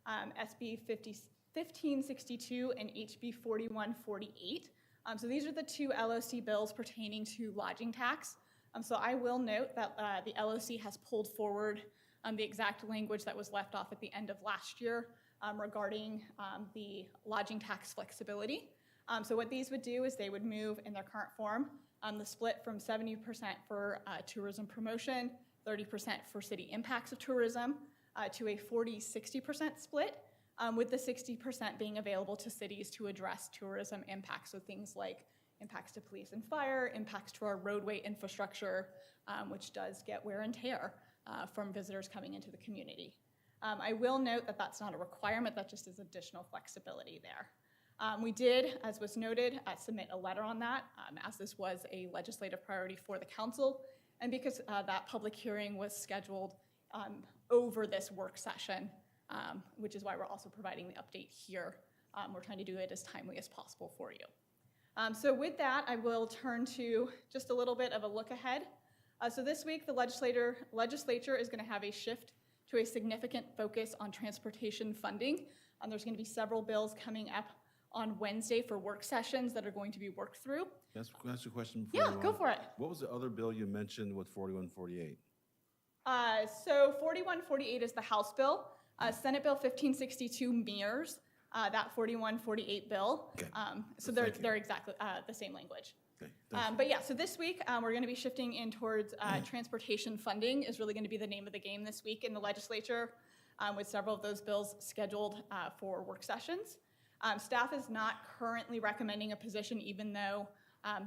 SB 1562 and HB 4148. So these are the two LOC bills pertaining to lodging tax. So I will note that the LOC has pulled forward the exact language that was left off at the end of last year regarding the lodging tax flexibility. So what these would do is they would move in their current form the split from 70% for tourism promotion, 30% for city impacts of tourism, to a 40-60% split, with the 60% being available to cities to address tourism impacts. So things like impacts to police and fire, impacts to our roadway infrastructure, which does get wear and tear from visitors coming into the community. I will note that that's not a requirement, that just is additional flexibility there. We did, as was noted, submit a letter on that, as this was a legislative priority for the council, and because that public hearing was scheduled over this work session, which is why we're also providing the update here. We're trying to do it as timely as possible for you. So with that, I will turn to just a little bit of a look ahead. So this week, the legislature is going to have a shift to a significant focus on transportation funding. There's going to be several bills coming up on Wednesday for work sessions that are going to be worked through. Can I ask you a question? Yeah, go for it. What was the other bill you mentioned with 4148? So 4148 is the House bill. Senate Bill 1562 mirrors that 4148 bill. Okay. So they're exactly the same language. Okay. But yeah, so this week we're going to be shifting in towards transportation funding is really going to be the name of the game this week in the legislature, with several of those bills scheduled for work sessions. Staff is not currently recommending a position, even though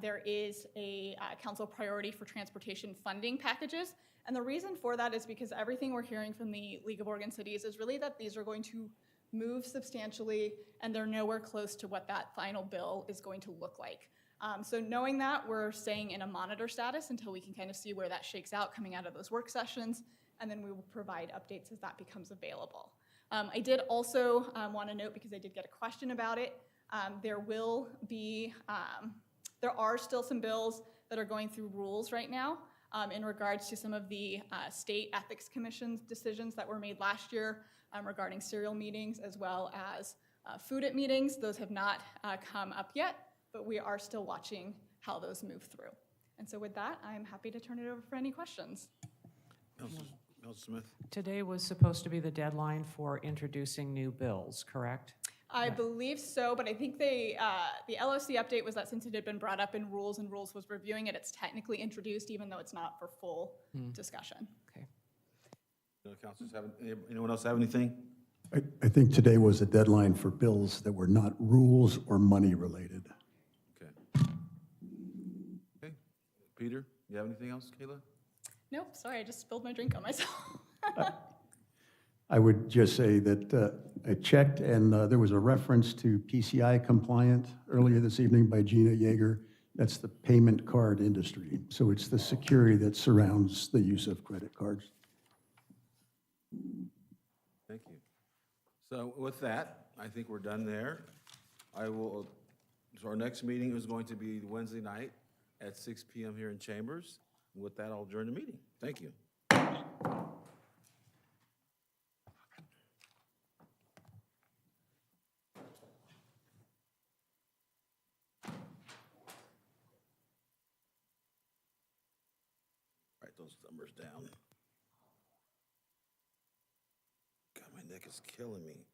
there is a council priority for transportation funding packages. And the reason for that is because everything we're hearing from the League of Oregon Cities is really that these are going to move substantially, and they're nowhere close to what that final bill is going to look like. So knowing that, we're staying in a monitor status until we can kind of see where that shakes out coming out of those work sessions, and then we will provide updates as that becomes available. I did also want to note, because I did get a question about it, there are still some bills that are going through rules right now in regards to some of the state ethics commission's decisions that were made last year regarding serial meetings as well as food at meetings. Those have not come up yet, but we are still watching how those move through. And so with that, I'm happy to turn it over for any questions. Smith? Today was supposed to be the deadline for introducing new bills, correct? I believe so, but I think the LOC update was that since it had been brought up in rules and rules was reviewing it, it's technically introduced, even though it's not for full discussion. Councilors anyone else have anything? I think today was a deadline for bills that were not rules or money related. Okay. Peter, you have anything else, Kayla? Nope, sorry, I just spilled my drink on myself. I would just say that I checked, and there was a reference to PCI compliant earlier this evening by Gina Yeager. That's the payment card industry. So it's the security that surrounds the use of credit cards. Thank you. So with that, I think we're done there. So our next meeting is going to be Wednesday night at 6 p.m. here in Chambers. And with that, I'll adjourn the meeting. Thank you. Write those numbers down. God, my neck is killing me.